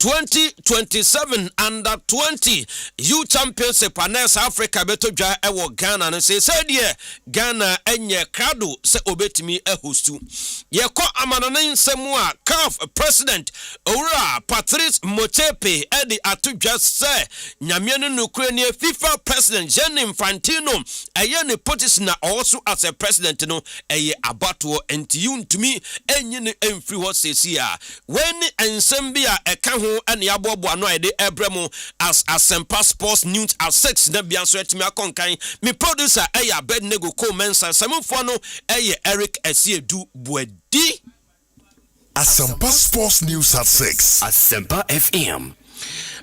2027 under 20 U Championship anes Africa beto dwa ewo Ghana no say die Ghana enye krado se obetimi ehostu ye ko amanone nsemu a CAF president Owura Patrice Motsepe edi atudwa se nyame no nukure ne FIFA president Gianni Infantino eye ne position na also as a president no eye abato enti yuntumi enye ne emfiri ho sesi a when ensem bia eka ho ene abobo ano ede ebremu as Asempa Sports News at 6 na bia so etimi akonkan me producer eye Abednego Komensa samfo no eye Eric Esiedu Buedi. Asempa Sports News at 6. Asempa FM.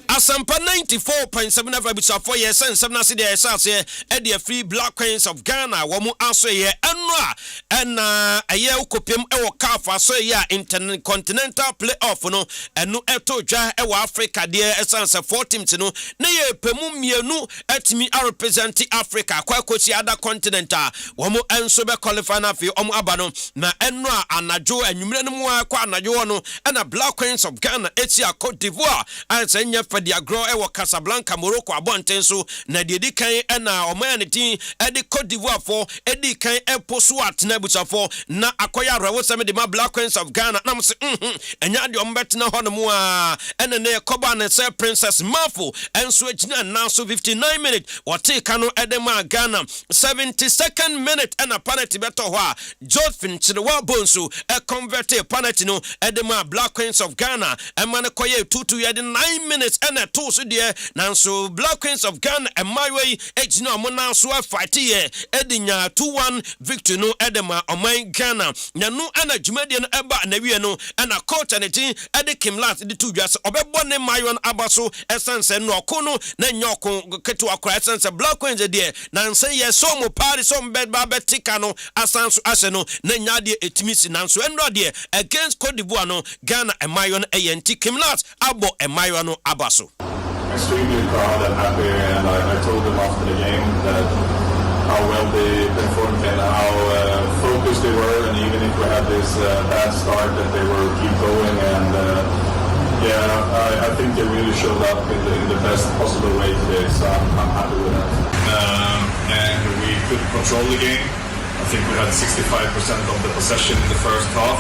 Asempa 94.7 FM for years and 7 city essence e free Black Queens of Ghana womu aso ye enra and a year ukopim ewo CAF so ye intercontinental playoff no enu eto dwa ewo Africa de essence 4 teams no na ye pemu mienu etimi a represent Africa kwa kochi other continent womu enso be qualify na fi omu abano na enra anajo enwumre no mu kwa anajo no na Black Queens of Ghana etia Cote d'Ivoire and senya dia grow ewo Casablanca Morocco abonten so na de di kan na omaneti edi Cote d'Ivoire for edi kan eposwat na buchafo na akoya rewo seme de ma Black Queens of Ghana na mse enya de ombetena hono mu a ene ne koba na say Princess Mafo enso agina na so 59 minutes wote kanu edema Ghana 72nd minute na penalty beto ho a Josephine Chirewa Bonsu convert penalty no edema Black Queens of Ghana emane koye 2-2 yede 9 minutes na to so de nanso Black Queens of Ghana and my way ejina mo nanso fight ye edinya 2-1 victory no edema oman Ghana nyanu ana dwumade no eba na wie no na coach and team ede Kimlat de to dwase obebo ne mayon abaso essence no kono na nyoko ketu akra essence Black Queens de nanso ye so mo party so bed ba betika no asanso ase no na nya de etimisi nanso enro de against Cote d'Ivoire no Ghana and mayon ayenti Kimlat abo and mayon no abaso. Extremely proud and happy, and I told them after the game that how well they performed and how focused they were, and even if we had this bad start that they were keep going, and I think they really showed up in the best possible way today, so I'm happy with that. And we could control the game. I think we had 65% of the possession in the first half.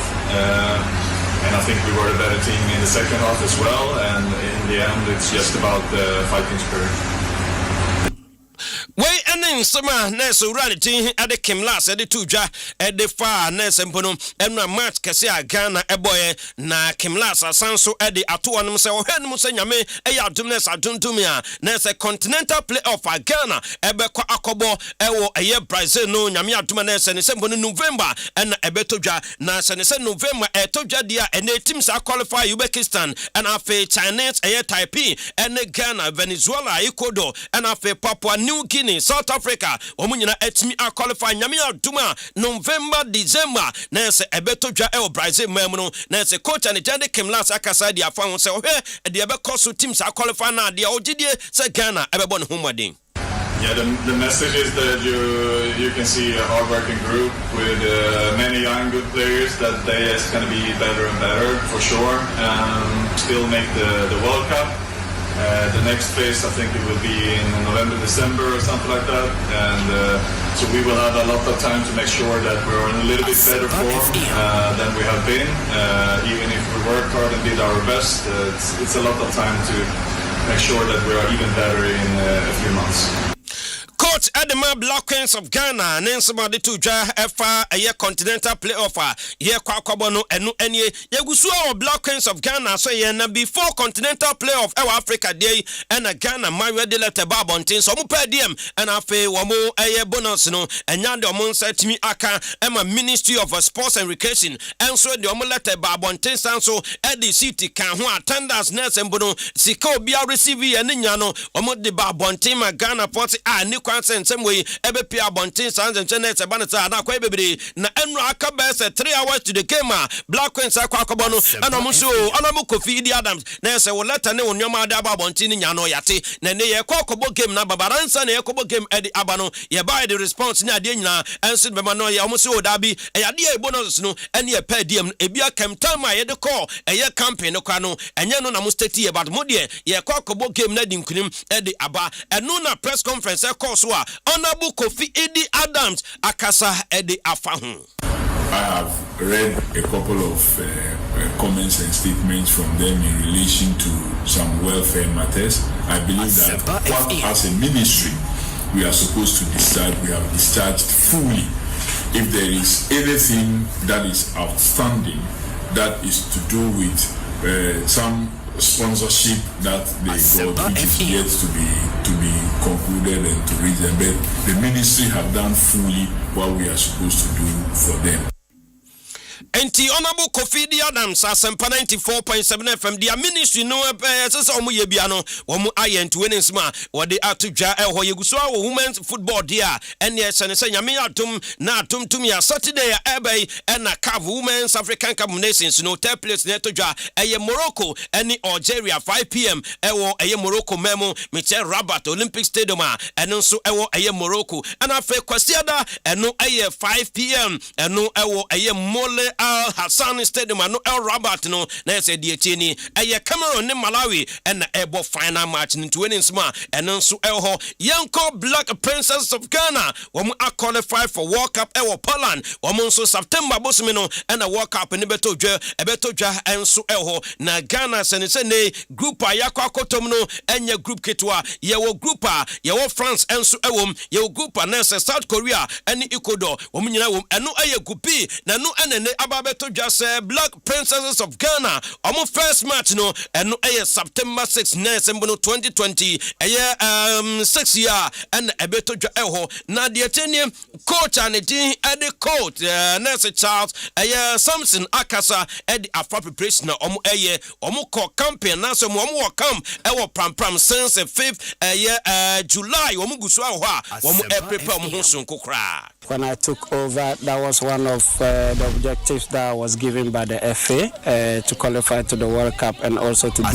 And I think we were a better team in the second half as well. And in the end, it's just about the fighting spirit. Way enen sema neso reality ade Kimlas ade tujwa ade fa nese mpono enra match kese a Ghana eboye na Kimlas asanso ade ato onum se ohwenum se nyame eya adumnes aduntum ya nese continental playoff a Ghana ebekọ akobo ewo eye Brazil no nyame aduma nese ne sempono November en ebetodwa na se ne se November etodwa dia ene teams a qualify Uzbekistan and afi Chinese eye Taipei en Ghana Venezuela Ecuador and afi Papua New Guinea South Africa omunyina etimi a qualify nyame aduma November December na se ebetodwa e Brazil mamuno na se coach and Jande Kimlas akasa dia fa won se ohwe de ebekoso teams a qualify na dia ogidie se Ghana ebebo ne homoden. Yeah, the message is that you can see a hard-working group with many young good players that they is going to be better and better for sure. Still make the World Cup. The next phase, I think it will be in November, December or something like that. And so we will have a lot of time to make sure that we're in a little bit better form than we have been. Even if we worked hard and did our best, it's a lot of time to make sure that we are even better in a few months. Coach Adema Black Queens of Ghana nensema de tujwa efa eye continental playoff ye kwakwabo no enu enye yegusu o Black Queens of Ghana so ye na before continental playoff e Africa dey na Ghana mawe de let babontin so mo pa diem na afi wo mo eye bonus no enya de o mo nsatimi aka ema Ministry of Sports and Recreation enso de o mo let babontin sanso e the city kan ho attendance nurse mbono sika obi a receive ye nya no o mo de babontin ma Ghana port a ni kwansen nsem we ebe pia bontin sans internet banata na kwa ebebere na enro aka best 3 hours to the game Black Queens akwa akobo no ana mo so ana mo Kofi Idi Adams na se wo letter ne wonwama ada ba bontin nya no yate na ne ye kokobo game na babaransa na ye kobo game edi aba no ye buy the response ni ade nyina enso be ma no ye omo so da bi e ade e bonus no ene ye pa diem ebi akam time a ye de call eye campaign no kwa no enye no na mo state ye but mo de ye kokobo game na di nkunim edi aba eno na press conference e call so a honorable Kofi Idi Adams akasa edi afa ho. I have read a couple of comments and statements from them in relation to some welfare matters. I believe that what, as a ministry, we are supposed to discharge, we have discharged fully. If there is anything that is outstanding, that is to do with some sponsorship that they got, which is yet to be concluded and to reach them. But the ministry have done fully what we are supposed to do for them. Enti honorable Kofi Idi Adams Asempa 94.7 FM dia ministry no sese omo ye bia no omo ayent winnings ma wode atodwa ho yeguso a women's football dia ene se ne se nyame atom na atom tum ya Saturday ebe na CAF Women's African Cup Nations no third place ne todwa eye Morocco ene Algeria 5 p.m. ewo eye Morocco memo Michel Rabat Olympic Stadium eno nso ewo eye Morocco ana fe kwasiada eno eye 5 p.m. eno ewo eye Mole Al Hassan Stadium no El Rabat no na se die tieni eye Cameroon ne Malawi and ebo final match ni winnings ma eno nso elho yenko Black Princess of Ghana womu qualify for World Cup ewo Poland womu nso September bosimi no and World Cup ni betodwa enso elho na Ghana se ne group a yakwa akotom no enye group ketwa yewo group a yewo France enso ewom yewo group a na South Korea ene Ecuador womu nyina wom eno eye gupi na no ene ababeto just Black Princesses of Ghana omo first match no eno eye September 6 December 2020 eye 6 year and ebeto dwa eho na de tenie coach and din ede coach Nurse Charles eye Samson Akasa ede afa preparation na omo eye omo call campaign na so omo wo come ewo pram since 5th eye July omo guso aho a omo prepare omo ho so nkokra. When I took over, that was one of the objectives that was given by the FA to qualify to the World Cup and also to do well.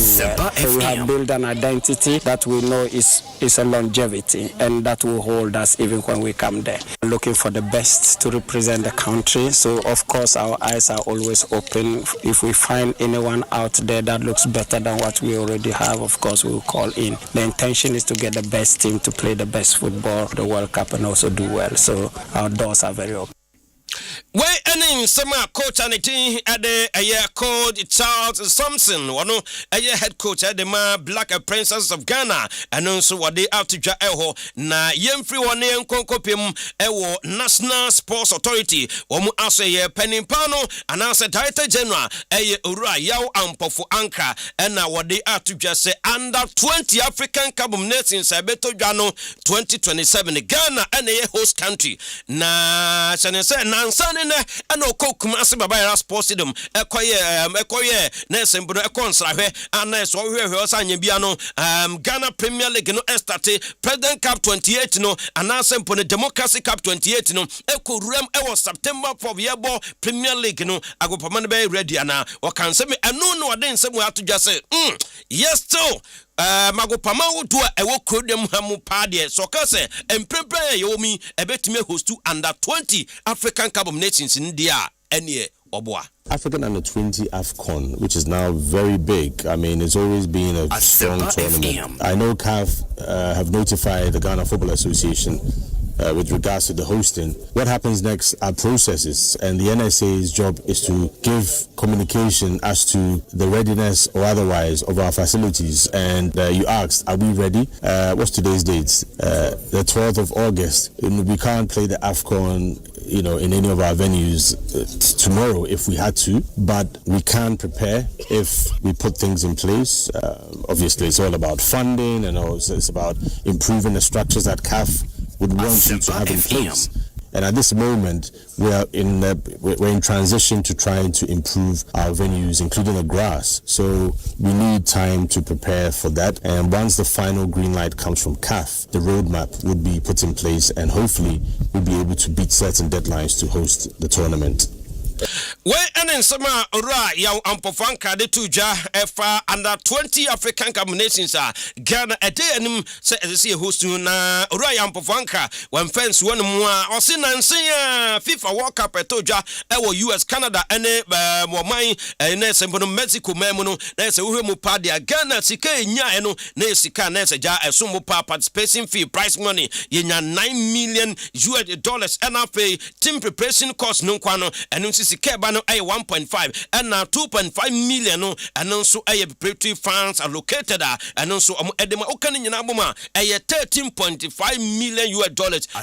So we have built an identity that we know is a longevity and that will hold us even when we come there. Looking for the best to represent the country. So of course our eyes are always open. If we find anyone out there that looks better than what we already have, of course we will call in. The intention is to get the best team to play the best football, the World Cup, and also do well. So our doors are very open. We any sema coach and team at the coach Charles Samson wano head coach at the Black Princess of Ghana and also what they have to ja eho na yemfri wane nkonkopem ewo National Sports Authority omu aso ye penipano and answer Director General ura yaw ampofo anka and what they have to just say under 20 African Cup Nations beto jano 2027 Ghana and a host country na senese nansane eno kokum ase baba sports stadium ekoye na esembro ekonsrahwe anes ohwehwe osanye bia no Ghana Premier League no estarte President Cup 28 no anasempo ne Democracy Cup 28 no ekoruram ewo September 4 yebo Premier League no agopama no be ready ana wakanse me eno no wade nsem wa atodwa se yes still magopama wodo ewo krodem hamu pade so ka se emprepre yomi ebetime hostu under 20 African Cup of Nations in dia ene oboa. African Under 20 AFCON, which is now very big. I mean, it's always been a strong tournament. I know CAF have notified the Ghana Football Association with regards to the hosting. What happens next are processes, and the NSA's job is to give communication as to the readiness or otherwise of our facilities. And you asked, are we ready? What's today's date? The 12th of August. We can't play the AFCON, in any of our venues tomorrow if we had to, but we can prepare if we put things in place. Obviously, it's all about funding and also it's about improving the structures that CAF would want you to have in place. And at this moment, we're in transition to trying to improve our venues, including the grass. So we need time to prepare for that. And once the final green light comes from CAF, the roadmap would be put in place, and hopefully we'll be able to beat certain deadlines to host the tournament. Where and summer ora yaw ampofanka de tuja efa under 20 African Cup nations Ghana a day anim say host na ora ampofanka when fans one more or sin and say FIFA World Cup etoja ewo US Canada ene moman ene sembono Mexico memono na say wo mu pa dia Ghana sika nya eno na sika na say ja esumo pa participation fee prize money yenya $9 million and pay team preparation cost no kwano eno sika ba no 1.5 and now 2.5 million no and also preparatory funds allocated and also edema okani nyina boma $13.5 million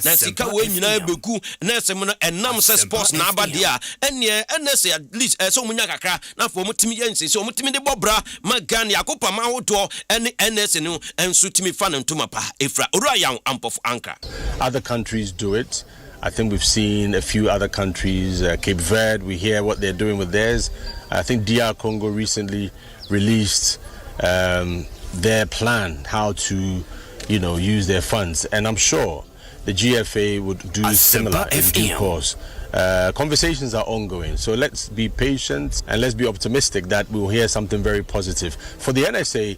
na sika we nyina beku na sem no enam se sports na abadia ene say at least so munya kakra na for mutimi yense so mutimi de bobra magani akopa ma hodo ene NS no enso timi fa ntoma pa efra oroyan ampof anka. Other countries do it. I think we've seen a few other countries, Cape Verde, we hear what they're doing with theirs. I think DR Congo recently released their plan, how to, use their funds. And I'm sure the GFA would do similar in due course. Conversations are ongoing, so let's be patient and let's be optimistic that we'll hear something very positive. For the NSA,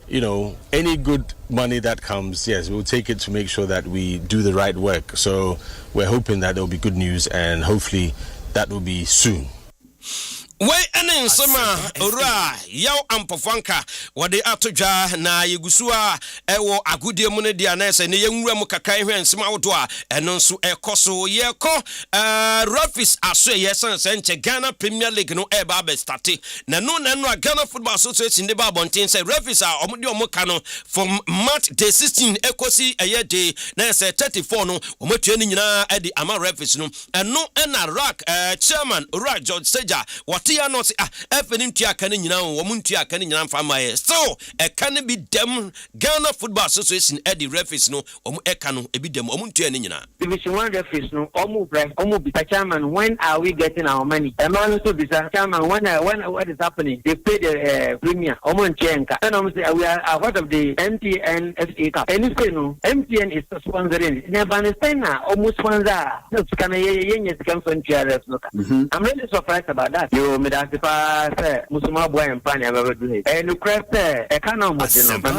any good money that comes, yes, we'll take it to make sure that we do the right work. So we're hoping that there'll be good news, and hopefully that will be soon. We ene nsema ora yaw ampofanka wode atoja na yegusua ewo agudie mu ne dia na ese ne yenwura mu kakan hwe nsema wodo a eno nso ekoso yeko Rafis aso yesan senche Ghana Premier League no eba be start na no Ghana Football Association de ba bontin say Rafis a omudi omuka no from March day 16 ekosi eye day na ese 34 no omotue ni nyina edi ama Rafis no eno na rack chairman Ura George Seja ya no se efenim tua kan nyina wo muntua kan nyina mfa maye so e kan bi dem Ghana Football Association edi referees no omu eka no ebi dem omu ntua ni nyina Division 1 referees no omu be chairman, when are we getting our money? The man to be chairman, when what is happening? They pay the premier omu nchenka and omu say we are part of the MTN FA Cup and say no MTN is sponsoring ne Banstein na omu sponsor so kana yenye scam from TRF no. I'm really surprised about that. Me da se pa se musuma boy empani abedu he no crest e kana omode no ma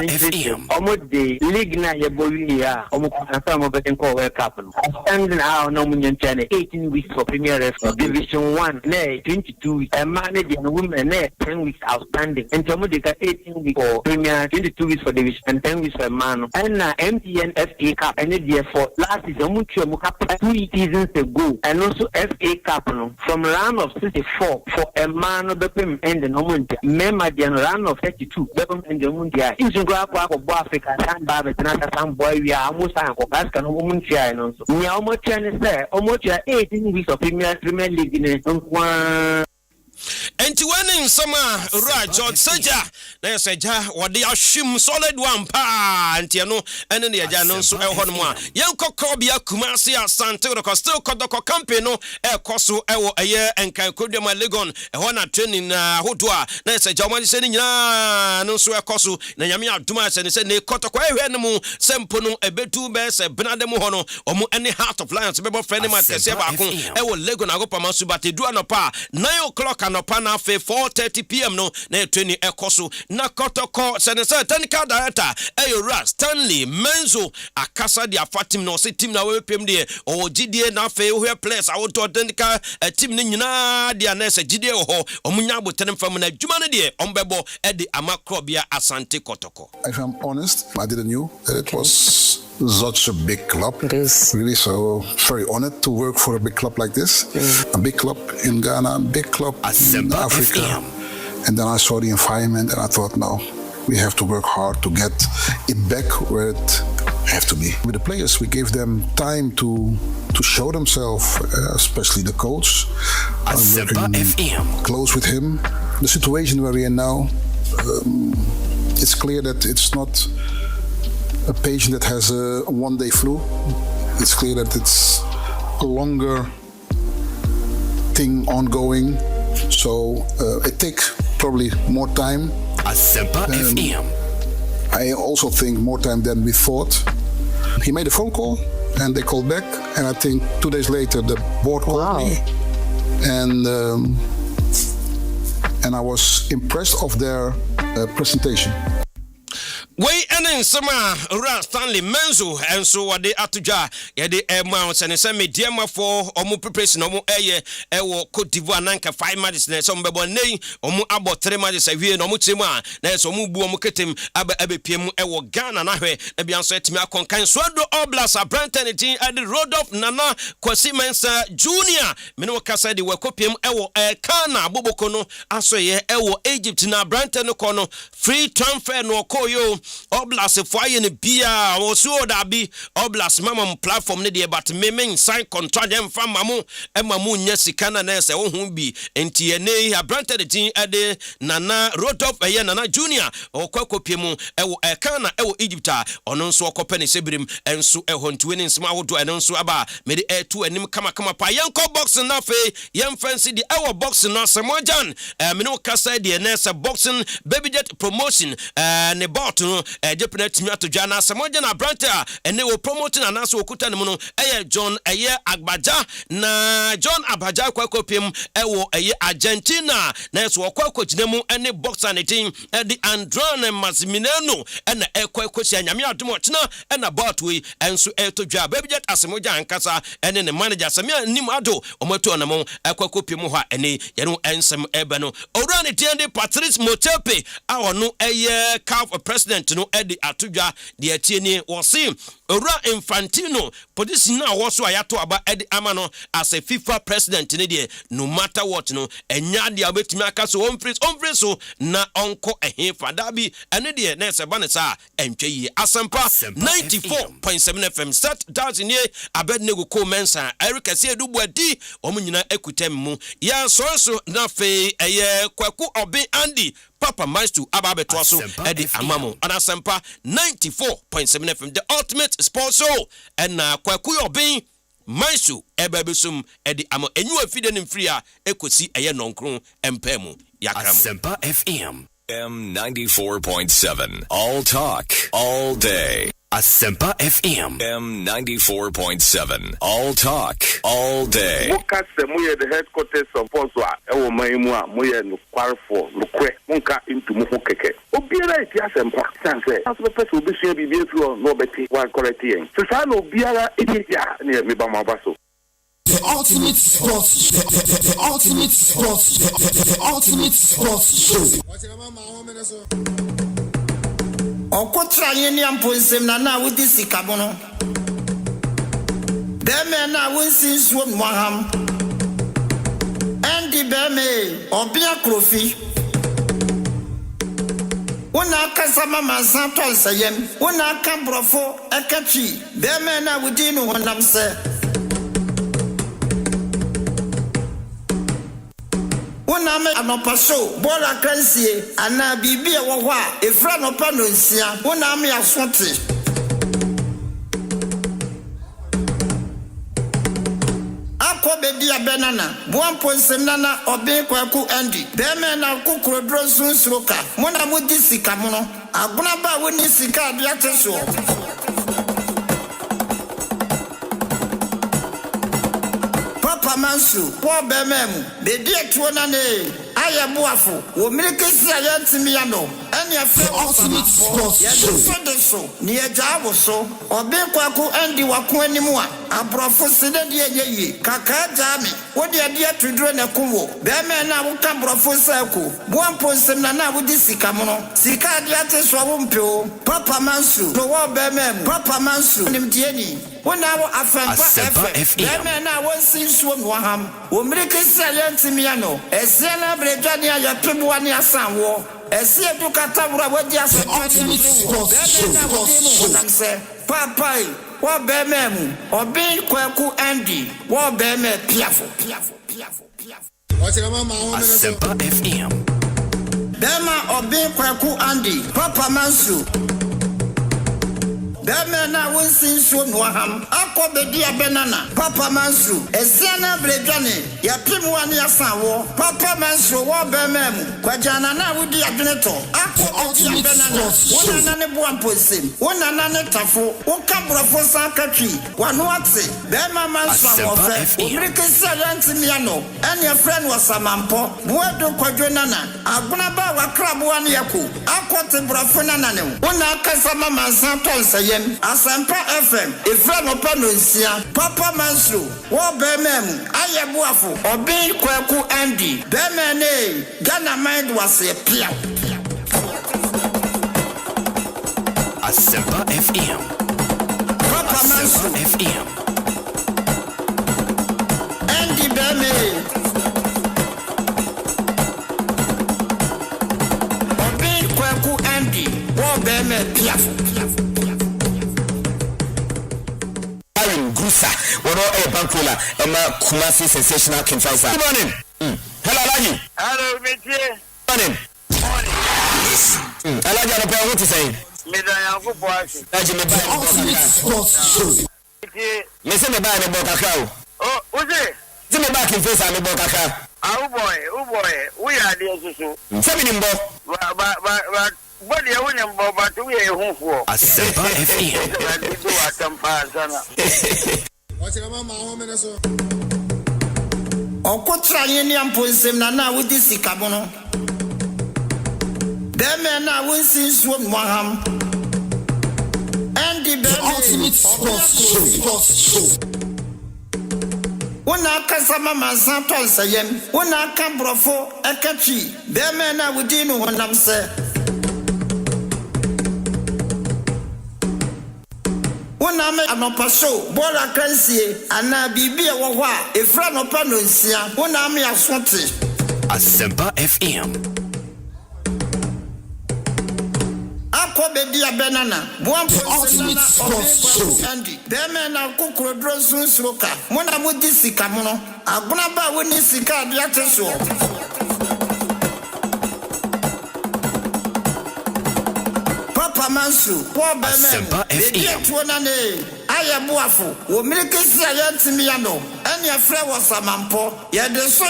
omode league na ye bowi ya omukonsa mo betin ko World Cup no standing out no munyenchane 18 weeks for Premier League Division 1 na 22 weeks and manage no women na 10 weeks outstanding and omode ka 18 weeks for Premier, 22 weeks for Division and 10 weeks for man and na MTN FA Cup and therefore last season mu cup 2 seasons ago and also FA Cup no from round of 64 for a man of the pim and the moment member the round of 32 bepem and the mundia in Zungwa kwa Africa and Babet and some boy we are almost an Kopaska no muntia and also we are almost almost 18 weeks of Premier League in one. Enti wani nsama Ura George Seja na Seja wade ashim solid one pa enti no ene ne ya no so ehɔ no mu a yenkɔkɔ bia Kumasi Asante ko still kodoko campaign no ekoso ewo eye enkan kodwama Legon ehɔ na training na hodo a na Seja omani se ni nyina no so ekoso na nyame aduma se ne se ne kotoko ehwe ne mu sempo no ebetu be se benade mu hɔ no omu ene Heart of Lions bebo friend ma tese ba ko ewo Legon agopama so batedu anopa 9 o'clock anopa na fe 4:30 p.m. no na training ekoso na kotoko senesa technical director Ayora Stanley Menzo akasa dia fatim no se team na we pem de o gidie na fe we players awoto technical team ni nyina dia na se gidie ho omunya botenem fam na djuma no de ombebo e de amakrobia Asante Kotoko. If I'm honest, I didn't know that it was such a big club. It is. Really, so very honored to work for a big club like this. A big club in Ghana, a big club in Africa. And then I saw the environment and I thought, no, we have to work hard to get it back where it have to be. With the players, we gave them time to show themselves, especially the coach. I'm working close with him. The situation where we are now, it's clear that it's not a patient that has a one-day flu. It's clear that it's a longer thing ongoing, so it takes probably more time. Asempa FM. I also think more time than we thought. He made a phone call and they called back, and I think 2 days later the board called me, and I was impressed of their presentation. Way and summer Ura Stanley Menzo and so what they atuja yede mounts and send me dear for omu preparation omu ewo Cote d'Ivoire nanka 5 matches na some bebo nei omu about 3 matches awie no mu chema na so mu bu omu ketem abe piem ewo Ghana na hwe na bia so etimi akonkan so do Oblas Abranten tin at the road of Nana Kwasi Mensa Junior me no kasa de wakopiem ewo Kana Boboko no aso ye ewo Egypt na Abranten no kono free transfer no koyo Oblas foye ne bia oso da bi Oblas mama platform ne de but me sign contract dem fa mamu nya sika na na se wo hu bi enti ene Abranten de tin ade Nana Rodolph Nana Junior okwakopi mu ewo Kana ewo Egypt ono nso okope ne sebrim enso eho ntweni nsema wodo eno nso aba me de etu anim kama pa yanko boxing na fe yem fancy de ewo boxing na Samojan me no kasa de nesa boxing baby jet promotion ne bot no jepna timi atodwa na Samojan Abranten ene wo promoting anaso okuta ne mu no John Agbaja na John Abaja kwakopiem ewo Argentina na so kwakogina mu ene boxer ne tin de Andron Mazimineno ena ekwakosia nyame adom ochina ena botwe enso etodwa baby jet Samojan ankasa ene ne manager Samia nim ado omoto na mu ekwakopiem ho ene yeno ensem ebe no owura ne tiende Patrice Motepe awono CAF president no edi atodwa de atieni wosi owura Infantino position na woso ayato aba edi amano as a FIFA president ne de no matter what no enya de abetimi aka so on free so na onko ehefa dabi ene de na se banesa entwe yi Asempa 94.7 FM start down here abednego ko mensa Eric Asiedu adi omunyina ekutem mu ya so na fe kwaku obi Andy Papa Myxtro ababeto aso edi amamo on Asempa 94.7 FM the ultimate sports show and kwaku obi Myxtro ebebesum edi amo enyu afide ne mfria ekosi nonkron empemu yakram Asempa FM M94.7 all talk all day. Asempa FM M94.7 all talk all day. Muka se muye the headquarters of Oswa ewo maimua muye no kwarfo lukwe munka into mu keke obiara iti Asempa sanse aso person obi sua bibie fro no beti one correct yen se sa no obiara iti ya ne me ba mabaso. The ultimate sports the ultimate sports the ultimate sports show. Okotra yeni amponzem na wudi sikabono deme na winsin swom moham endi beme obia krofi wona kasama mansanto sayem wona kan brofo ekachi deme na wudi no honam se wona me anopaso bola kansie ana bibia wo ho a efra no pa no nsia wona me asonte akobedi abenana buamponsem nana obe kwaku andi deme na kokrodro sunsuroka mona mudi sika mono agbona ba woni sika bia teso Papa Myxtro, poor Bemem, the dear Tuanane, I am Waffle, wo milkisi ayantimiano, and your ultimate sports show. Near Javo so, or Benkwaku and the Wakuni Mua, a professor ye, Kaka Jami, what the idea to drain a kumo, Bemen now come professor, 1.7 with this Sikamono, Sikadiate Swampio, Papa Myxtro, no war Bemem, Papa Myxtro, Nimdieni. When I was Asempa FM, I was seeing swim waham. We make a silent Miano, a Sena Bregania, your Pibuania San War, a Sia to Catabra, what just ultimate sports. Papa, what Bemem, or being Kwaku Andy, what Beme Piafo. Asempa FM Bema or being Kwaku Andy, Papa Myxtro. Beme na wonsin so no ham. Akobedi abenana. Papa Mansu. Esiana bredwane. Ya pimu ani asanwo. Papa Mansu wo beme mu. Kwajana na wudi adweneto. Akobedi abenana. Wona na ne boamposem. Wona na ne tafo. Wo kabrofo san katwi. Wano ate. Bema Mansu amofe. Obrikesi ayantimiano. Ene friend wasamampo. Buedo kwadwenana. Aguna ba wakrabo ani yako. Akote brofo nana ne. Wona akasa mama san tonsayem. Asempa FM. Ifra no panonsia. Papa Mansu. Wo bemem. Ayebuafo. Obi kwaku Andy. Bemene. Ghana mind was a pia. Asempa FM. Papa Mansu FM. Andy Beme. Obi kwaku Andy. Wo beme pia. Gusa, what all a bankola, Emma Kumasi sensational confessor. Good morning. Hello, Alaji. Hello, Monsieur. Morning. Alaji, I know what to say. Madam Kupuasi. Alaji, me buy the boca. Oh, who's it? See me back in face and the boca. Oh boy, we are the issue. 7 But what you wouldn't but we are home for. Asempa FM. What's your mama home in us? Okotra yeni amposem na wudi sikabono. Beme na wonsin so moham. Andy Beme. Ultimate sports show. Wona kasa mama san tonsayem. Wona ka brofo ekatwi. Beme na wudi no honam se. Wona me anopa show. Bola kansie ana bibia wo ho a efra no pa no nsia. Wona me asote. Asempa FM. Akobedi abenana. Ultimate sports show. Andy. Beme na kokoro dro sunsuroka. Mona mudi sika mono. Aguna ba woni sika dia teso. Papa Mansu, wo Asempa FM. tuona ne ayebuafo wo mirikisi ayantimiano ene afre wo samampo ye de so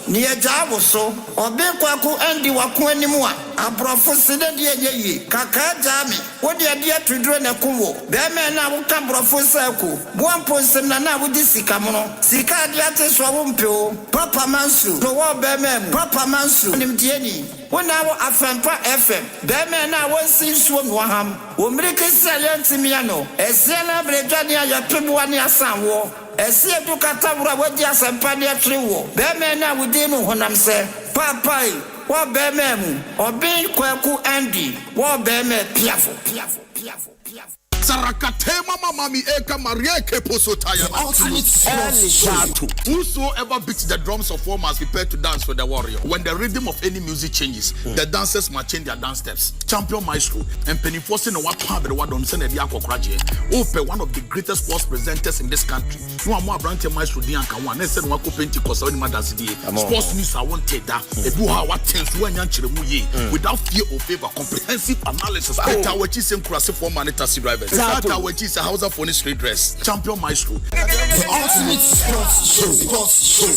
ne ye jaabo so obi kwaku Andy wako animu a abrofo sede de yeye kaka jami wo de de atudro ne kuwo be me na wo ka brofo saku buampo nsem na wodi sika mono sika de ateso wo mpeo Papa Mansu no wo be me Papa Mansu nimdieni wona wo Asempa FM be me na wo sinsuo no ham wo mirikisi ayantimiano esiana bredwane ayapemwa ne asanwo esi edukata wura wadi Asempa ne atrewo be me na wodi no honam se papai wo be me mu obi kwaku Andy wo be me piafo. Sarakatema mami eka Maria Keposo tire. Ultimate sports show. Whosoever beats the drums of war must prepare to dance for the warrior. When the rhythm of any music changes, the dancers must change their dance steps. Champion Myxtro and Penny Forcing and what part of the one on Senate Yakokraje. One of the greatest sports presenters in this country. No more branch Myxtro Dianka one. Next one wako Pentecost or Madas D. Sports news I want that. Ebuha what tends to one without fear or favor. Comprehensive analysis. Better what you say cross for taxi drivers. That which is a house of funny street dress. Champion Myxtro. The ultimate sports show.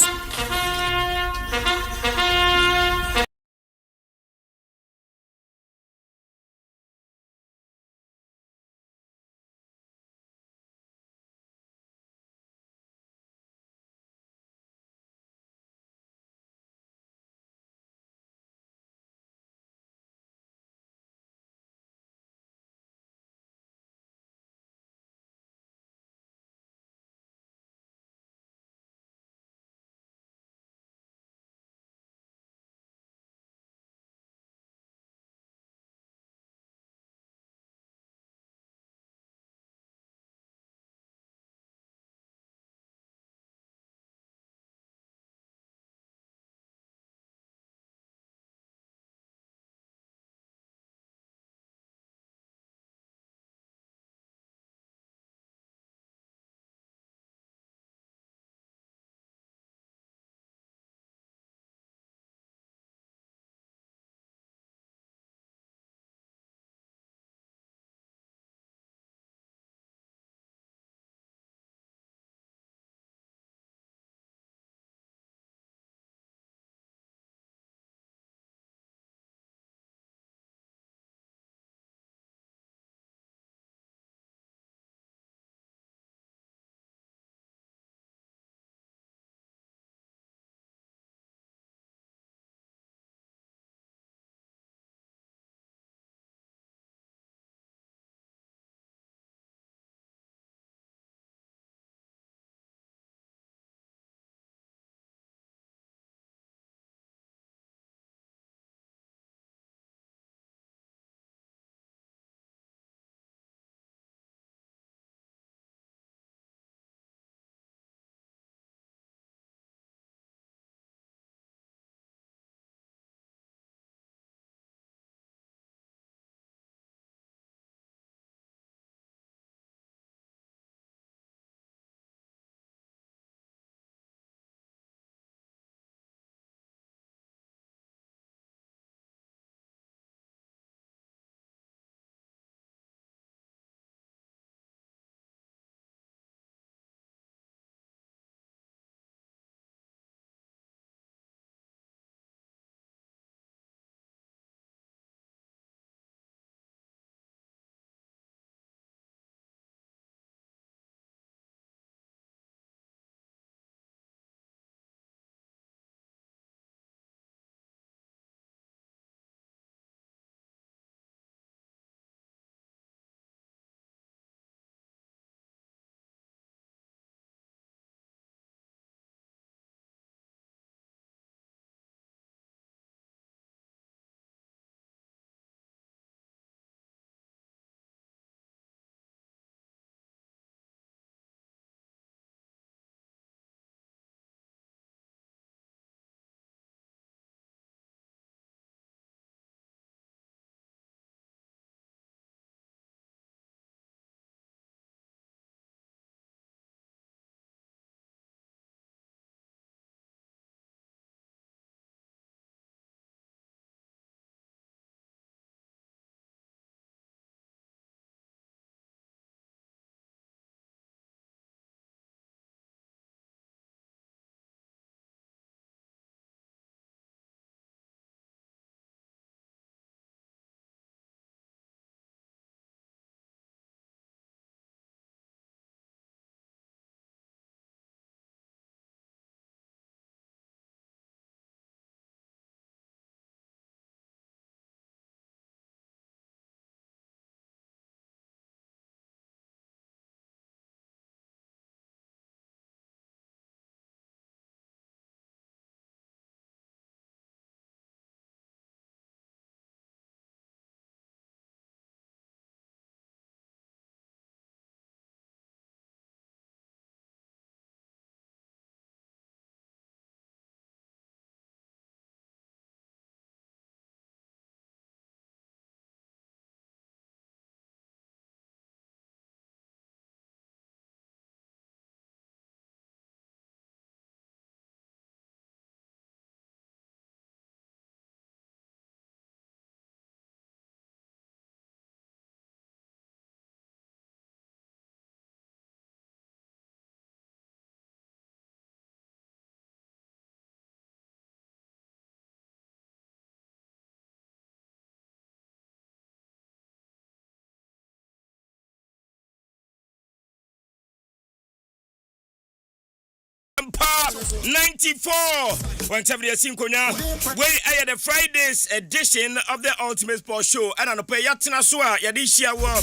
94.7 Yasinkonya. We are the Fridays edition of the Ultimate Sports Show. And I know pay yatina soa yadishia wo.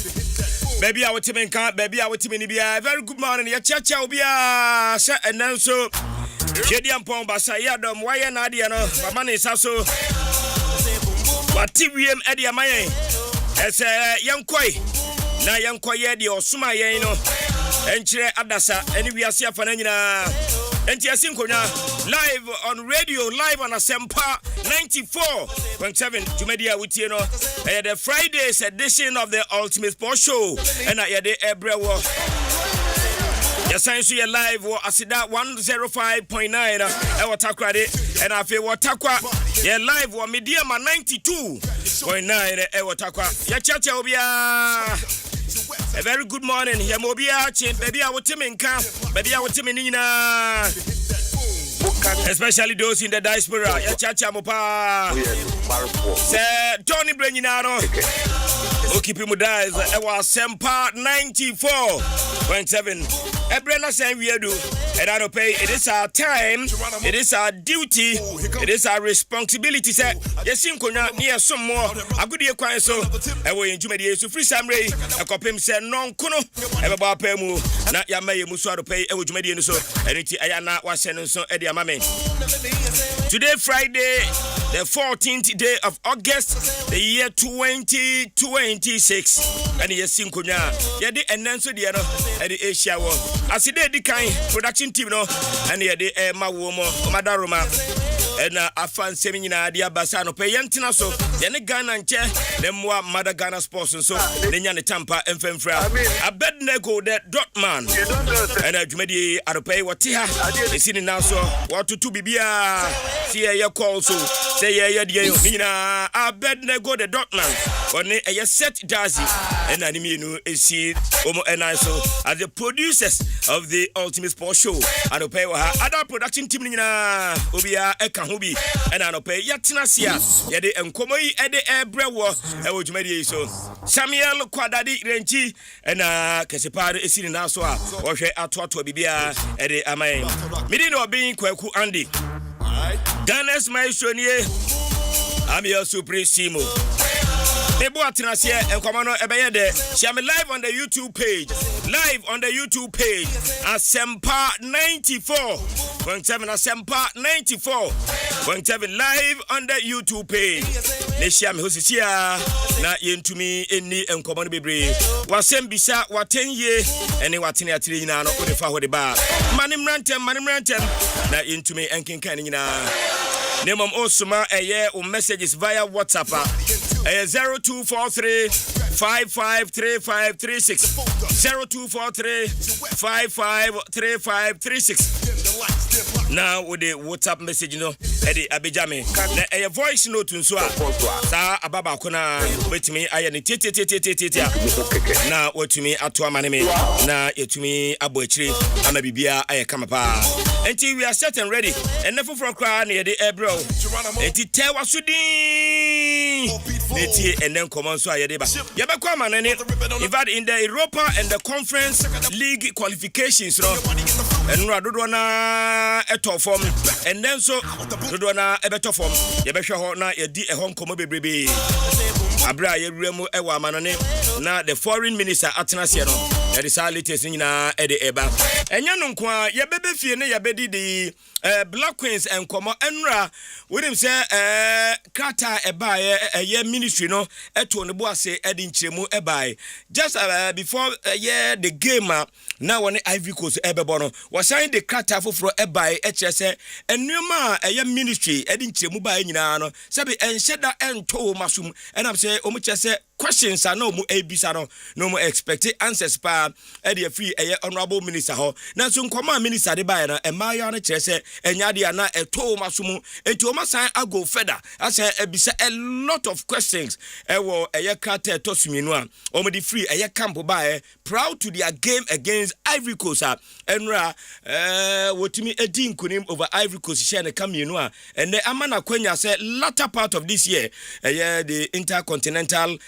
Baby I want to baby I want to be very good morning. Ya chacha obia and then so Jedian Pomba Sayadom why na dia no mama is also Watiwiem Eddie Amaye. As young koi. Na young koi Eddie or Suma Yeno. Enchire Adasa. And we are here for Nina. Entiasinkonya live on radio, live on Asempa 94.7 Jumedia Witieno. The Fridays edition of the Ultimate Sports Show. And I had the Ebrewo. Yes, I see you live or Asida 105.9 Ewatakrade. And I feel Watakwa. Yeah, live or Medium 92.9 Ewatakwa. Ya chacha obia. A very good morning. Yamobia chin baby I want him in camp. Baby I want him in Nina. Especially those in the diaspora. Ya chacha mopa. Say Tony Brenninaro. Keep him dies. I was Asempa 94.7. Ebrena saying we do. And I don't pay. It is our time. It is our duty. It is our responsibility. Say yes, Konya near some more. A good year quiet so. I will enjoy the so free Samray. A copy him say non kuno. Ever bar pemu. Not Yamay Musa pay. I would median so. And it's Ayana was sending so Eddie Amame. Today, Friday, the 14th day of August, the year 2026. And yes, Konya. Yadi and Nancy Diano at the Asia war. As he did the kind production team, no, and he had the Mawomo, Madaroma, and I found Semina, the Abasano, Payantina, so, Yana Ghana and Chair, them more Mother Ghana sports and so, then Yana Tampa and Femfra. I bet Nego that Dotman, and I Jumedi, I pay what Tia is in now, so, what to Bibia, see a call, so, say, yeah, Nina, I bet Nego the Dotman, but a set Dazi, and I mean, see, Omo and I so, as the producers of the Ultimate Sports Show, I don't pay other production team in Obia Ekahubi, and I don't pay Yatinasia, Yade and Komoi at the Ebrewo, I would media so. Samuel Quadadi Renchi, and Casipar is in Naswa, or she at what to Bibia at the Amay. Midino being Kwaku Andy. Ghana's Myxtro, I'm your Supremo. Nebo Atinasia and Commano Ebayede. She am live on the YouTube page. Live on the YouTube page. Asempa 94.7. Asempa 94.7. Live on the YouTube page. Neshiam Hosisia na yentumi eni enkomano bebre. Wasem bisa waten ye ene watene atire nyina no odefa hode ba. Manim rantem na yentumi enkenkan nyina. Nemom osuma eye o messages via WhatsApp. 0243 553536 0243 553536. Now with the WhatsApp message no Eddie Abijame na a voice note nso a sa ababa kona wetimi aye ne tete na wetumi ato amane me na yetumi abo akire ama bibia aye kama pa enti we are set and ready and never from cry na the ebro enti tewa sudi neti and then come on so aye de ba ye be kwa manene involved in the Europa and the Conference League qualifications no enura dodo na eto form and then so dodo na ebeto form ye be hwe ho na ye di ehon komo bebrebe abra ye remu ewa amanone na the foreign minister atenase no ye de salites nyina e de eba enya no nko a ye bebe fie ne ye bedi di Black Queens and Komo Enra with him say Krata ebaye ye ministry no eto ne boase edi nchiremu ebaye just before the game now one Ivory Coast ebebo no was sign the Krata foforo ebaye echese enuma ye ministry edi nchiremu baye nyina no sabi enhyeda ento masum and am say omu chese questions are no mu abisa no mu expect answers pa e dey free honorable minister ho na so nkoma minister de baye na emaya no chese enyade ana eto masumu enti o masan ago further as ebisa a lot of questions ewo Krata tosuminu a o mo di free camp baye proud to their game against Ivory Coast enra wotimi edi nkunim over Ivory Coast share ne kaminu a and the amana kwenya say latter part of this year the intercontinental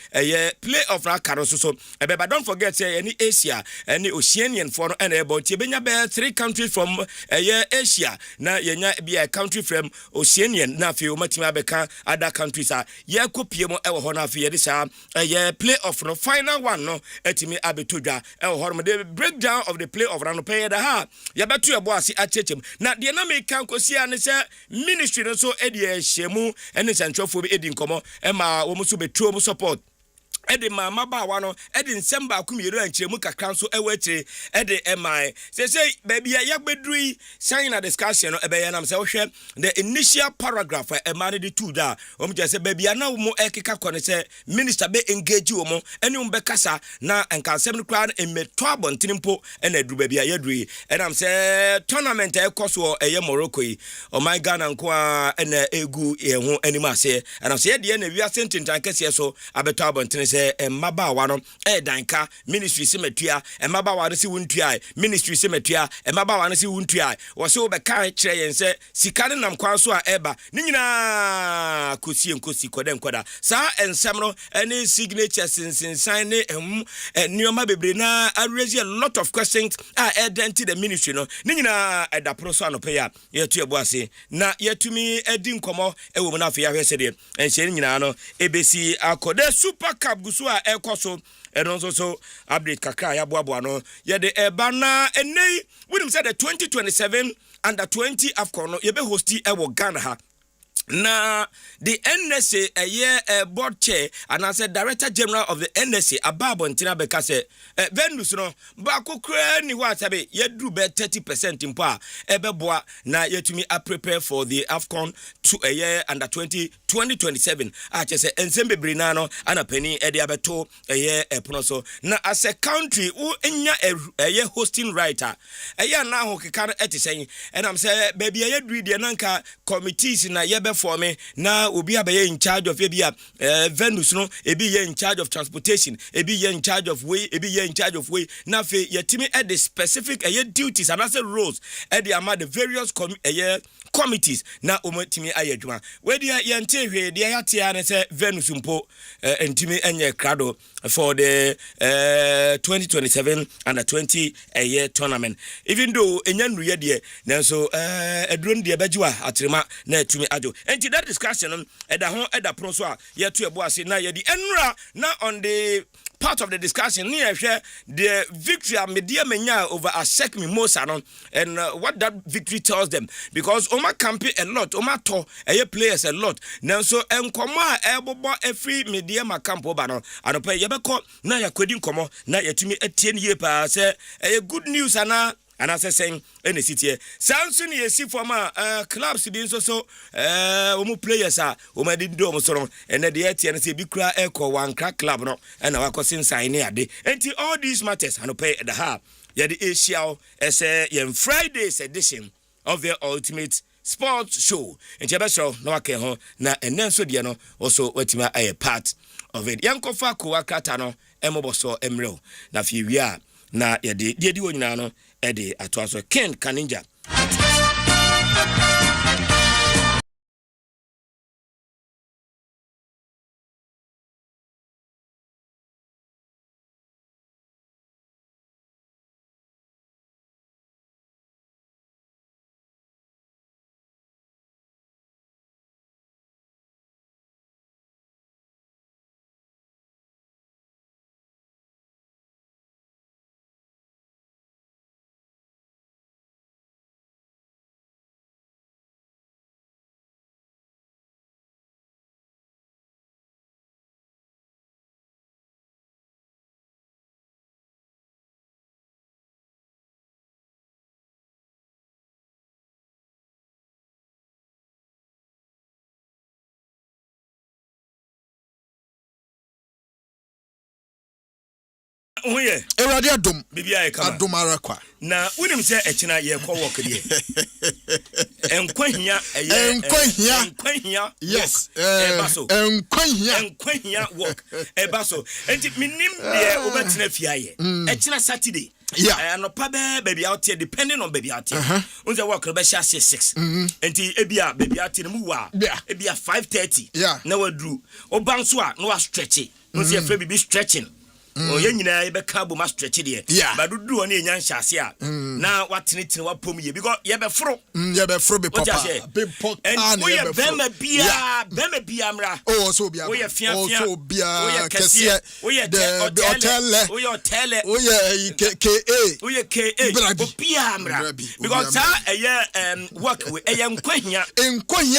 playoff na karo so but don't forget any Asia any Oceanian for and about yebenya be 3 countries from Asia na yenya be a country from Oceanian na fi o matima beka other countries are ye kopie mo e wo ho na fi ye sa playoff no final one no etimi abetodwa e wo ho the breakdown of the playoff no pay the ha ye beto ye bo ase achechem na de na me kan kosia ne se ministry no so e de hyemu ene santrofo bi edi nkomo e ma wo so betro mo support ede mama ba wa no ede nsemba akomiru ankyeremu kakra so ewachire ede emai say baby ya gbedui sign a discussion no ebe nam say wo hwe the initial paragraph e ma de two da o mo say baby na mo ekeka kone say minister be engage wo mo ene mo be kasa na enkansem no kra emeto abontinimpo ena aduru baby ya duri enam say tournament e koso eye Morocco yi o my Ghana nko a ena egu ye ho anima say enam say de na wi asentintan kase so abeto abontin Mabawa no danka ministry semetua Mabawa no si wuntua ministry semetua Mabawa no si wuntua wo se wo be kan kire yen se sika ne nam kwan so a eba ni nyina kosi enkosi koda sa ensem no any signatures sign ne nioma bebre na raise a lot of questions identity the ministry no ni nyina eda proso anope ya yetu ebo ase na yetumi edi nkomo ewo mu na afia hwese de enhye ni nyina no ebesi akode super cup gusu a ekoso enonso so update kakra ya boaboa no ye de eba na enei we say the 2027 under 20 AFCON no ye be hosti ewo Ghana ha na the NSA a board chair and as a director general of the NSA ababo ntina beka se Venus no ba kokra ni wa tabe ye dru be 30% impo a ebeboa na yetumi a prepare for the AFCON to a year under 2027 a chese ensembe brina no ana pani e de abeto a year epono so na as a country wo enya a hosting writer na ho keka etisen and am say baby ye dru de nanka committees na ye for me na obi abaye in charge of Venus no ebi ye in charge of transportation ebi ye in charge of way ebi ye in charge of way na fe yetimi at the specific duties and as roles at the among the various committees na omotimi ayedwuma we dia yente hwe dia yatia ne se Venus mpo entimi enye krado for the 2027 under 20 year tournament even though enyanru ye de nanso edron de bajiwa atrema na etumi ajo enti that discussion eda ho eda pro so a yeto ebo ase na ye di enra na on the part of the discussion near the victory media menya over Asek Mimosa no and what that victory tells them because Oma campaign a lot Oma to players a lot now so enkoma ebobo every media makampo ba no anopa yebeko na yakwedi nkomo na yatumi atie ne pa say good news ana and as I saying any city Samson yesi former clubs bi nso so omu players omu di do omu so and the etie say bi kra eko one crack club no and na wakosin sign ade enti all these matters and pay the ha ya the Asia yen Friday's edition of the ultimate sports show enti abeso na wake ho na enenso de no also watima a part of it yankofa ko wakata no emoboso emrel na fi wi na ya de wonyina no Eddie atwaso Ken Kaninja Oye, Eradi adum. Bibi aye kama. Adum arakwa. Na unim se echina ye kwa work die. Enkwahia Enkwahia. Yes. Ebaso. Enkwahia work. Ebaso. Enti minim de obetina fiaye. Echina Saturday. Yeah. No pa baby out here depending on baby out here. Unza work be share 6. Enti ebia baby out here mu wa. Ebia 5:30. Yeah. Na wadru. Obanso a no wa stretch. no see afraid be stretching o ye nyina ye be ka bo ma stretch there but do on e nya nhase a na watenetene wapom ye because ye be fro be papa be pot and ye be fro bema bia mra oh so bia o ye fia so bia kese o ye hotel o ye hotel o ye ka o ye ka o bia mra because work we enkwahia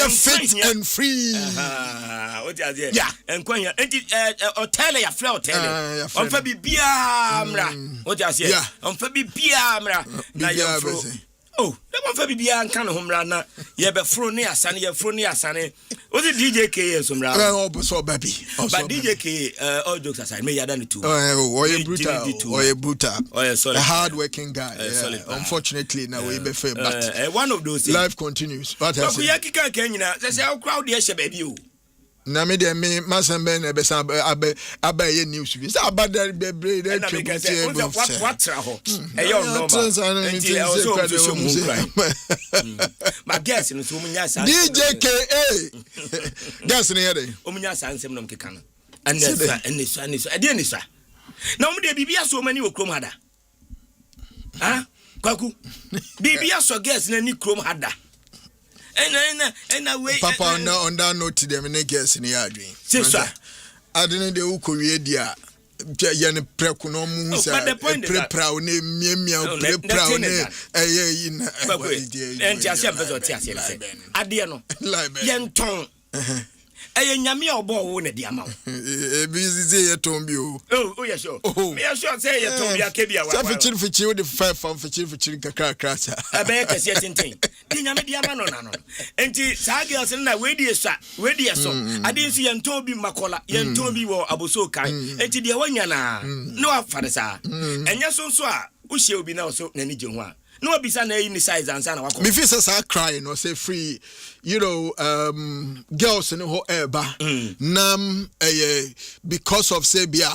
fit and free what is it enkwahia hotel ya free hotel on fa bibia mra what you say on fa bibia mra na ye fro oh dem on fa bibia nka ne ho mra na ye be fro ne asane ye fro ne asane what the DJ K so mra oh so baby but DJ K all jokes aside me yada ne too oh you brutal sorry a hard working guy unfortunately now we be fair but one of those life continues what has you kika kan nyina say how crowd dey she baby o na me dem me masambe na be san abaye news bi say abada bebre dey twem what tra ho e yo normal until I also so mu cry my guess no so munya san DJ KA guess ne here o munya san sem no mkeka no anesa ade anesa na o mu de bibia so mani wo krom hada kwaku bibia so guess na ni krom hada and papa on that note them in guess in your dream. Sister, I didn't do Korea. Yan preku no mu sa prepra ne miamia prepra ne en tia se bezo tia se ade no yen ton nyame obo wo ne dia ma bi zize ye ton bi o oh yes sure me sure say ye ton bi akebia wa fichiri wo de 5 from fichiri kakra sa abe kase tintin di nyame dia ma no na no enti sa girls na we die so ade nso ye ton bi makola ye ton bi wo aboso kan enti dia wanya na no afade sa enya so a wo hye obi na so na ni je ho a no bisa na any size answer na wako me feel say crying or say free you know girls in ho eba nam because of say bia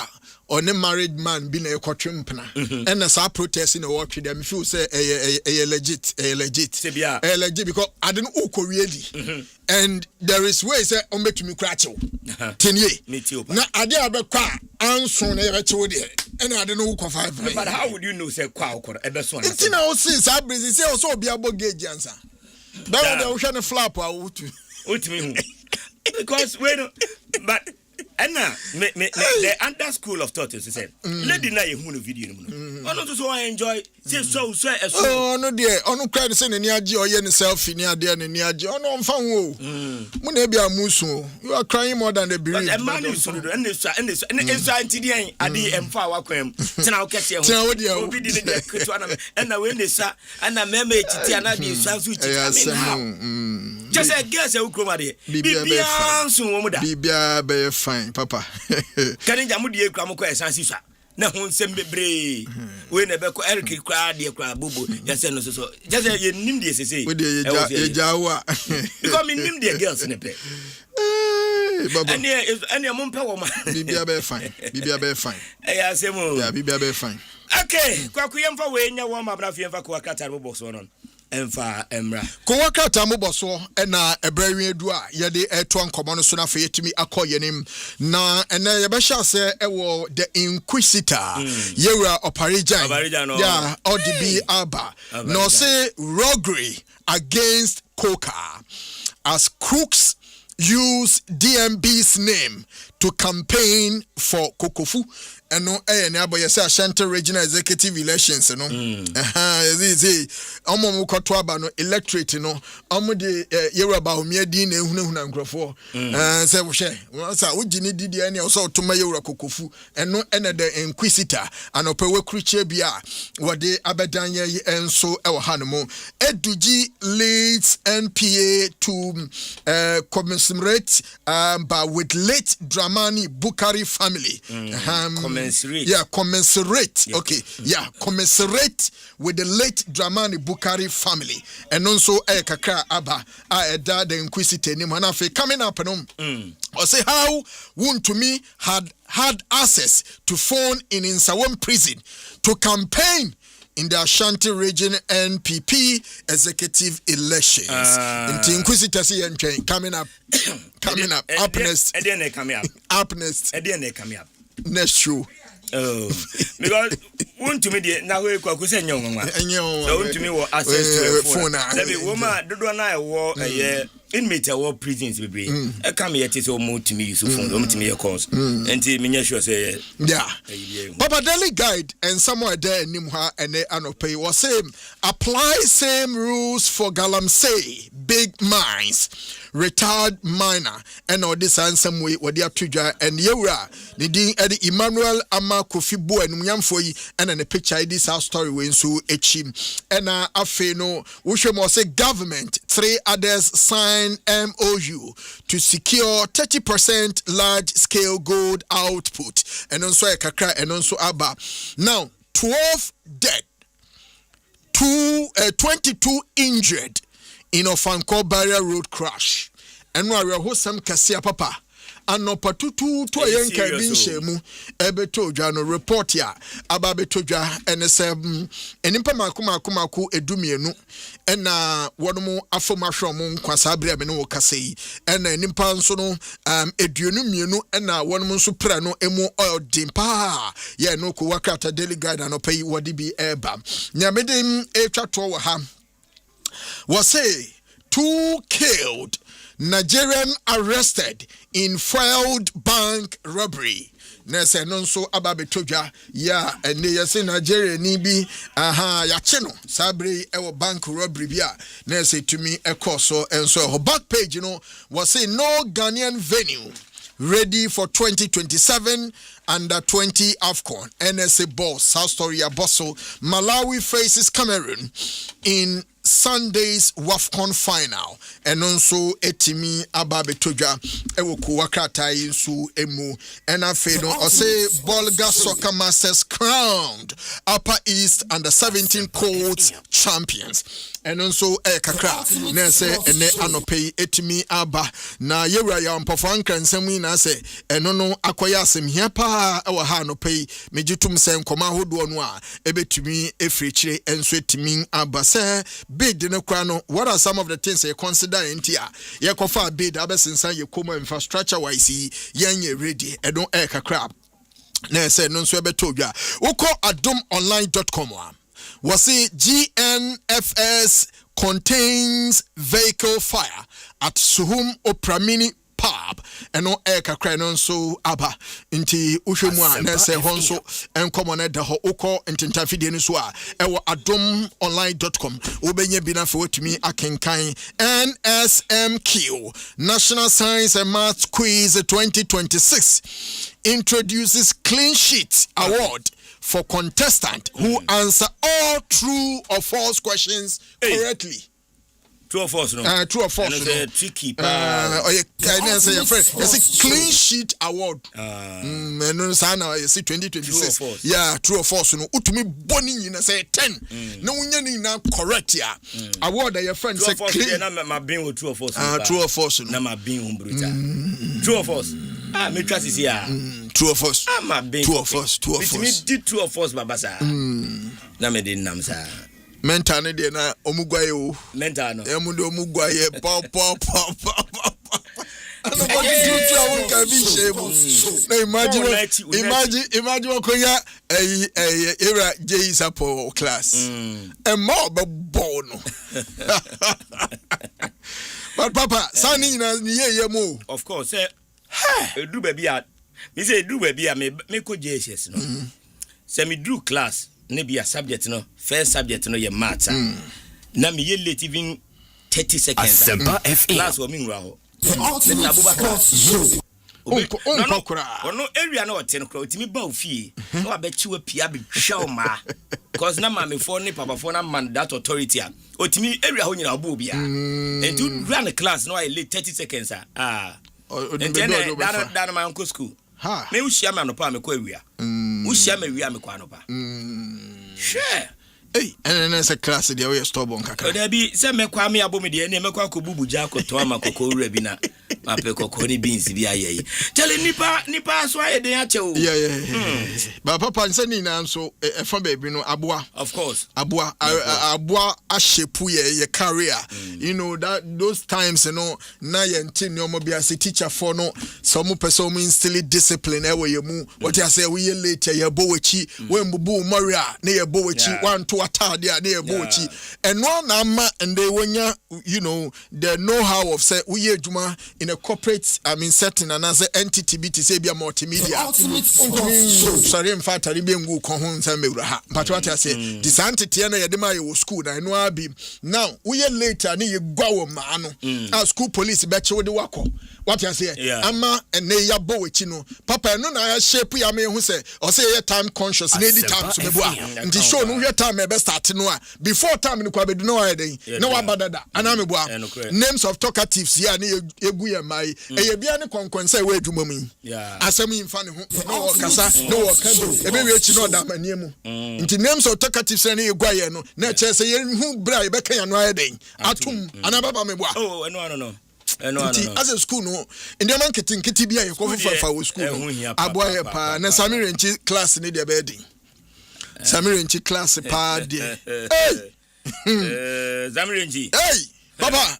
on a married man being a kwatwempna and as a protest in a watch them feel say legit because I don't really and there is ways say on make me cracho 10 years na ade abekwa anso na yebecho de and I don't know who 5 but how would you know say kwa okoro ebeso na it's now since I busy say also obi abogage answer that they will flap out me because when but and the under school of thought is said lady na you no video no no so I enjoy say so oh no there onu cry say na ni age oye ni selfie ni ade na ni age onu mfa wo mu na bia musu you are crying more than the bereaved but man is so and so anti dey ade emfa wakwam tena wo kese ho obi di dey ketu and na we dey sa and na mema etiti ana bi so su chi just a guess e ukroma dey bibia so wo mu da bibia be fine papa kan ja mu die kra mo ko esansi swa na ho nsem bebre we na be ko Eric kra de kra bobo ya se no so just ye nim de sese we de ye jawa because me nim de girls ne pe baba and mo mpa wo ma bibia be fine ya se mo ya bibia be fine okay kwa kuyemfa we nya wo ma bra fiemfa ko akata mo box no emfa emra ko wakata mo boso na ebrawi edu a ye de eto ankomo no so na fa yetimi akoyenim na ena ye be sha se ewo the inquisitor yewra oparijan yeah ODB Alba no say roguery against coca as crooks use DMB's name to campaign for Kokofu and no na aboye say Ashanti Regional Executive Elections no omo kwato aba no electorate no omo de Yoruba omiadi na ehunahuna nkrofo say wo hye say ugini didi ene o so toma Yoruba Kokofu eno ene the inquisitor anopewe kruche bia wode abedan ye enso e wo hanmo eduji leads NPA to commemorate but with late Dramani Bukari family commensurate okay commensurate with the late Dramani Bukari family and also kakra aba the inquisitor ni mana fe coming up no or say how won to me had access to phone in Nsawam prison to campaign in the Ashanti Region NPP executive elections. In Inquisitor coming up. Up next. Up next. Next show. Oh, because want to me now we so want to me what access to a phone. Let me woman do na war inmate war prisons be come here to so more to me so phone to me your calls until me sure say yeah Papa Daily Guide and somewhere there nimha and they anopay was same apply same rules for Galamsey big mines retired miner and all this and some way what they are to and yewra the Eddie Emmanuel Ama Kofi Bo and Muyamfoyi and then the picture this our story when so echim and afeno we should say government 3 others sign MOU to secure 30% large scale gold output and also a kakra and also aba now 12 dead 22 injured in Ofanko Barrier Road crash and we are some kasia papa ano patutu to yenka bi nhemu ebeto dwa no report ya ababeto dwa enese enimpa makomaku edumienu ena wonomu afomahwe mu nkwasa abre me no kasei ena enimpa nso no eduonu mienu ena wonomu nso pra no emu odimpa ye no ko wakata Daily Guide anopai wodi bi eba nyamedem etwa to wo ha was say 2 killed Nigerian arrested in failed bank robbery. Nese nonso ababetoja ya ene yese Nigeria ni bi ya cheno sabre ewo bank robbery bia nese tumi ekoso enso her back page was say no Ghanaian venue ready for 2027 under 20 AFCON NSA boss South Story Apostle Malawi faces Cameroon in Sunday's WAFCON final and also etimi ababetoja ewoku wakata insu emu and afedo say Bolga Soccer Masters crowned Upper East under 17 courts champions and also kakra nese ene anopei etimi aba na yewura ya mpofo nsemu na se eno no akoya asem hia pa ewo ha anopei mejitum se nkoma hodo no a ebetumi efrichire enso etimi aba se bid no kwano. What are some of the things you consider in here? You kofa bid abesensan ye komo infrastructure wise yenye ready e don air crab na say no so ebeto dwa woko adomonline.com was it GNFS contains vehicle fire at Suhum Opramini pub and no air kakra no so aba nti uhwemu a na say honso enkomo na da ho ukọ ntintafide no so a ewo adomonline.com obenye bi na fe wotumi akenkan NSMQ National Science and Maths Quiz 2026 introduces clean sheet award for contestant who answer all true or false questions correctly. True or false, no? True or false, no? Tricky. It's a clean sheet award. No, sana you see 2026. Yeah, true or false, no? Utumi boni you say 10. No, unyani na correct ya. Award that your friend say clean. Na ma being with true or false. True or false, no? Na ma being umbruta. True or false? Me trust is here. True or false? Ma being. True or false? True or false? Me did true or false, babasa. Na me din nam sa. Mental ne de na omugwaye o mental no emude omugwaye pa ano body do to awon ka bi shemu na imagine okoya era Jayisa po class e mo be no but papa sani na ye mo of course do baby a me say do baby a me ko JSS no say me do class ne be a subject no first subject no ye matter na me ye late even 30 seconds Asempa FM class wo me nwa ho no area no ten kro timi ba ofie no abechi wa pia be hwa ma cause na mama for ne papa for na man that authority a otimi area ho nyina obo bia and to run a class no I late 30 seconds and then that my uncle school ha me ushia me no pa me kwa area ushia me area me kwa no pa share Hey, and then a class the way stubborn kaka. There be some kwame abomidi ne mekwa ko bubu ja ko to ama kokoro bi na mape kokoni beans bi aye. Tell nipa so aye den ache o. Yeah. But papa nsani na nso e fa baby no aboa. Of course. Aboa ashepu ye career. You know that those times you know na ye ntin no mo bia se teacher for no some person mo instill discipline e we mu. What you say we later ye bowechi when bubu maria na ye bowechi one to atade na ye bowechi. And one na and they wonya you know the know how of say we adwuma in a corporate setting and as an entity be to say be a multimedia. Sorry in fact I be ngu ko ho nsa mewura ha. But what I say this entity na ye de ma ye school na no abi. Now we later na ye gwa wo ma no. As school police be che wo de wako. What I say ama and ne ya bowechi no. Papa no na shape ya me hu say o say ye time conscious na di time so mebo a. Nti show no hwe time e be start no a before time no kwa be do no wa den. Na wa badada ana mebo a. Names of talkatives ya na egu ye mai e bia ne konkonsa we adwuma mu asem yimfa ne ho no kasa no kabe e be we chi no da manie mu nti names of talkatives na egua ye no na che se ye hu bra ye be kan ya no ayen atum ana baba me bo a no as a school no in the marketing kiti bia ye ko fa wo school aboa ye pa na Samire nchi class ne de be din Samire nchi class pa de hey Samire nchi hey papa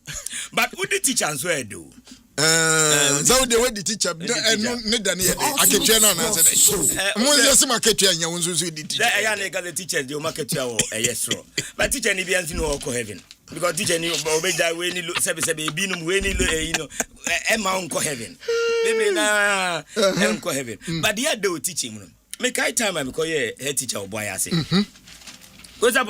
but who the teacher so do so the way the teacher ne da ne ye aketua na na say mo yes maketua nya won so di teacher ya na ga the teacher dey maketua wo yes ro but teacher ni bia nti no ko heaven because teacher ni obeja we ni sebe bi no we ni you know e ma unko heaven baby na unko heaven but the day teaching no make I time am because head teacher oboy ase what's up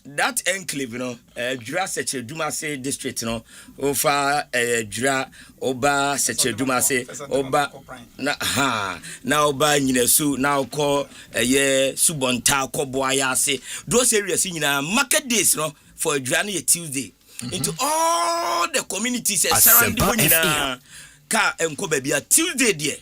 that enclave, you know, Jura Seche Dumase district, you know, over Jura Oba Seche Dumase Oba na Oba Ninesu now call Subonta Koboyase. Those areas in market days, you know, for Jurani Tuesday into all the communities surrounding Bonina Ka and Kobebia Tuesday, dear.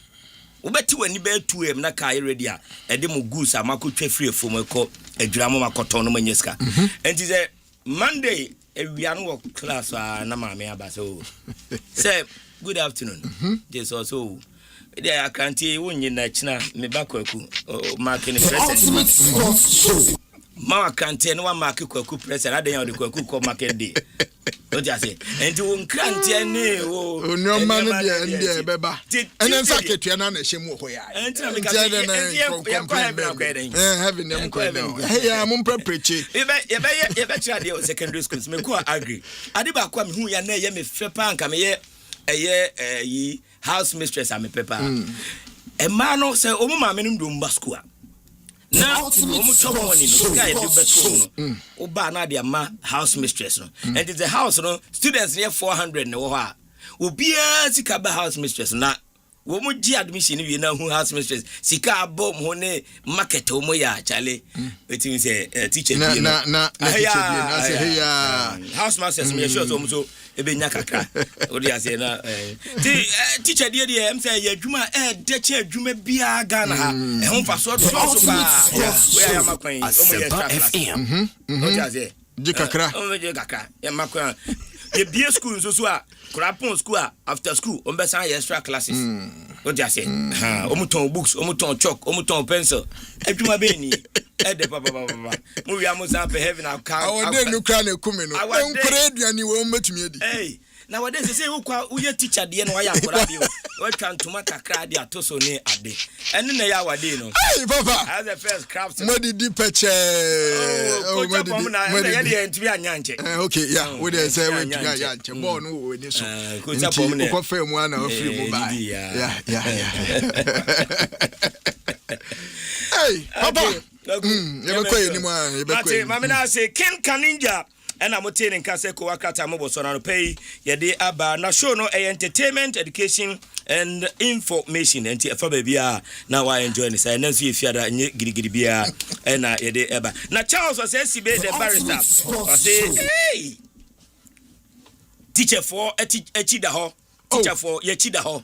Ubeti when you be 2 am na ka ready a ede mo goose amako twa free from ko adwamo makoton no manyeska and is a Monday ewia no class na maame aba so say good afternoon this also there akanti wonyi na china me bakwaku marking president ma akanti no wa mark kwaku president adan ya de kwaku ko market day what you say and won kranti ne o no man dia beba enen sa ketua na na hyem ho ya entina me ka having them ko hey ya mum prepreche ye be try the secondary schools me ko agree ade ba kwa me hu ya na ye me fepa nka me ye yi house mistress am pepa e ma no say o mu ma me ndo mba school na omu choko woni no guy do beto no oba na dia ma house mistress no and it's the house no students near 400 no ho a obia sika ba house mistress na wo mu gi admission wi na hu house mistress sika abom ho ne market o mo ya chale wetin say teacher bi na teacher bi na say house mistress me sure so mo so ebenya kakra odi ase na teacher die em say ya adwuma de che adwuma bia Ghana ha e ho fa so so ba we ya makwan o mo ya FM odi ase di kakra o mo je kakra ya makwan ye bia school so a Krapon school after school on be san extra classes odi ase o mo ton books o mo ton chalk o mo ton pencil adwuma be ni ede papa mo wi amusa pe heaven account awode nu kra na kumi no nkore aduani wo metumi edi na wade se wo kwa uye teacher de no ya akora bi o twa ntoma kakra de atoso ne ade ene na ya wade no hey papa as the first craft modi di peche modi ya de ntumi anyanche okay yeah we dey say we tumi anyanche ball no we ni so ko cha pom ne ko fe mu ana o free mu ba yeah hey papa yebekwe ni mu yebekwe mama na say Ken Kaninja and I'm telling Kaseko Wakata Mobosonano pay Yade Aba na show no entertainment, education and information and Fabia now I enjoy this and then see if you are Giribia and Yade Aba. Now Charles was SCB the barrister say hey teacher for a Chidaho teacher for Yachidaho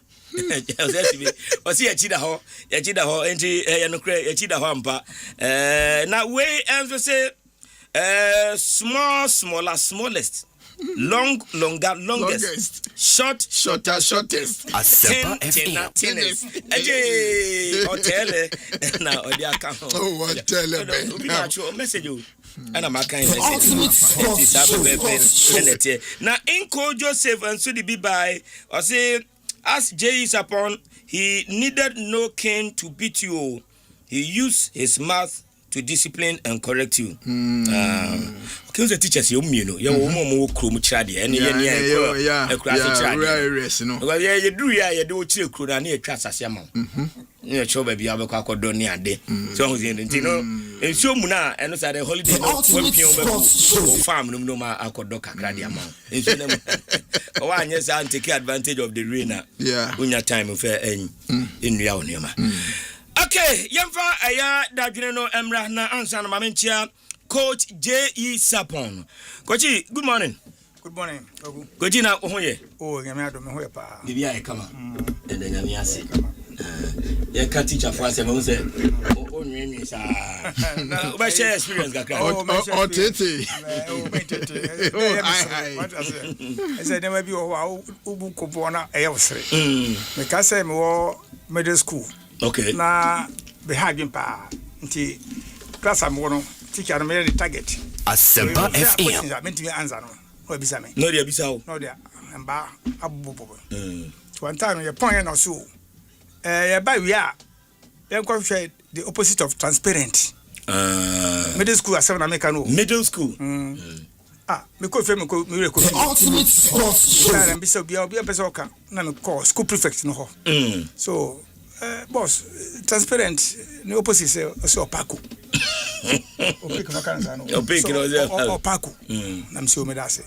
Osi yachida ho enti no kra yachida ho ampa na we enso say smallest longest shortest Asempa FM hotel na odi aka ho hotel obi na cho message o ana maka message na Inko Joseph and so the be by or say as Jay is upon he needed no cane to beat you, he used his mouth to discipline and correct you. Because the teachers you know, you mo krom chade and you do chill crew and you trust as yamma. You show baby abaka doni ade. So you know, and so muna and so the holiday no farm no ma akodoka kradi amount. Oh, and yes, I take advantage of the rain. When your time of in real name. Okay, Yamfa Aya Dadrino Emra na answer na mamentia Coach J.E. Sapon. Coach, good morning. Good morning. Coach na ohoye. Oh, nyame adom hoye pa. Bibia e kama. Ende nyame ase. Ya ka teacher for say mo say o nwenwi sa. Oba share experience kakra. O tete. What I say? I said never be o ubu kopo na eyewsre. Me ka say me wo middle school. Okay. Na be hagin pa. Nti class am wono teacher me the target. Asempa FM. Mentimi answer no. O bisa me. No dia bisa o. No dia. Mba abububu. One time you point na so. By we are the opposite of transparent. Middle school as American. Middle school. Me ko fe me ko ultimate sports show. Na be so be person kan na me call school prefect no ho. So boss transparent the opposite say opaco. Opaco no kan say no. Opaco no say opaco. Na me say o me da say.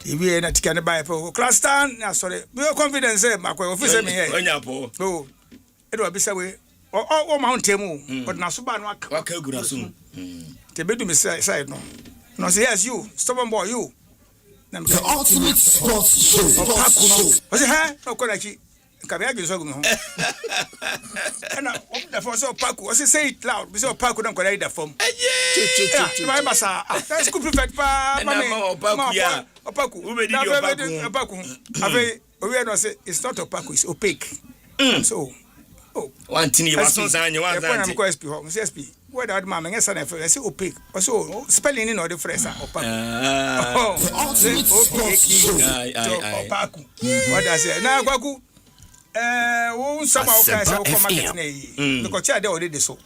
Ibi na tika ne buy for class stand na sorry be confidence say makwa office me here onya po no edo abisa we o mountain mu but na so ba no aka gura so te bedu me side no say yes you stubborn boy you na the ultimate sports show o say ha no ko na ki ka be agi so gu me ho na the for so paku o say it loud be so paku na ko da form my basa that school prefect pa mama opaku ya opaku ubedi opaku ave we no say it's not opaku it's opaque so one thing you want to say you want that I'm go SP ho say SP where that man ngesa na say opaque so spelling in the phrase opaku ultimate sports show opaku what I say na kwaku wo sama o ka say o come market na yi because there already so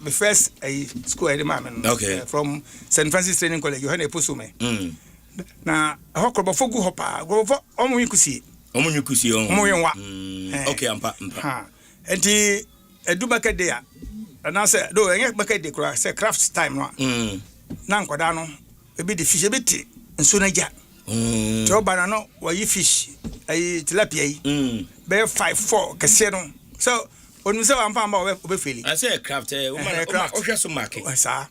the first school at the moment from St. Francis Training College you had a pusume na hokro fogu hopa go fo omo yikusi omo yenwa okay ampa enti edubaka dey na say do enye baka dey kura say craft time no na nkoda no ebi the fish ebi ti nso na ja to bana no wa yi fish tilapia yi be 5-4 kese no so onu se wa mpa mba obefeli I say craft woman ohwe so market sa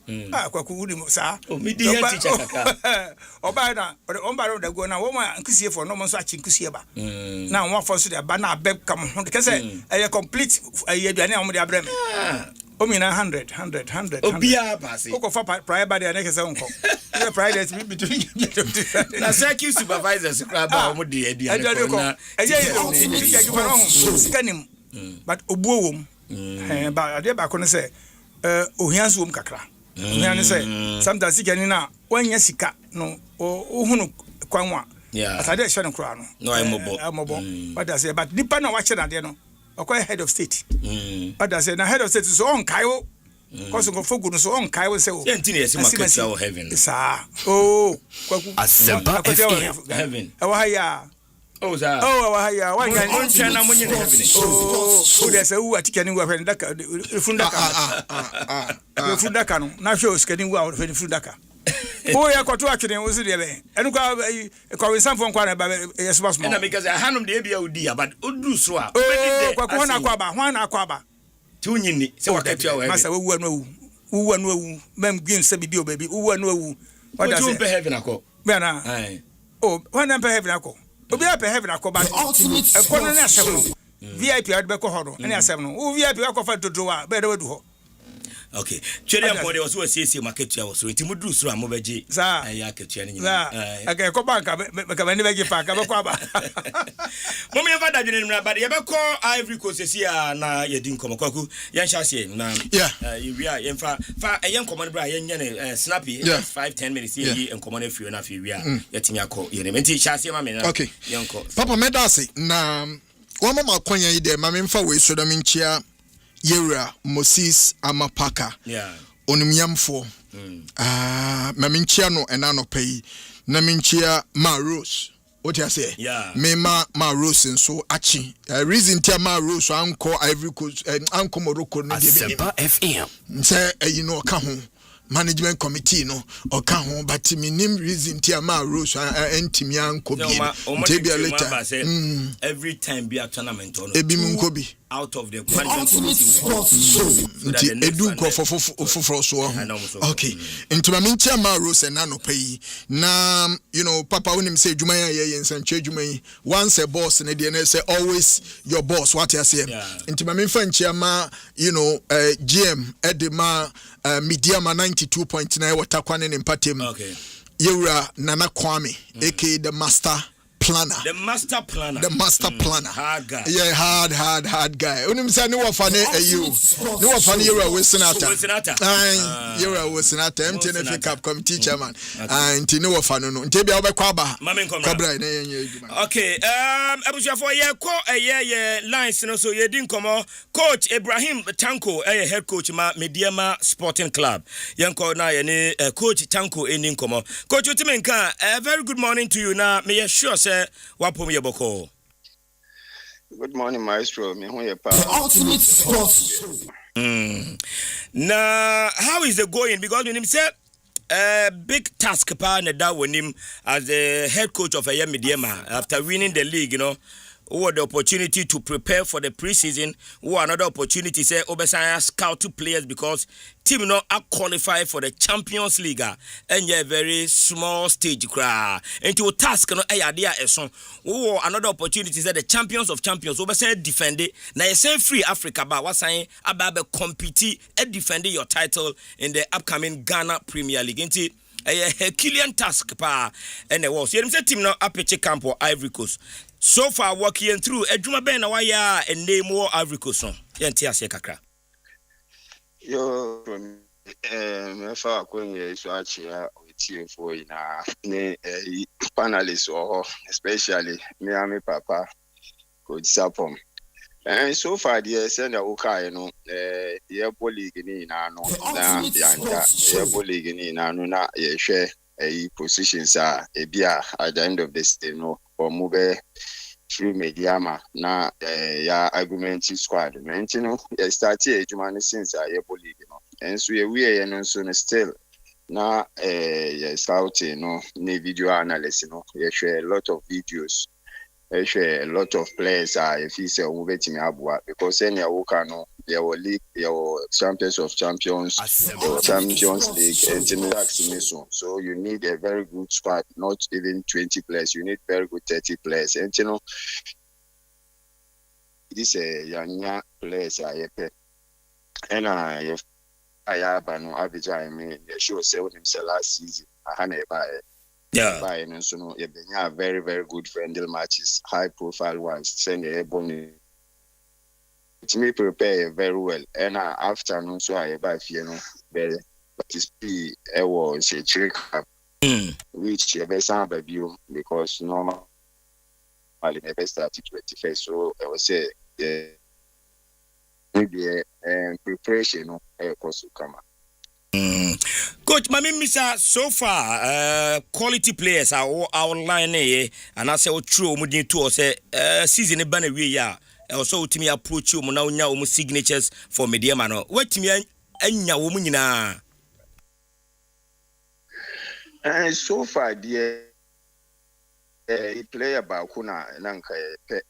kwaku wudi sa mi di head teacher kaka oba na omba ro da go na wo ma nkusie for no mo so achi nkusie ba na wo for so da ba na abeg kam ho kese complete aduane am de abrem o mi na 100 obia pass ko fa prior body na kese nko the private between na circuit supervisors crab ba mo de aduane ko na sikanim but obuo ba ade ba ko ne say ohianso wom kakra ohian ne say sometimes sikani na wanya sika no ohunu kwanwa atade hye no kra no amobo but I say but dipa na wache na de no okoy head of state but I say na head of state so on kaiwo cause go fogu no so on kaiwo say o yentini yesi market ya heaven sa kwaku Asempa FM heaven awahaya awahaya wanya onchana munye heaven there's a who atike ni wa ndaka fundaka no na hwe osikani wa fundaka ya kwato atwene wo de be enu kwa wensamfo nkwa na ba yesuba small na because hanum de bia odi but odu so a kwa ko na akwa ba ti unyini se wakati awo masa wu anu awu mem gwin se bibi obabi wu anu awu what does it heaven akọ bana when am heaven akọ obi up heaven akọ ba ultimate ekono na asem VIP ad be ko ho no ene asem no wo VIP akọfa dodo a be de wadu ho okay twere am body was CC market was so itimu duru suru amobeji ya ketua ni nyina okay ko banka be ka be ne be gifa ka be ko aba mom ye fada dwene nimra bade ye be ko Ivory Coast sia na ye din komo kwaku yan hyasie na wia ye fa ye nkomo bra ye nyane snappy 5-10 minutes ye nkomo na fiu na fi wia ye timi akọ ye ne menti hyasie ma me na ye nko papa medase na wa mama kwanya yi de ma me mfa we so da me nchia Yera Moses Amapaka onimyamfo maminchia no enano pay na minchia Ma Rose what you say me ma Rose nso achi reason tia Ma Rose anko Ivory Coast anko Morocco no de Asempa FM say you know ka ho management committee no or ka ho but minim reason tia Ma Rose entimi anko bi later every time be a tournament on ebi munko bi out of the ultimate sports show. Edu ko for so. Okay. Into my mincha Ma Rose and nano pay. Na you know papa unim say jumaya ye nsanche jumai. Once a boss and the say always your boss what I say. Into my minfa ma you know GM edema mediama 92.9 watakwane nimpatem. Okay. Yura Nana Kwame aka the master planner. The master planner. Hard guy. Yeah, hard guy. Unim say no wafane you. No wafane you are Wisenata. You are Wisenata. MTNF Cup committee chairman. And no wafane no. Ntebi obe kwaba. Kwabra na yenye. Okay. Abusha for ye ko ye lines no so ye din komo coach Ibrahim Tanko head coach ma Mediama Sporting Club. Yanko na ye ni coach Tanko enin komo. Coach Utimenka, very good morning to you na me sure wapom ye boko. Good morning, Myxtro. The ultimate sports show. Now, how is it going? Because when him said big task pa na da when him as the head coach of a Mediama after winning the league, you know, who had the opportunity to prepare for the preseason, who another opportunity say Obesanya scout to players because team not qualify for the Champions League and a very small stage cry into a task no idea so who another opportunity say the champions of champions Obesanya defend it now you say free Africa but what saying about compete and defend your title in the upcoming Ghana Premier League into a Herculean task pa and the was you say team no apeche camp or Ivory Coast. So far, working through a Juma Ben Awaya and name more Ivory Coast. Yantia Sekakra. Yo, if I couldn't watch with you for in a panelist or especially Miami Papa could sapom. And so far, the sender okay, you know, the airport league in Ano, the airport league in Ano, share a positions are a beer at the end of the day, no. Or move through Mediama na ya argumentative squad. You know, started Jumani since I league, you know. And so we are no still na scouting, no, video analysis, you know. You share a lot of videos. You share a lot of players if you say move to me abua because any no your league, your champions of champions, your Champions League, and so you need a very good squad, not even 20 players. You need very good 30 players, and you know this young players are and I have no average. I mean, they show selling himself last season. I had by and so no, you have very good friendly matches, high profile ones. Send a bonus. To me prepare very well and afternoon so I buy very but it's be was a trick which you best have you because normal never started 21st so I would say maybe preparation course to come. Coach, Mami Misa, so far, quality players are all outline and I say, true, Mudin to say, season a banner we are. Also to me approach you now nya signatures for Mediama no what me anya wo nyina so far the player ba kuna nanka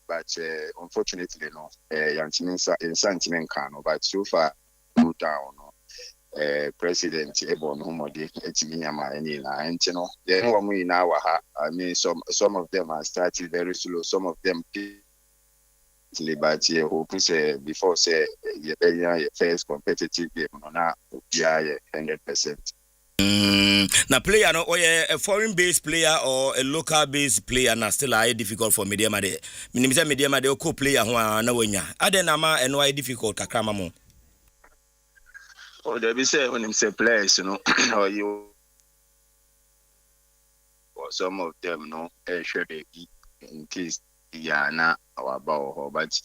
but unfortunately no yantiminsa in sentiment can but so far no down no president Ebon Humode etiminyama any na entino then wo nyina wa ha I mean some of them are starting very slow some of them but yeah, hope say before say your first competitive game now yeah 100%. Now player no or a foreign based player or a local based player na still are difficult for media made. Minimum media made o player who na wanya. Adenama and why difficult kakrama mo. Oh, they be say when him say players, you know, or you or some of them no should be in case na our about but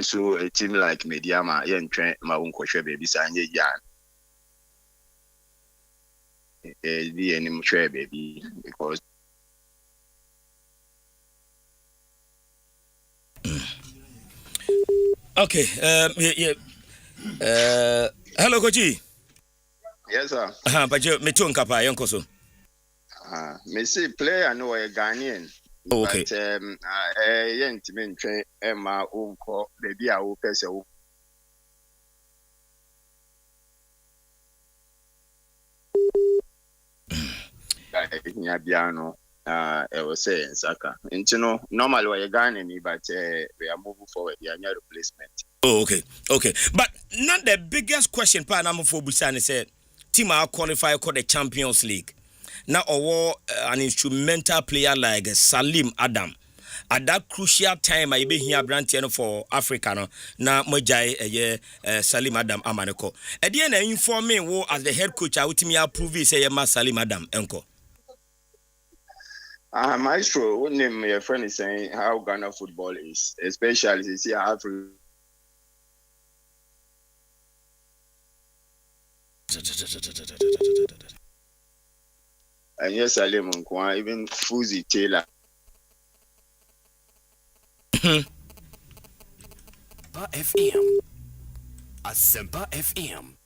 so a team like Mediama yen train my own question baby sanye yan. The any share baby because okay hello Kochi. Yes sir. But you me too nkapa yonko so. Me see player no a Ghanaian. Oh, okay. But yent me train Emma unko baby a wo pese wo Biano was saying Saka. And you know, normally we're Ghanaian, but we are moving forward. We are near replacement. Oh, okay. But not the biggest question. Panama for Busani said, team are qualified for the Champions League. Now, an instrumental player like Salim Adam. At that crucial time, I be here branching for Africa. No, now Mojai Salim Adam Amaneko. At the end, inform me wo as the head coach. I would me approve it. Say Salim Adam Enko. Myxtro, what name your friend is saying how Ghana football is, especially you see Africa. And yes, Salim Nkwa, even Fuzi Taylor. FM. Asempa FM.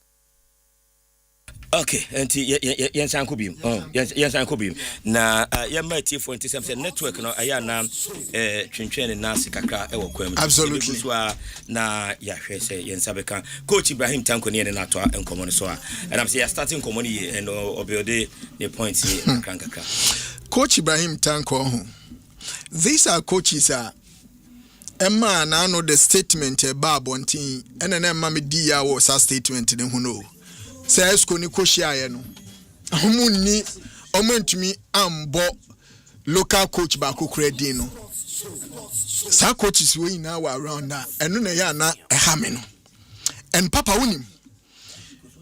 Okay, and yes, Uncle Beam. Yes, Uncle Beam. Now, my T for network, no, I am now Chinchen and Nasi Kaka, absolutely. Na, yeah, say, Sabeka, Coach Ibrahim Tankoni and Natwa and Common Soa. And I'm saying, starting Commoni and Obiode, the points in Kankaka. Coach Ibrahim Tanko. These are coaches, Emma, and I know the statement, Babonti, and then Mammy Dia was a statement in who know. Says Koni Koshia, no. Omuni, Omentumi, Ambo, local coach Baku Credino. Some coaches we now around that, and Nunayana, a hamino. And Papa Unim,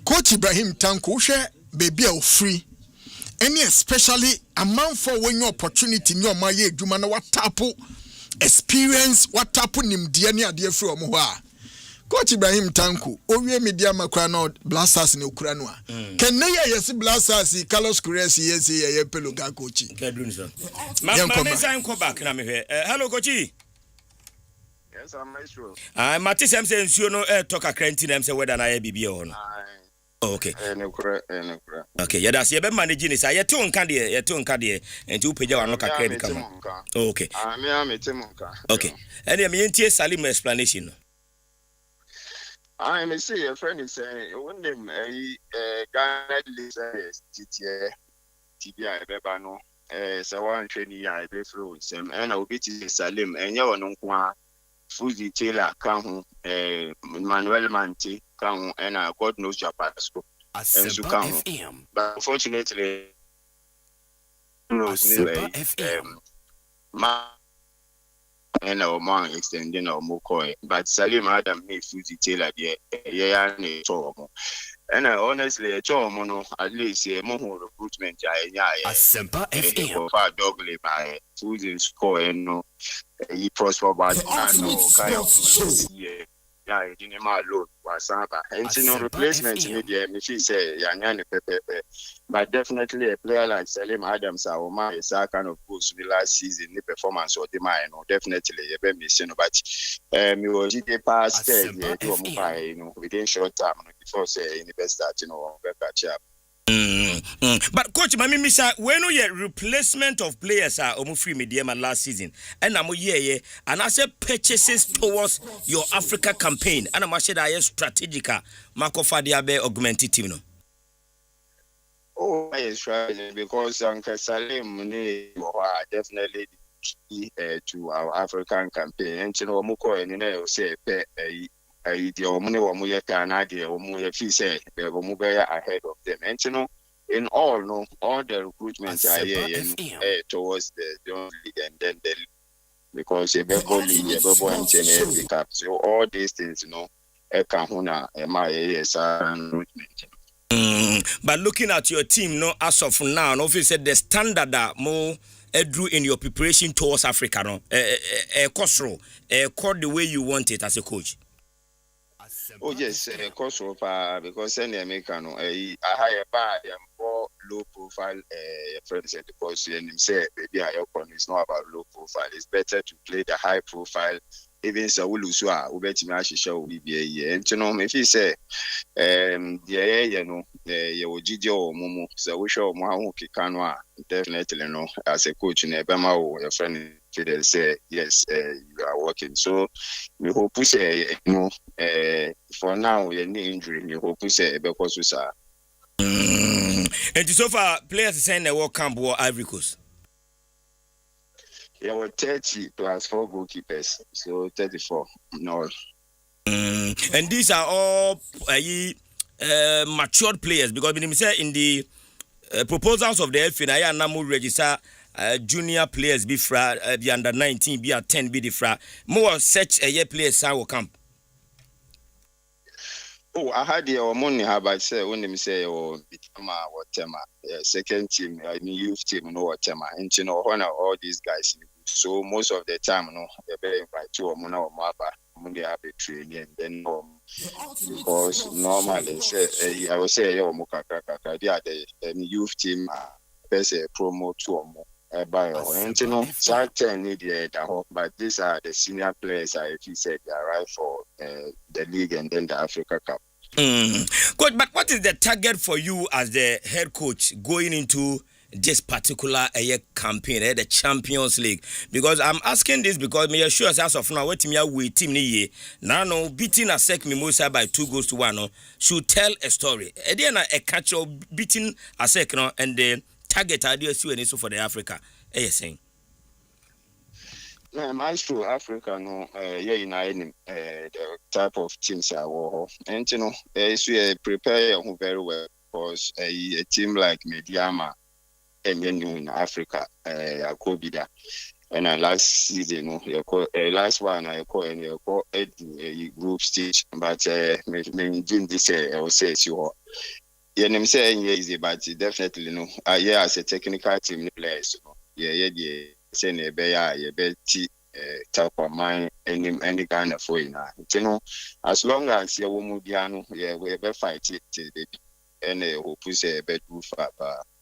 Coach Ibrahim Tanko, share baby free. Any especially amount for when your opportunity in your maye, Jumana, what tapu experience, what tapu nim diania dear from Moa. Coach Ibrahim Tanku, Owe Media Macrano, Blasters in Ukraine. Can they yes Blasters, Carlos Curesi, yes, a peluga coach? Hello, Coachy. Yes, I'm Myxtro. Mattis, I'm saying, you know, talk a cranty, I'm saying, whether I be on. Okay. Okay, yeah, that's your managing is I two candy, and two page on look at credit. Okay. Okay. And I mean, Salim explanation. I may say a friend is saying, one name a Ghana TBI Bebano, so one training I be through some, and I'll be Salim, and you know, Fuzi Taylor, come, Manuel Manti, come, and God knows your passport. And so come, but unfortunately, and our man extending our Mokoi, but Salim Adam made Fuzi Taylor, yeah, and I honestly, a mono at least a more recruitment. Asempa FM. Dogly by Fuzi score and no, he prosper, but I know kind of yeah, in my load was and no replacement in the she say, Yan Pepe, but definitely a player like Salim Adams, our man is that kind of boost the last season, the performance or the mind, or definitely a very mission, but we were past within short time before say in the best start, catch up. But coach, my misa, when we replacement of players are almost free medium last season, and I'm here, and I said purchases towards your Africa campaign, and I'm said I strategica, Marco Fadiabe augmented team. No. Oh, yes, right, because Uncle Salim definitely key to our African campaign. And you know, Muko and you say, the money or Muya Canada or Muya Fise, ahead of them. And you know, in all, all the recruitments are here towards the league and then the because a Bebo League, a Bebo and pick up. So all these things, Kahuna, MIAS, but looking at your team, as of now, obviously the standard that more drew in your preparation towards Africa, Kosro, the way you want it as a coach. Oh yes, Kosro, because any American, I hire a more low profile friends because you say maybe it's not about low profile. It's better to play the high profile. Even so, we lose show we be and you know if you say you Gidio Mumu, so we show Mahu Kikanwa definitely as a coach in Ebama or your friend Fidel say yes, you are working. So we hope we say for now any injury, we hope we say because we saw. And so far players saying the World Camp or Ivory Coast. There were 30 plus 4 goalkeepers, so 34. No. And these are all matured players because when say in the proposals of the FA, I am register junior players be under 19, be at 10, be the more such a year players will come. Oh, I had the money. How about say when they say whatever, second team, I mean youth team, whatever, and when all these guys. So most of the time, they're very invite to or Maba, they have a training, and then because normally say I will say they are the youth team, best promo to or more. Certain need but these are the senior players. If you said they arrive for the league and then the Africa Cup. Coach, but what is the target for you as the head coach going into this particular campaign, the Champions League? Because I'm asking this because me sure as of now, what we team ni now beating Asek Mimosa by 2-1 should tell a story. Then a catch of beating Asek and the target idea so for the Africa. Saying. Myxtro Africa, the type of teams I war. And we prepare very well because a team like Mediama and then in Africa, Akobida. And last season, last one I call a group stage, but doing this I will say you. I'm saying easy, but definitely as a technical team players. Saying a betty type of mind any kind of way now. As long as you Mudiano, we be fight it and hope we say a bed roof up.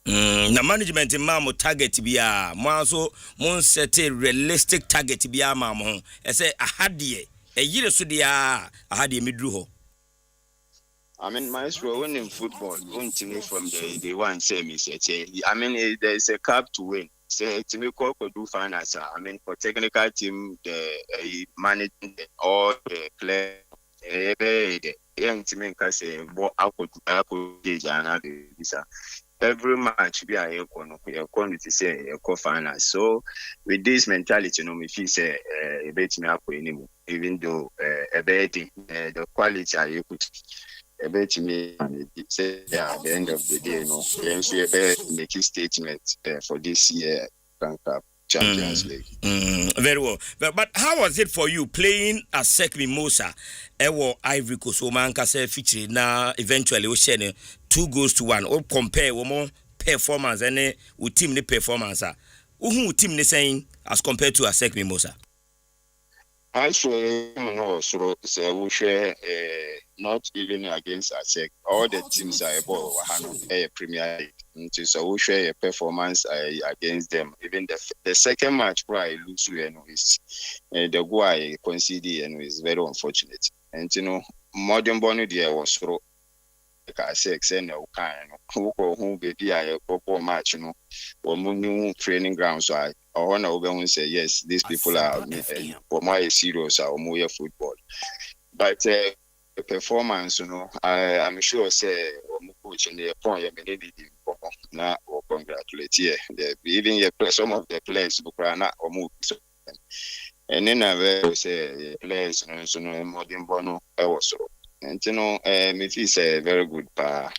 The management in Mamo target be a set a realistic target be a mamma. I say a hadie a year so dia a hadie midruho. I mean, Myxtro, when in football, from the one same is I mean, there's a cup to win. Say to me, do finance. I mean, for technical team, the management, all the players, young team can say, what I could every match be a quantity say a co-finance. So with this mentality, me feel say a bet me up anymore, even though a betting the quality I put. A bet me say at the end of the day, make a statement for this year Cup Champions League. Very well. But how was it for you playing as Asek Mimosa? Ewo Ivory Coast, Omanka say feature now eventually we share 2-1. Or compare more performance and with team the performance. Who team the saying as compared to Asek Mimosa? Actually, so we share not even against Asek. All the teams are above a Premier League. So we share a performance against them. Even the second match, I lose the goal I conceded and is very unfortunate. And modern Bonnie there was through Asek and who be a proper match, or new training ground. So I want to say yes, these people are for my serious or more football. But the performance, I'm sure say coach in the point now congratulate here. Even some of the players who are not move. And then I will say players so no more than Bono also. And me feel say very good pa.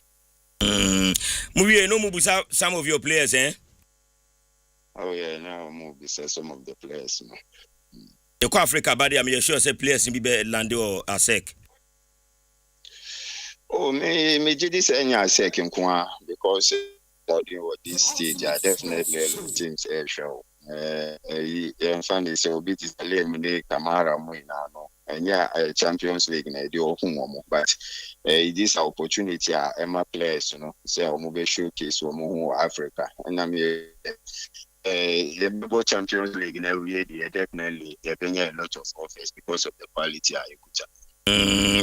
Movie no move some of your players, eh? Oh yeah, now move some of the players. You call Africa, but I'm sure say players in be Lando or ASEC. Oh, me did this any ASEC in Kwa because this stage I definitely teams show. And finally, so bit is eliminate Kamara Muinano. And yeah, Champions League in the but this opportunity Emma players, you know, say move showcase or Africa. And I mean the Champions League in every year definitely they're getting a lot of offers because of the quality I could.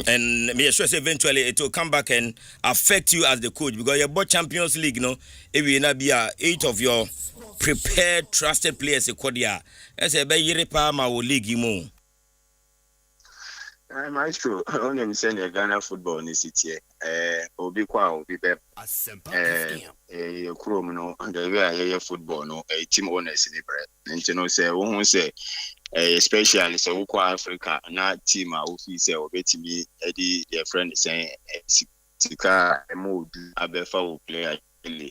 And me sure eventually it will come back and affect you as the coach because your both Champions League, you know, it will not be 8 of your prepared, trusted players. As a bay Palma will league you more. Myxtro, only send a Ghana football in the city. Obi be Chrome no, the way I football no, a team owners in the bread. And you know, say, who say, especially so Africa, not team who say, obey me, Eddie, their friend is saying, Sika, a mood, a befa player, a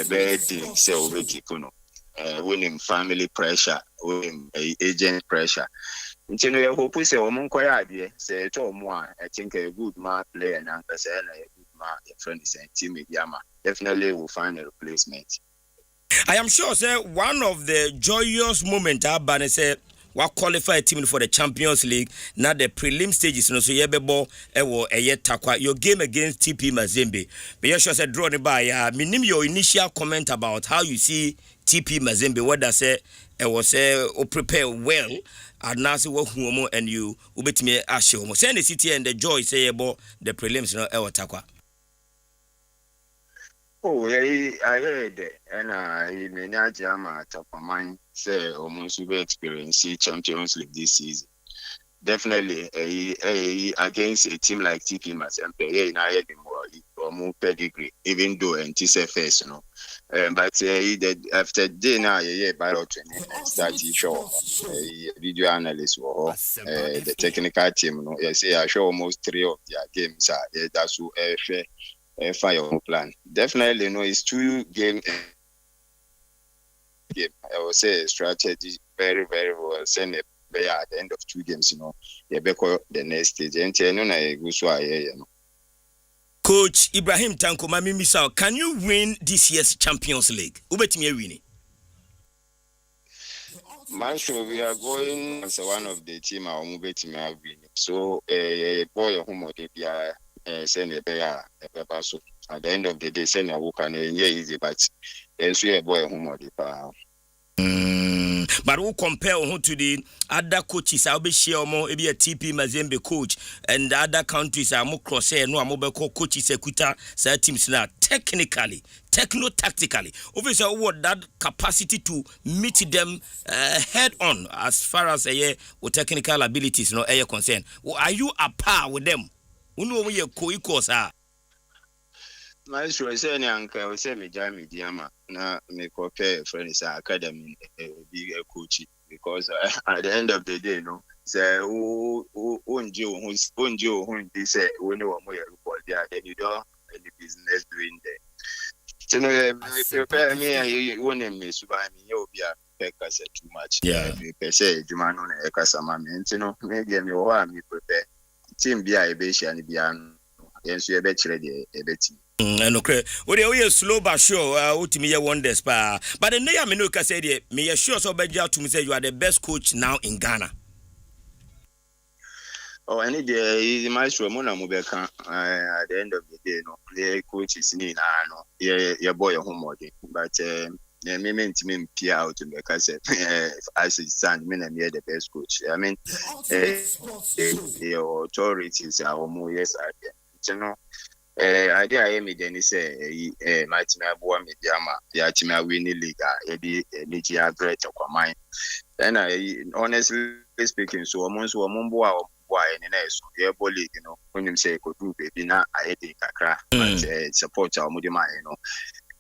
bad thing, say, obey Kikuno, winning family pressure, winning agent pressure. You know, hope we say, idea, say, I think a good man player and a good man, your friend is a team Yama. Definitely will find a replacement. I am sure, sir, one of the joyous moments Abane said, what qualified team for the Champions League, now the prelim stages, no so yebebo ewo takwa your game against TP Mazembe. But you sure said draw the by minim your initial comment about how you see TP Mazembe, what does say was prepare well. And you ubet me asho. Send the city and the joy say about the prelims no takwa. Oh, I heard it, and I may not jam at top of mind say almost we experience Champions League this season. Definitely against a team like TP Mazembe, I had more pedigree, even though NTCFS, you know. But after dinner, by training start show video analyst or the technical team, you know, I show almost 3 of their games. That's who fire plan. Definitely, you know, it's 2 game. I would say strategy very, very well. Send it at the end of 2 games, you know, you better the next stage. And you know, Coach Ibrahim Tanko Mami Misao, can you win this year's Champions League? Ubetimi winning. Myxtro, we are going as one of the team our Ubetimi winning. So boy home send a bear so at the end of the day send a work and easy but a boy home but who compare to the other coaches? I'll be share more maybe a TP Mazembe coach and the other countries are more cross no mobile coaches equita teams now technically techno-tactically obviously what that capacity to meet them head on as far as technical abilities no concern. Are you a par with them? Uno we co-equals are. Myxtro say any uncle say me jam diama na me compare friends academy be a coach because at the end of the day no say who this say when you report there then you don't any business doing there. So no prepare me you want me so by me you be a say too much. Yeah. Me say juma no na ekasa ma me ntino me dey me wo me prepare team be a be share ni be an yenso ye be kire dey e be team. And okay, we slow but sure. Ultimately, wonders, but the name I know, said me sure so bad to me say you are the best coach now in Ghana. Oh, any day is Myxtro Mona Mubeka. At the end of the day, no, the coach is in no, your boy home but me meant me peer out to because as his son, me and the best coach. I mean, the authorities are more yes, you know. Idea I made then say my team aboa me the team winning league the great of mine. Then I honestly speaking so almost why in nice league, you know, when you say could do baby na I kakra but support our mudima, you know.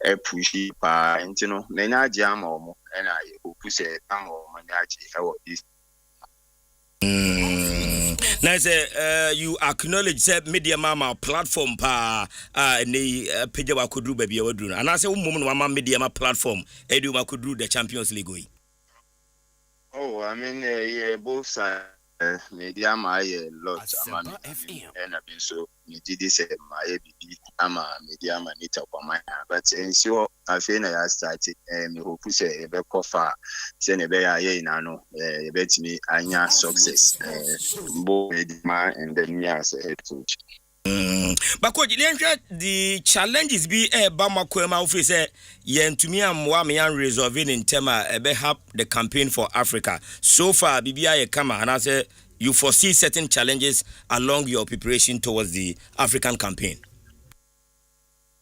pushy pa no mena jam omo and I push am omo na this. Now say you acknowledge say media mama platform pa ne page wa kodru ba bia wadru and I say mum no mama media ma platform edu ma kodru the Champions League we. Oh, I mean yeah, both sides media my lot ama and I've been so me did this my ABB ama media manita kwa my but so I feel na started me hope say e be kofa say ne be ya na no e bet me anya success both media and then me as a head coach. But coach, the challenges be Bamakwema office say yentumi amwa me yan resolving in tema ebe help the campaign for Africa. So far BBI kama and I say you foresee certain challenges along your preparation towards the African campaign.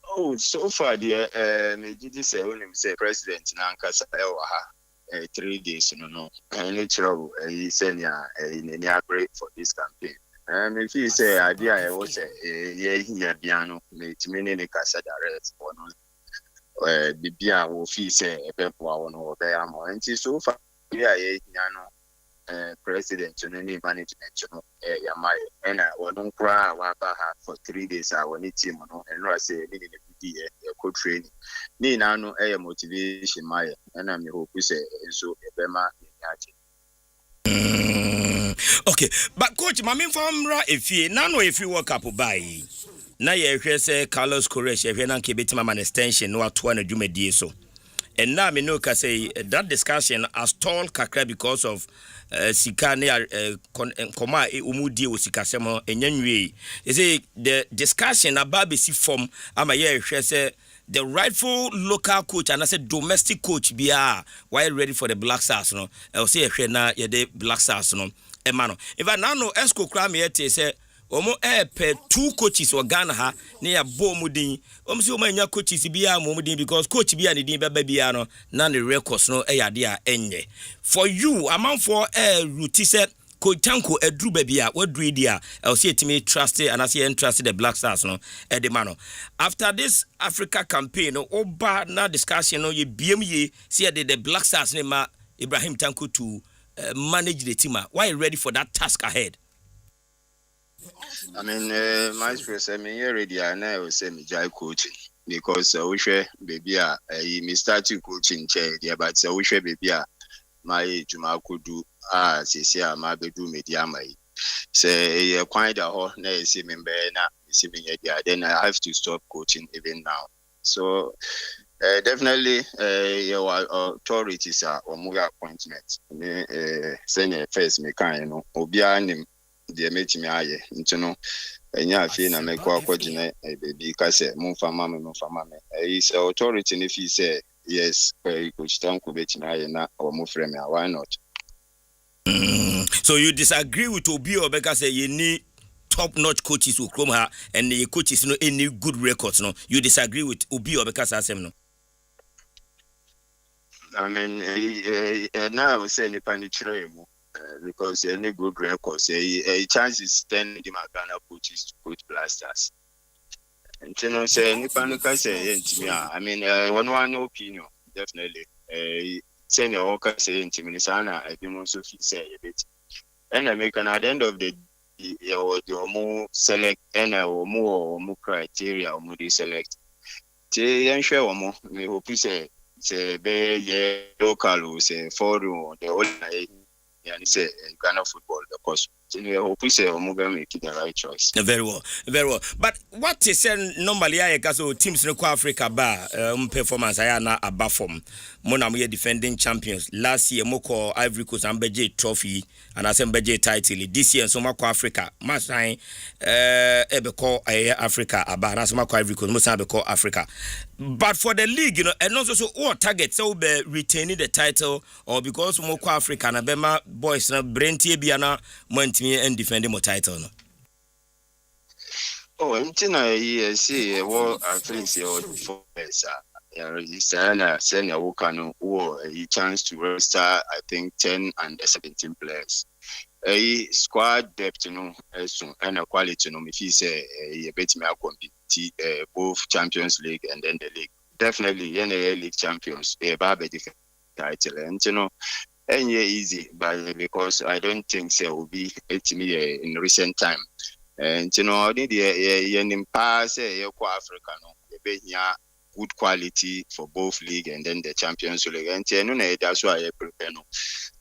Oh, so far the me did say when him say president na nkasa ha 3 days no any trouble he send ya in break for this campaign. If you say idea I was say here piano me ne kasa direct or no bibia wo fi say e be po awon o be am nti so far yeah president no ni management no ya mai and won kra wa ba ha for 3 days I won team no and I say ni be co training ni na no motivation mai and me hope say so e be ma nyaje. Okay, but coach, my main famra if you work up by na ye say Carlos Correa ye na ke betima man extension no ato na dwumadi so. And now me know ka say that discussion has stalled kakra because of sika ne koma umudi o sika semo enyanwe. They say the discussion about besi form ama ye say the rightful local coach and I said domestic coach bia while ready for the Black Stars no. I will say na ye the Black Stars no. Emano. If I now know Esco Krami ete say omo pe 2 coaches or Ghana ha ne ya bo mudin. Omo si omo nya coaches bia mo mudin because coach bia ne din beba bia no na the records no ya dia enye. For you amount for routine set Coach Tanko edru bia wadru dia I will say etimi trust and I say entrust the Black Stars no e de mano. After this Africa campaign no oba na discussion no ye biem ye see the Black Stars ne ma Ibrahim Tanko to manage the team. Why are you ready for that task ahead? I mean, my express, I mean, you're ready. I will say me jai coaching because we share baby. Me start to coaching chair, but we share baby. My Juma could do say my do media my say quite a whole na see me na see me then I have to stop coaching even now. So definitely your authorities are on more appointment. Senior first me kind no obia nim de metimi aye nti no enya afi na me kwa kwagina baby ka say mumfa mama is authority if he say yes coach Tanko betimi aye na o mo frame why not. So you disagree with Obi Obeka say you need top-notch coaches who come here and the coaches no any good records no. You disagree with Obi Obeka say no. I mean, now I say nipa ni chire mu because any good records a chance is 10 the Ghana coaches to coach blasters. And you know say nipa no ka say I mean one opinion definitely say no o ka say intimi sana I be so fit say a bit. And I make at the end of the your more select and more criteria or more select. Say ensure more me hope say be local say forum the whole and say Ghana football because we hope we say Omuga make the right choice. Very well. But what is normally I so teams in Africa bar performance I na aba form. Mona we defending champions. Last year moko Ivory Coast and Beje trophy and Asempa title. This year so mako Africa. Mas time call Africa aba na so mako Ivory Coast most be call Africa. But for the league, you know, and also so what target so be retaining the title or because moko Africa na bema boys na Brentie biana montimi and defending my title no. Oh, until see what at least your for senior Wokano or a chance to register I think 10 and 17 players. A squad depth no and a quality no if he say a bet me compete both Champions League and then the league. definitely NA League champions, a Barbe title, and and easy, but because I don't think so will be in recent time. And I need the pass Africa, good quality for both league and then the Champions League. And that's why I prepare.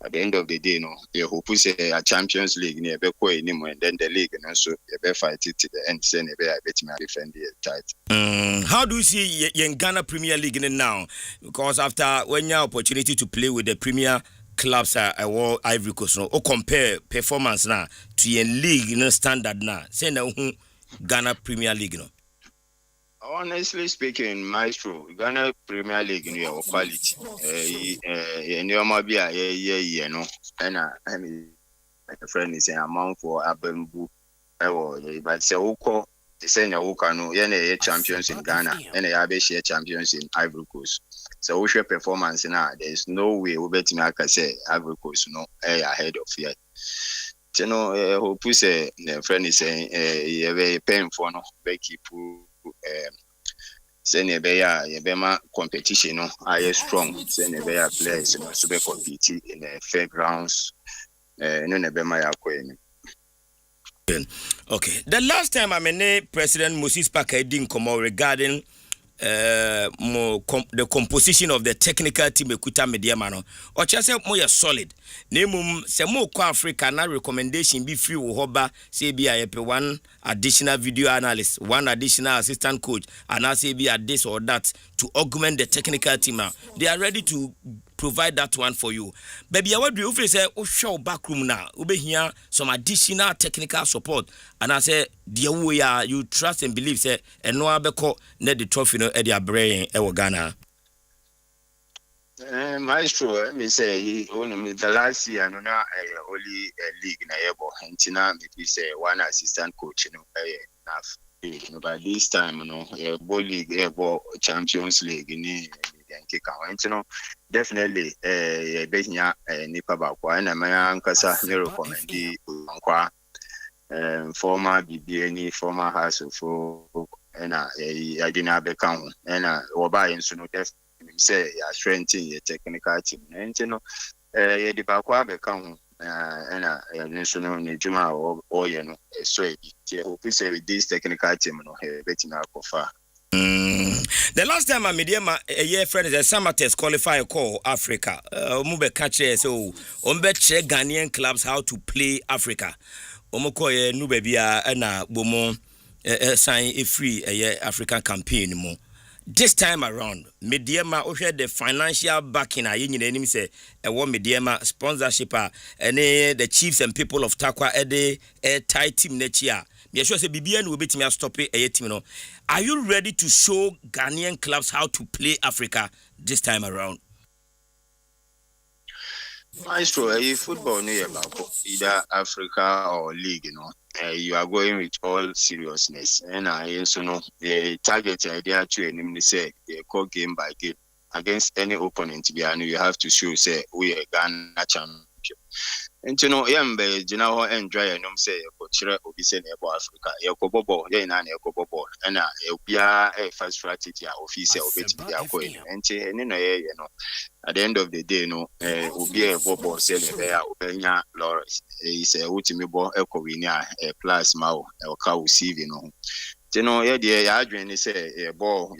At the end of the day, you hope to say a Champions League near Beko anymore, and then the league, and so you fight it to the end. Send a better defend the title. How do you see Ghana Premier League now? Because after when your opportunity to play with the Premier clubs at Ivory Coast, or compare performance now to your league standard now, say now Ghana Premier League. Honestly speaking, Myxtro, Ghana Premier League in your quality. In your mobile, and I mean, my friend is an amount for Abembu, but Sewoko, the senior Okano, champions in Ghana, and a share champions in Ivory Coast. So, we share performance now. There's no way we bet me, I say, Ivory Coast, ahead of here. Hope you say, the friend is saying, a very painful, very people. Send a better competition, I strong. Send a better players, super compete in the fairgrounds. Okay. The last time I met President Moses Parker didn't come out regarding the composition of the technical team ekuta media mano or just more solid nemum se mo ko Africa na recommendation be free wo hoba say be one additional video analyst, one additional assistant coach, and I say be at this or that to augment the technical team. They are ready to provide that one for you. Baby, I would do if say show back room now. Ube here some additional technical support, and I say dear we are you trust and believe say and no abeko net the trophy no Eddie Abraham Ghana. Myxtro, let me say, only the last year, no, only a league na ebo. Now, maybe say one assistant coach, enough. But this time, a ball league, ebo Champions League, definitely, Benya, Nipa Bakwa, and America, Nero Comedy, former BBNE, former House of Folk, and I didn't become, and Oba, and so no definitely. Say strengthen your technical team, and the Bakwa become national Nijuma or so hope say with this technical team, betting far. The last time I made a year friend is a summer test qualifier call Africa. Mube catch so check Ghanaian clubs how to play Africa. Omokoye Nubebia and Bomo sign a free African campaign mo. This time around, Mediema had the financial backing. I didn't say a one Mediema sponsorship and the chiefs and people of Takwa a tight team next year. Me sure say BBN will be to me stop it a team. Are you ready to show Ghanaian clubs how to play Africa this time around? Myxtro, football near either Africa or league, you are going with all seriousness. And I also know the target idea to say a call game by game against any opponent. You have to show say we are Ghana champion. And Yambe, General and Dry and say Coachra will be sent about Africa, Yakobo, Yakobo, and a first strategy officer of it. And at the end of the day, will be a bobo selling there, Upenya Lawrence. Is a ultimate ball, Ecovinia, a plus Mao, El Cow Sivino. Adrian say a ball,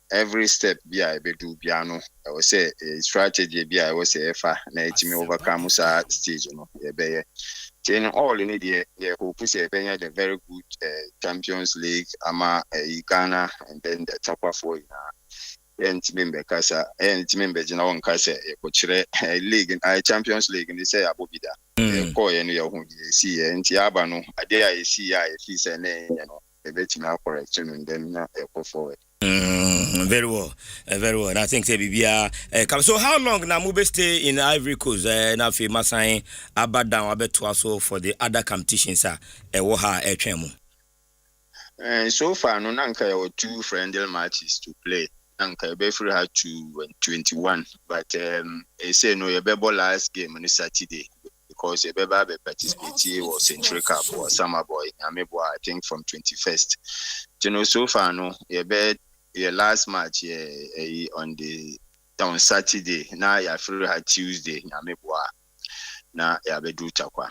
every step be I do piano. I will say a strategy be I was say if I overcome stage, all in India, who push a the very good Champions League, Ama Ghana, and then the top of four. And member Casa, and member General Casa, a league in Champions League, and they say Abobida, Koy and you see, and Tiabano, a day I see, if he's a name, a bit now correction, and then go forward. Very well, very well. And I think so. How long now Mube stay in Ivory Coast? Now famous sign about down a bit also for the other competitions. So far, no nanka 2 friendly matches to play. Nanka Befri had 21, but they say no Ebebo last game on Saturday because Ebeba participated was Central Cup or Summer Boy. I think from 21st. So far no Ebe last match on Saturday. Now you free Tuesday. Now you be do chakwa.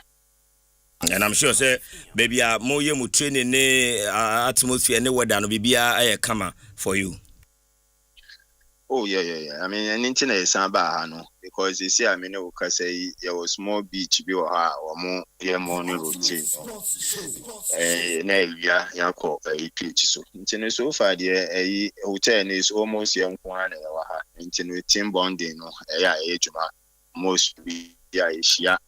And I'm sure say baby more you training ne atmosphere ne weather no bibia kama for you. Oh yeah. I mean anything is samba no because you see I mean we say there was small beach bi or more morning routine. Na ya ko pitch so. Nti so far the hotel is almost young one na wa ha. Nti team bonding no ejuma most be share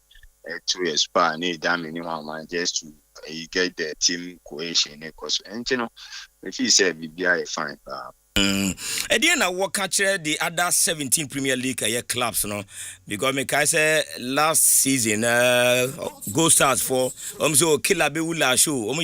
2 years pa need that minimum just to get the team cohesion because if you say BBI fine Again, I work catch the other 17 Premier League clubs, no, because me say last season Go Stars for so killer be ula show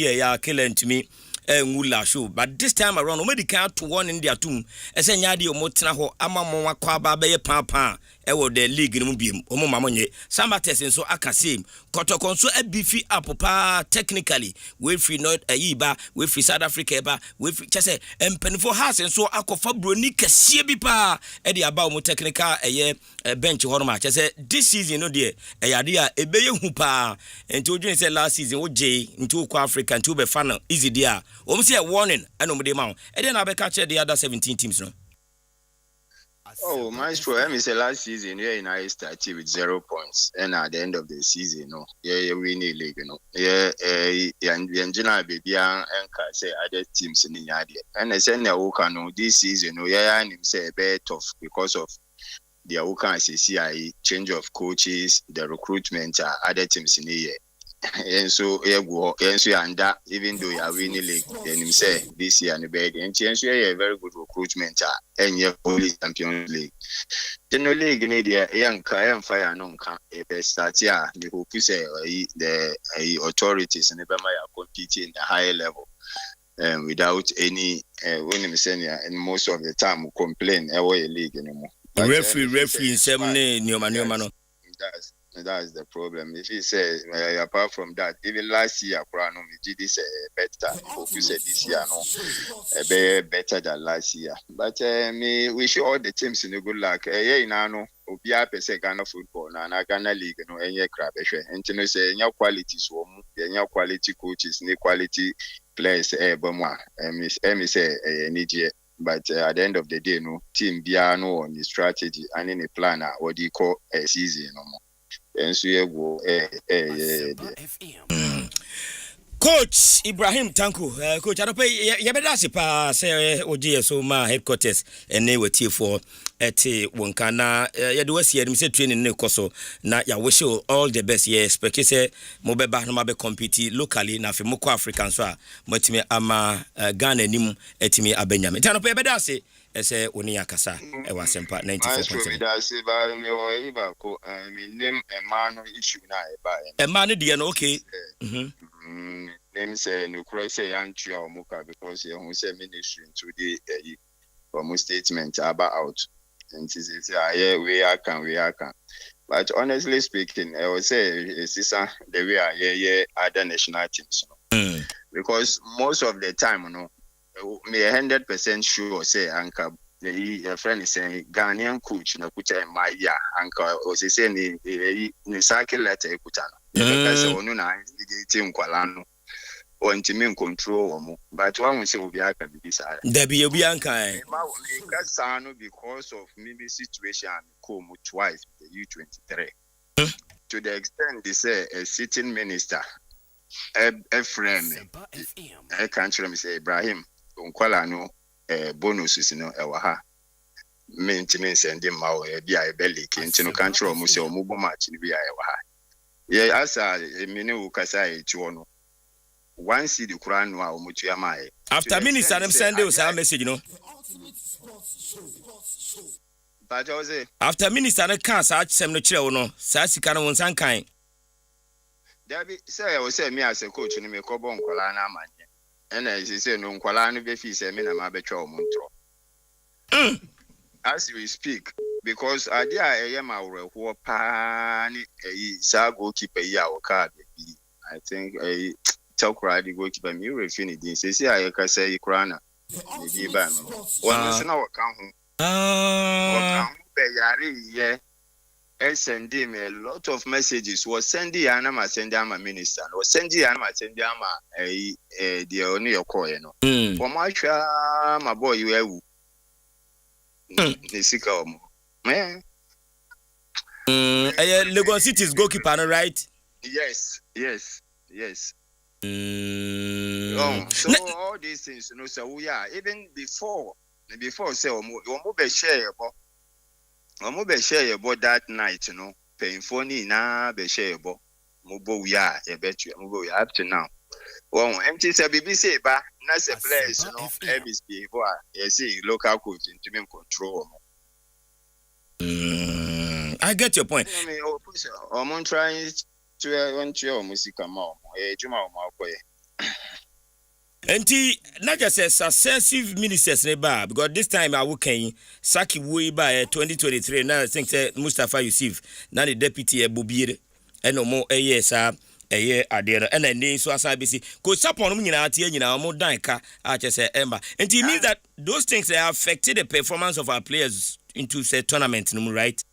killing to me ngula show, but this time around we can't to one in their tomb esenya de omotena ho ama mo akwa ba be papa the league no biem omo mamonye sambates nso akasem kotokon so abifi apopa technically we free not ayiba we free South Africa ba we free chese empenfo has nso akofa broni kase bi pa e de aba omo technical bench ho no ma chese this season no de eyade a ebeye hu pa enti odwen say last season oje nti okwa Africa nti be fan easy dia omo say warning and omo de ma e de na be catch the other 17 teams no. Oh, Myxtro, I mean, last season, I started with 0 points. And at the end of the season, we win the league, and general baby and say other teams in the yard. And I said, this season, and him say a bit tough because of the CCI change of coaches, the recruitment, other teams in the year. And so and that even though you are winning league, then him say this year and the bed and change a very good recruitment and your police Champions League. Then the league in the young fire no start the hope you say the authorities and competing in the higher level without any when him saying and most of the time we complain away league anymore. Referee in 7 no. That's the problem. If you say apart from that, even last year, this better. Focus this year, no, better than last year. But we wish all the teams in a good luck. No, Obia pese Ghana football na Ghana league no enye crab and you say your quality so your quality coaches, new quality players. Bomwa. Me say but at the end of the day, no team bia no on the strategy and in a plan what do you call a season no more. Coach Ibrahim Tanko, Coach, I don't pay Yabedasipa, say, OG, so my headquarters, and they were tier for at Wonkana. Yaduasi, and Mr. Training Nekoso. Now, ya wish you all the best, yes, because say, Mobeba Mabe compete locally, now for Moko African, so, Motime Ama Ghana Nim, Etimi Abenyam. Tano pay Bedasi. Ese Unia Kasa, Asempa 94.7. A man, dear, okay. Name say no cross say Antria or Muka because he who say ministry into the from statement about out. And he says, we can. But honestly speaking, I would say it's the way other national teams. Because most of the time, me 100% sure say Anka the friend is saying Ghanaian coach na kucha my Anka or say ni cycle letter kutana. Because onu na team kwalano or team control but one will say Obiaka be side. There be Obianka because of maybe situation come twice the U23. To the extent they say a sitting minister a friend a country say Ibrahim Unkwala no bonuses no ewa maintenance and them ma be a belly into no country or muse or mobile match be a yeah as a minu kasa etuono one see the Quran wa omutua mai after minister them send us a message but I say after minister na kan sa akyem no kire wo no sa sika no wonsan kan there be say I say me as a coach no me kobo nkwala na amanye and I say no nkwala no be fi say me na ma betwa omuntro as we speak because idea ma wo pa ni sa goalkeeper ya o card I think tell Kradi goalkeeper me refini din say I can say Krana Maybe by me. One is now account. Yeah. I send him a lot of messages. Was sending Anna send a minister. Was sending Anna send the only your coin. For my boy, you have the sick of man. Lagos City's goalkeeper, right? Yes. So all these things, so we are even before say be share about that night, paying for na be share about mobo we are a bet you mobo up to now. Empty say BBC ba na say players MSP boy see local coach into control. I get your point. I'm trying to want your music more. Juma boy. Enti not just a successive ministers neba because this time I work in Saki way by 2023 now I think Mustafa Yusuf now the deputy Bubire and no more yes a year adere and then so as I be see go support me na tie nyina mo dan ka a che say emba enti it means that those things have affected the performance of our players into say tournament right.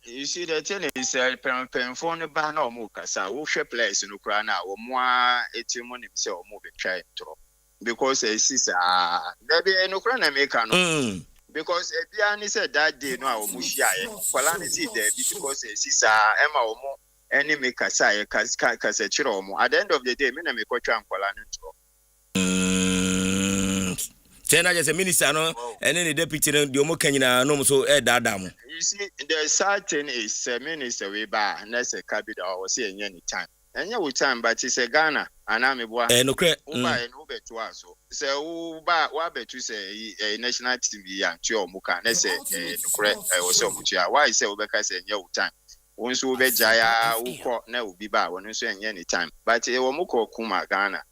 You see, the thing is, phone the ban or Mukasa, who share players in Ukraine or more 80 money himself move a try to because a sister, maybe in Ukraine make because a pianist said that day no Mushia, Palanity there because a sister Emma or more any make a say, Casachiro. At the end of the day, Mina make a try and Palanito. China just a minister, no, and then the deputy, the Omokanya, no, so Dadam. You see, the certain is a minister way by, and that's a cabinet or saying any time. And you time, but it's a Ghana, and I'm a boy, no credit, Uber to us. So, Uber, what bet you say a national TV and Tio Muka, let's say, correct, I was so much. Why say Ubeka say no time? Once we be Jaya, who caught no be bad when you say any time, but it will Muko Kuma Ghana.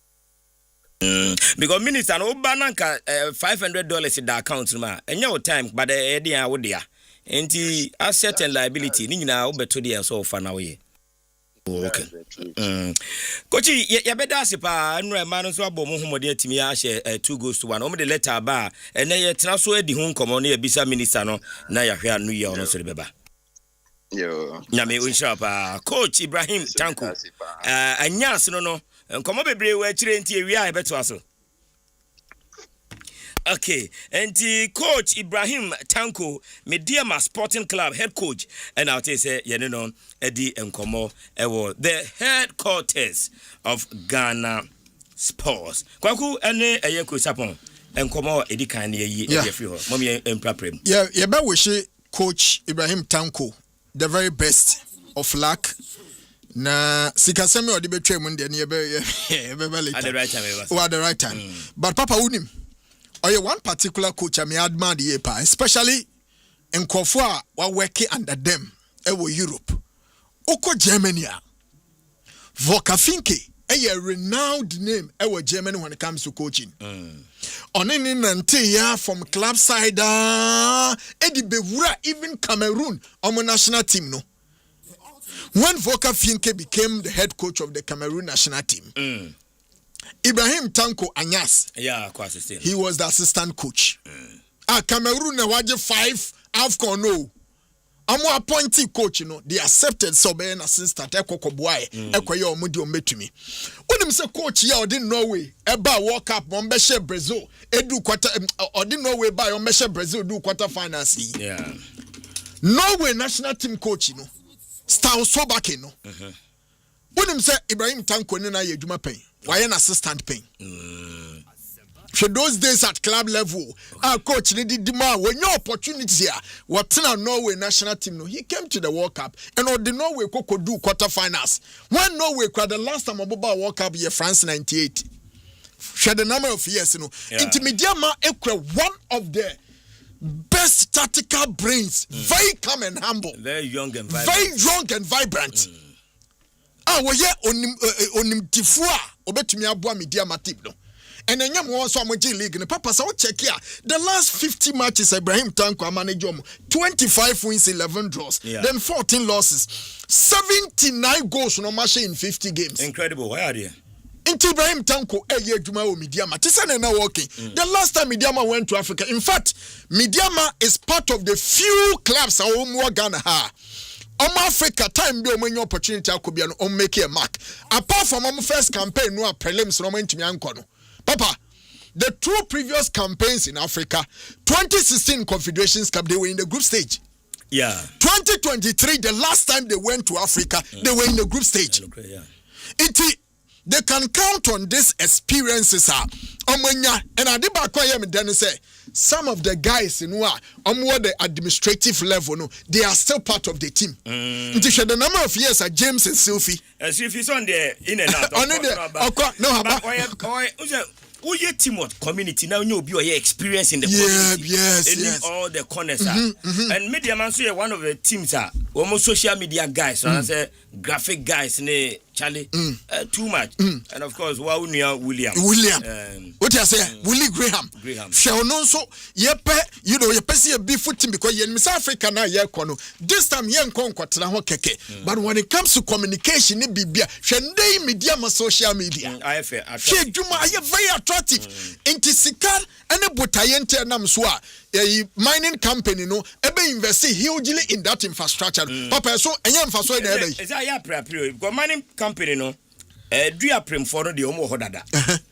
Because minister no bananka $500 in the account ma enye time but the idea wo dia enti asset and liability ni nyina wo beto dia so fa na wo ye okay kochi ya beda asipa nra ma no so abom homode atimi ya hye 2 goals to 1 o me de letter ba ene ye tena so edi hu nkomo na ya bisa minister no na ya hwe anu ye ono so de beba yo nyame unsha pa coach Ibrahim Tanko anyas no nkomo bebre we chire nti ewia ebeto aso. Okay, and the coach Ibrahim Tanko Mediama Sporting Club head coach and I'll say Eddie Nkomo ewo the headquarters of Ghana Sports. Kwaku ene eye coach Sapon Nkomo Eddie kan ye free ho. Mommy empraprem. Yeah, you be wish coach Ibrahim Tanko the very best of luck. Na sikasemi odi betwe mu de ne be later. At the right time. At the right time. But Papa unim. Oye one particular coach I admire the EPA, especially in Kofua wa working under them ewo Europe. Oko Germany. Vokafinke a renowned name ewo Germany when it comes to coaching. Oneni nante ya from club side edi bewura even Cameroon on national team no. When Voka Finke became the head coach of the Cameroon national team, Ibrahim Tanko Anyas, he was the assistant coach. Cameroon na waje 5 AFCON no. Amo appointee coach they accepted so be an assistant ekokoboae ekoye omudi ometumi. Unim say coach ya odi Norway eba World Cup on be share Brazil edu quarter odi Norway ba on be share Brazil do quarter finals. Yeah. Norway national team coach Star so back no. When him say Ibrahim Tanko ni na ye adwuma pen. Why an assistant pen? For those days at club level, our coach need demand when your opportunity here. What in Norway national team no, he came to the World Cup and or the Norway could do quarterfinals. When Norway could the last time about World Cup year France 98. Share the number of years Intermediama equal one of the best tactical brains, very calm and humble, very young and vibrant. Onim tifua obetumi aboa media matip no. And then you want some league and Papa so check here. The last 50 matches Ibrahim Tanko managed 25 wins, 11 draws, then 14 losses, 79 goals no match in 50 games. Incredible. Why are you? Inti Ibrahim Tanko eye adwuma o Midiama. Tisa na working. The last time Midiama went to Africa. In fact, Midiama is part of the few clubs that omo Ghana ha. Africa time be omo opportunity akobia no make a mark. Apart from our first campaign no prelims no ntimi anko no. Papa, the 2 previous campaigns in Africa, 2016 Confederations Cup, they were in the group stage. Yeah. 2023, the last time they went to Africa, they were in the group stage. They can count on these experiences. And I did back say some of the guys in the administrative level, no, they are still part of the team. The number of years are James and Sylvie. Sylvie's on the in and out. Who your team what community now you be your experience in the community. Yes. All the corners and media man say one of the teams are almost social media guys. So I say graphic guys ne Charlie too much. And of course William. What you say? Willie Graham. Shall no so you know see a big foot team because in South Africa now this time yen keke. But when it comes to communication it be shende media social media. I fair. Very attractive. Inti sika ene botayente nam so a mining company no ebe invest hugely in that infrastructure. Papa so enye mfaso na ebe. Is that ya because mining company no do ya prem for the omo hodada.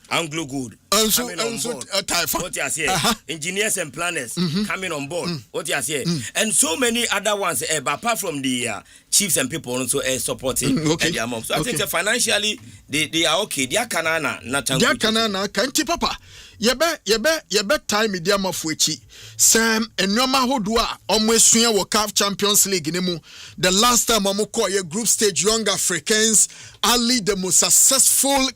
Anglo Good coming on board. What you say? Engineers and planners coming on board. What you say? And so many other ones, but apart from the chiefs and people also supporting their mom. So I think financially they are okay. They are kanana, not they are kanana. Kanti papa. Yebe time media mafuechi. Sam and Noma Hodua almost swing wo CAF Champions League nemu. The last time Amuko ye group stage young Africans are lead the most successful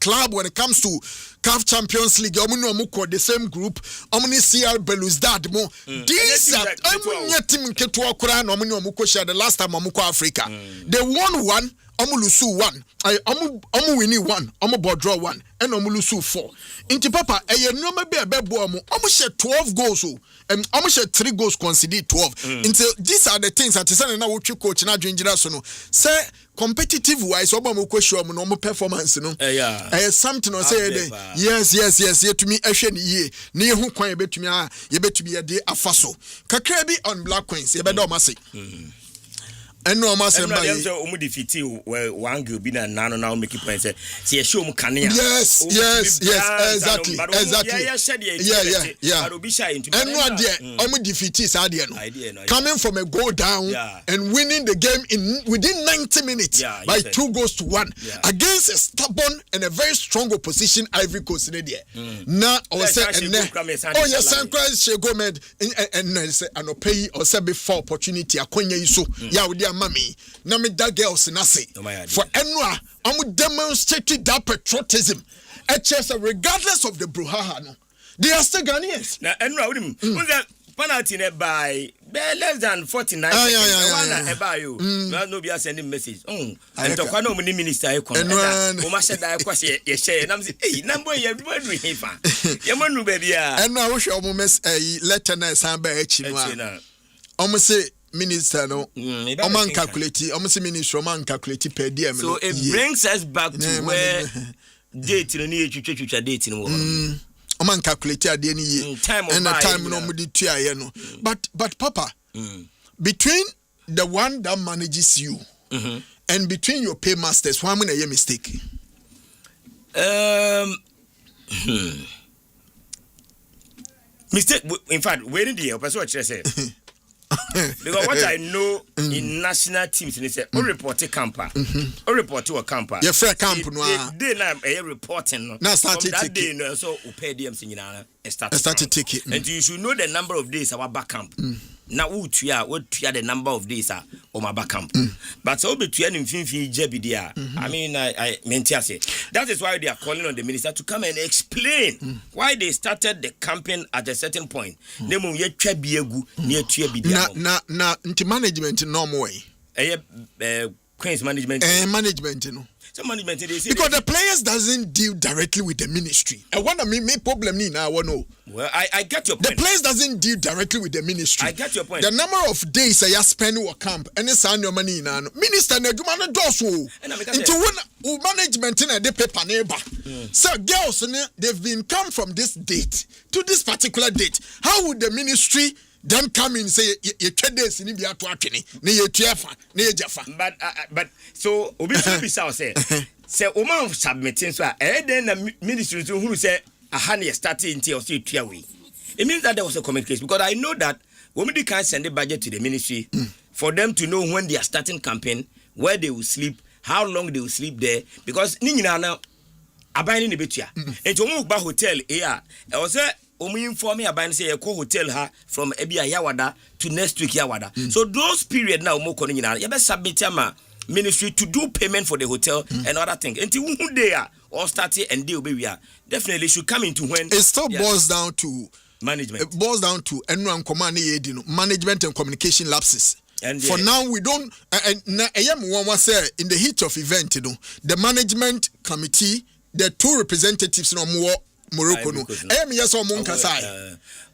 club when it comes to CAF Champions League. Omuno the same group. Omni CR Belouizdad mo. This team ketua kura no omuno share the last time Amuko Africa. They won 1. Omulusu 1. Omu winning 1. Omu draw 1. And Omulusu 4. Inti papa, no me be omu. Omu share 12 goals. Omu share 3 goals conceded 12. Until these are the things that is na wo coach na dwinjira so no. Say competitive wise, omu ko show no performance no. Something no say yes. Ye to me ehwe ni ye. Ni hu kwan yebetumi ye de afaso. Kakra bi on Black Queens ye be do mase. And no mass and defeat one girl be nano now make it point say show me can yes exactly and no idea defeat is idea coming from a goal down and winning the game within 90 minutes by 2 goals to 1 against a stubborn and a very strong opposition Ivory Coast there now or say and she go med and say an pay or say before opportunity akonya so mommy, na me da girls na say for enwa am demonstrated that patriotism regardless of the brouhaha no they are still Ghanaians na enwa wim that penalty by less than 49 seconds one you no be sending message and to kwa no mini minister e kon o ma sheda e kwase ye share na say eh number ye everybody hifa ye manu ba bia enwa wo hwe o mess letter na san ba achi no o say minister no man calculate almost minister man calculate per diem so it brings us back to where date no need twetwa date no man calculate ade ni ye and the time no mudi tuaye no but papa between the one that manages you and between your paymasters why am I a mistake mistake in fact where the person what say because what I know in national teams in say o report camper o report or camper your fair camp no they na reporting no that day no so o pay them nyina start ticket and you should know the number of days our back camp now what the number of days are on my back camp but so between infinity jebi there I mean I meant to say that is why they are calling on the minister to come and explain why they started the campaign at a certain point nemu ye twa biegu near twa bi na nti management normal way Queen's management. Management, you know. So management they say because the players doesn't deal directly with the ministry. And what I mean, problem now I know. Well, I get your point. The players doesn't deal directly with the ministry. I get your point. The number of days I spend in camp and it's on your money now. Minister na gumana doso. Into when management in the paper neighbor. So girls they've been come from this date to this particular date. How would the ministry then come in and say you trade this in India to Akini, but so obviously be say Oman submitting so then the ministry who say a honey starting until see we. It means that there was a communication because I know that when we can send the budget to the ministry for them to know when they are starting campaign, where they will sleep, how long they will sleep there, because Nina now abiding the betia. And to move back hotel here, I was inform me about say a hotel her from Ebia Yawada to next week Yawada. So those period now more calling you best submit my ministry to do payment for the hotel and other things. Until who they are or starting and deal we are definitely should come into when it still boils down to management. It boils down to management and communication lapses. And for now we don't in the heat of event, the management committee, the two representatives no more Morocco no. Yes or Munkasai.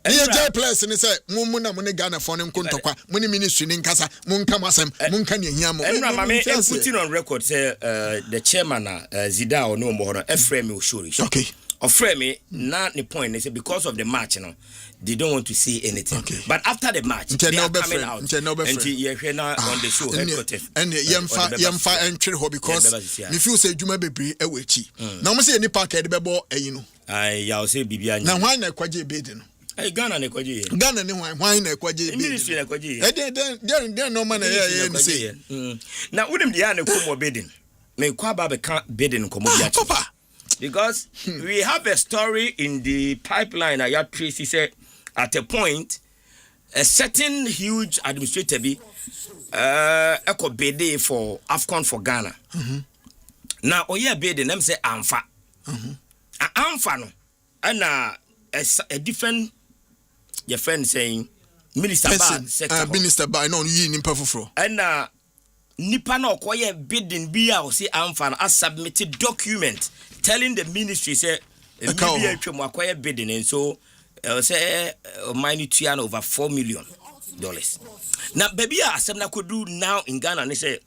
Near place and say Mumuna Munigana for him Kuntokwa, Muni Ministry in Casa, Munkamasam, Munkani Yamo. And putting on record say the chairman Zida or no more Ephraim Ushuri. Okay. Ephraim, not the point. They say because of the match, they don't want to see anything. Okay. But after the match, they are coming out. And you're now on the show. And Yamfa and Triho because if you say Juma Baby, a witchy. Now, I say any park at the bebo, you know. I'll say Bibian. Now, why not Quaji Baden? Ghana ne kwaji. Ghana ne why na kwaji. Ministry na kwaji. There no man here say. Na udem dia na komo bidding. Me kwa ba be kan bidding komo dia. Papa. Because we have a story in the pipeline at Tracy said at a point a certain huge administrator be echo bid for AFCON for Ghana. Now oye bidding them say amfa. Amfa no. And a different your friend saying Minister Ba Minister Ba no yi ni pafoforo. And nipa na okoye bidding bia o say amfa no as submitted document telling the ministry say bia twem akoye bidding and so say money to over $4 million. Now baby asem na kodu now in Ghana and say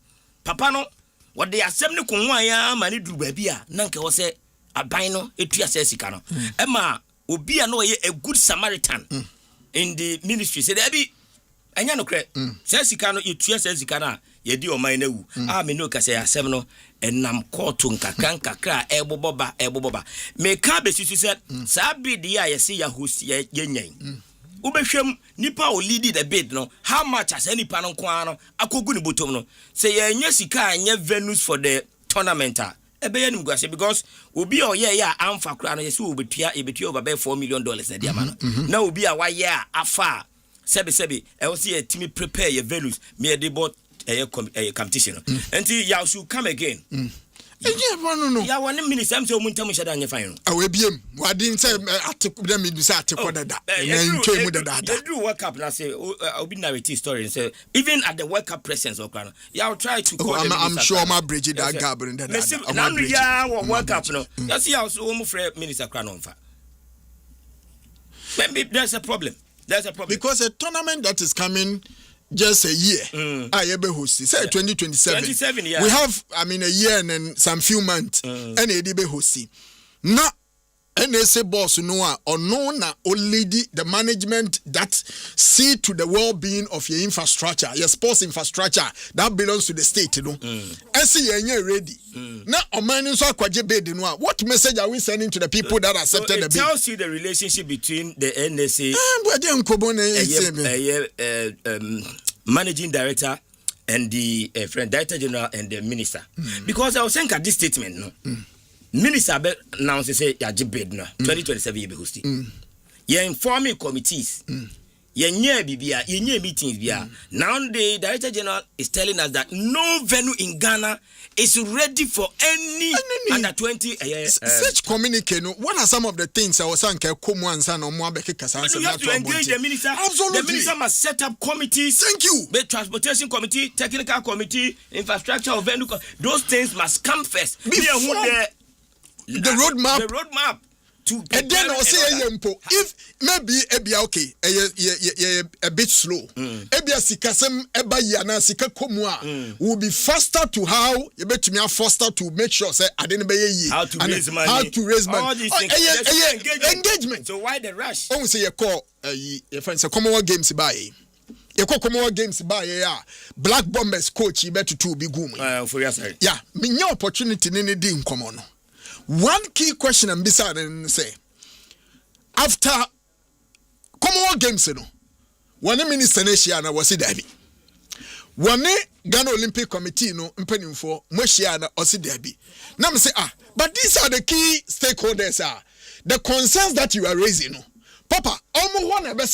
papa no what they asem ne konwa ya mani du baby a na nke wo say aban no etua say sika no ema obi a no ye a good Samaritan in the ministry say there be anya no kre say sika no etua say sika na ye di o man na wu me no ka say asem no enam koto nkakra eboboba me ka be sisu say sa bid ya ye say ya host ye nyan ubehwem nipa o lead the bid no how much as any pa no kwa no akogu ni botom no say ye nya sika anya venues for the tournament because obi o ye ya amfa kra no yesi obetua over $4 million na dia ma no na obi a wa ye afa sebe e wo se timi prepare your values me dey bought a competition until you should come again. No. Ya one minute am say omuntam shada anya fine no. Awe biem wadin say atekwa dem bi say atekwa dada. Na ntwe mu dada. They do work up na say obi narrate story and say even at the work up presence of Ghana. You try to call I'm sure my bridge that gap in dada. Na ya work up no. You see how so omu free minister Ghana on fa. Maybe there's a problem. Because a tournament that is coming just a year. I ever hosted. Say 2027. 27, yeah. We have, a year and then some few months. And a be hosting. Now, NSA boss no or no na only the management that see to the well-being of your infrastructure, your sports infrastructure that belongs to the state, you know. And see you're ready. Now, what message are we sending to the people that accepted the bill? It tells you the relationship between the NSA managing director and the director general and the minister. Because I was saying at this statement, no. Minister announced say ya bid na 2027 ye be hosting. Ye informing committees. yenye bibia yenye meetings bia. Now the Director General is telling us that no venue in Ghana is ready for any under 20 such communique. No, what are some of the things I was saying? You have to engage the minister. Absolutely. The minister must set up committees. Thank you. The transportation committee, technical committee, infrastructure of venue. Those things must come first. Before the roadmap. The roadmap. And then I'll say if maybe okay, a bit slow. Ebia sikasem eba yana sika komua will be faster to how you bet me faster to make sure say I didn't be how to raise money. How to raise money. All these things. Engagement. So why the rush? Oh, say you call your friends a Commonwealth Games by. You call Commonwealth Games by Black Bombers coach you better to be good. For your side. Yeah, me no opportunity in the common. One key question I'm beside and say after Commonwealth Games, one minister nation was it Debbie. One Ghana Olympic Committee no impending for Moshiana or Debbie. Now say but these are the key stakeholders the concerns that you are raising. Papa, almost one best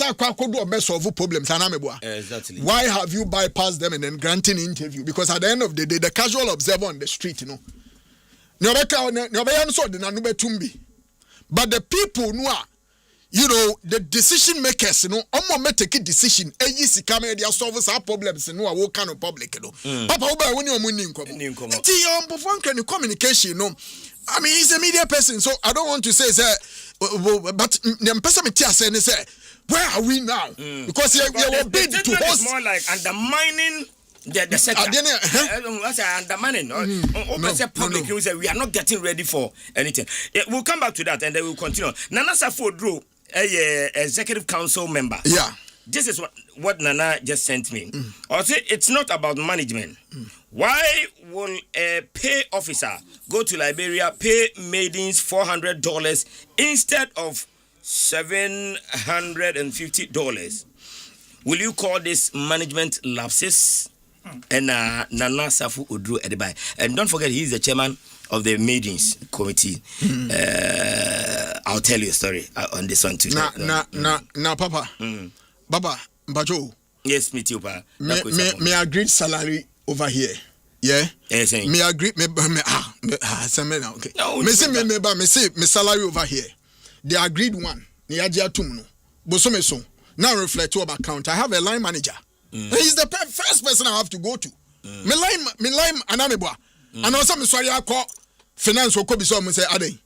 solve problems. Exactly. Why have you bypassed them and then granting interview? Because at the end of the day, the casual observer on the street, but the people who are, the decision makers, make a decision. Easy come they solve our problems. What kind of public, Papa, when you're winning, communication, I mean, he's a media person, so I don't want to say that. But the person say, where are we now? Because you were bid to host. More like undermining. The sector. Undermining. Public. No. We are not getting ready for anything. We'll come back to that and then we'll continue. Nana Safo-Oduro, executive council member. Yeah. This is what Nana just sent me. Also, it's not about management. Why will a pay officer go to Liberia, pay maidens $400 instead of $750? Will you call this management lapses? And Nana Safo-Oduro Edibai. And don't forget, he's the chairman of the maidens committee. I'll tell you a story on this one too. Now, Papa. Baba, Bajo. Yes, me too, Pa. Me agreed salary over here. Yeah? Yes, me agree. Okay. No, me say me salary over here. The agreed one. Now reflect to about account. I have a line manager. He's the first person I have to go to. Me line anamebwa. And also me sorry I call finance or kobi so me say ade.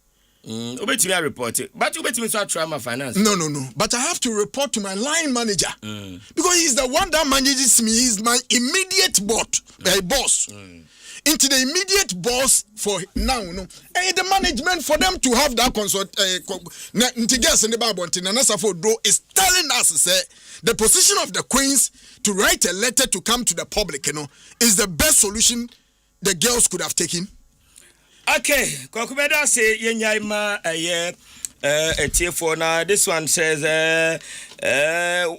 Obeti me report it. But obeti me so try my finance. No. But I have to report to my line manager. Because he's the one that manages me. He's my immediate boss. Into the immediate boss for now, the management for them to have that consult. Is telling us the position of the queens to write a letter to come to the public, is the best solution the girls could have taken. Okay, Kokubeda say yenyaima for now. This one says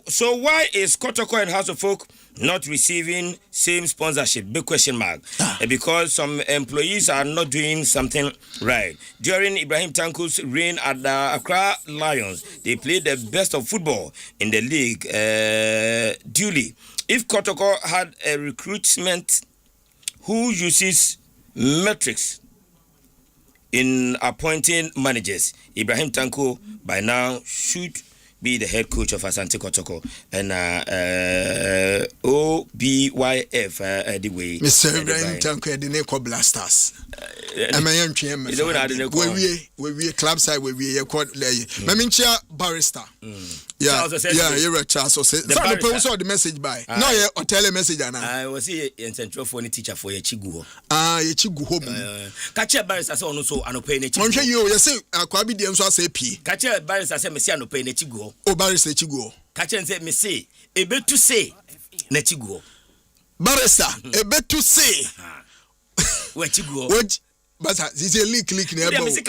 so why is Kotoko and House of Folk not receiving same sponsorship? Big question mark. Because some employees are not doing something right. During Ibrahim Tanku's reign at the Accra Lions, they played the best of football in the league duly. If Kotoko had a recruitment who uses metrics in appointing managers, Ibrahim Tanku by now should be the head coach of Asante Kotoko and OBYF the way. Mr. Ibrahim Tanku the Neko Blasters. We club side we called Mamincha barrister. Yeah, you're a child. So the message by no, or tell a message. I was here in Central for any teacher for your Chiguho. Your Chiguho. Catch a barrister so so and pay it. You say, I quite be the answer say P. Catch a barrister say Messiano pay Nechiguo. Oh, barrister Chiguo. Catch and say, Messi, a bit to say Nechiguo. Barrister, a bit to say. Where Chiguo? But this is a leak near barrister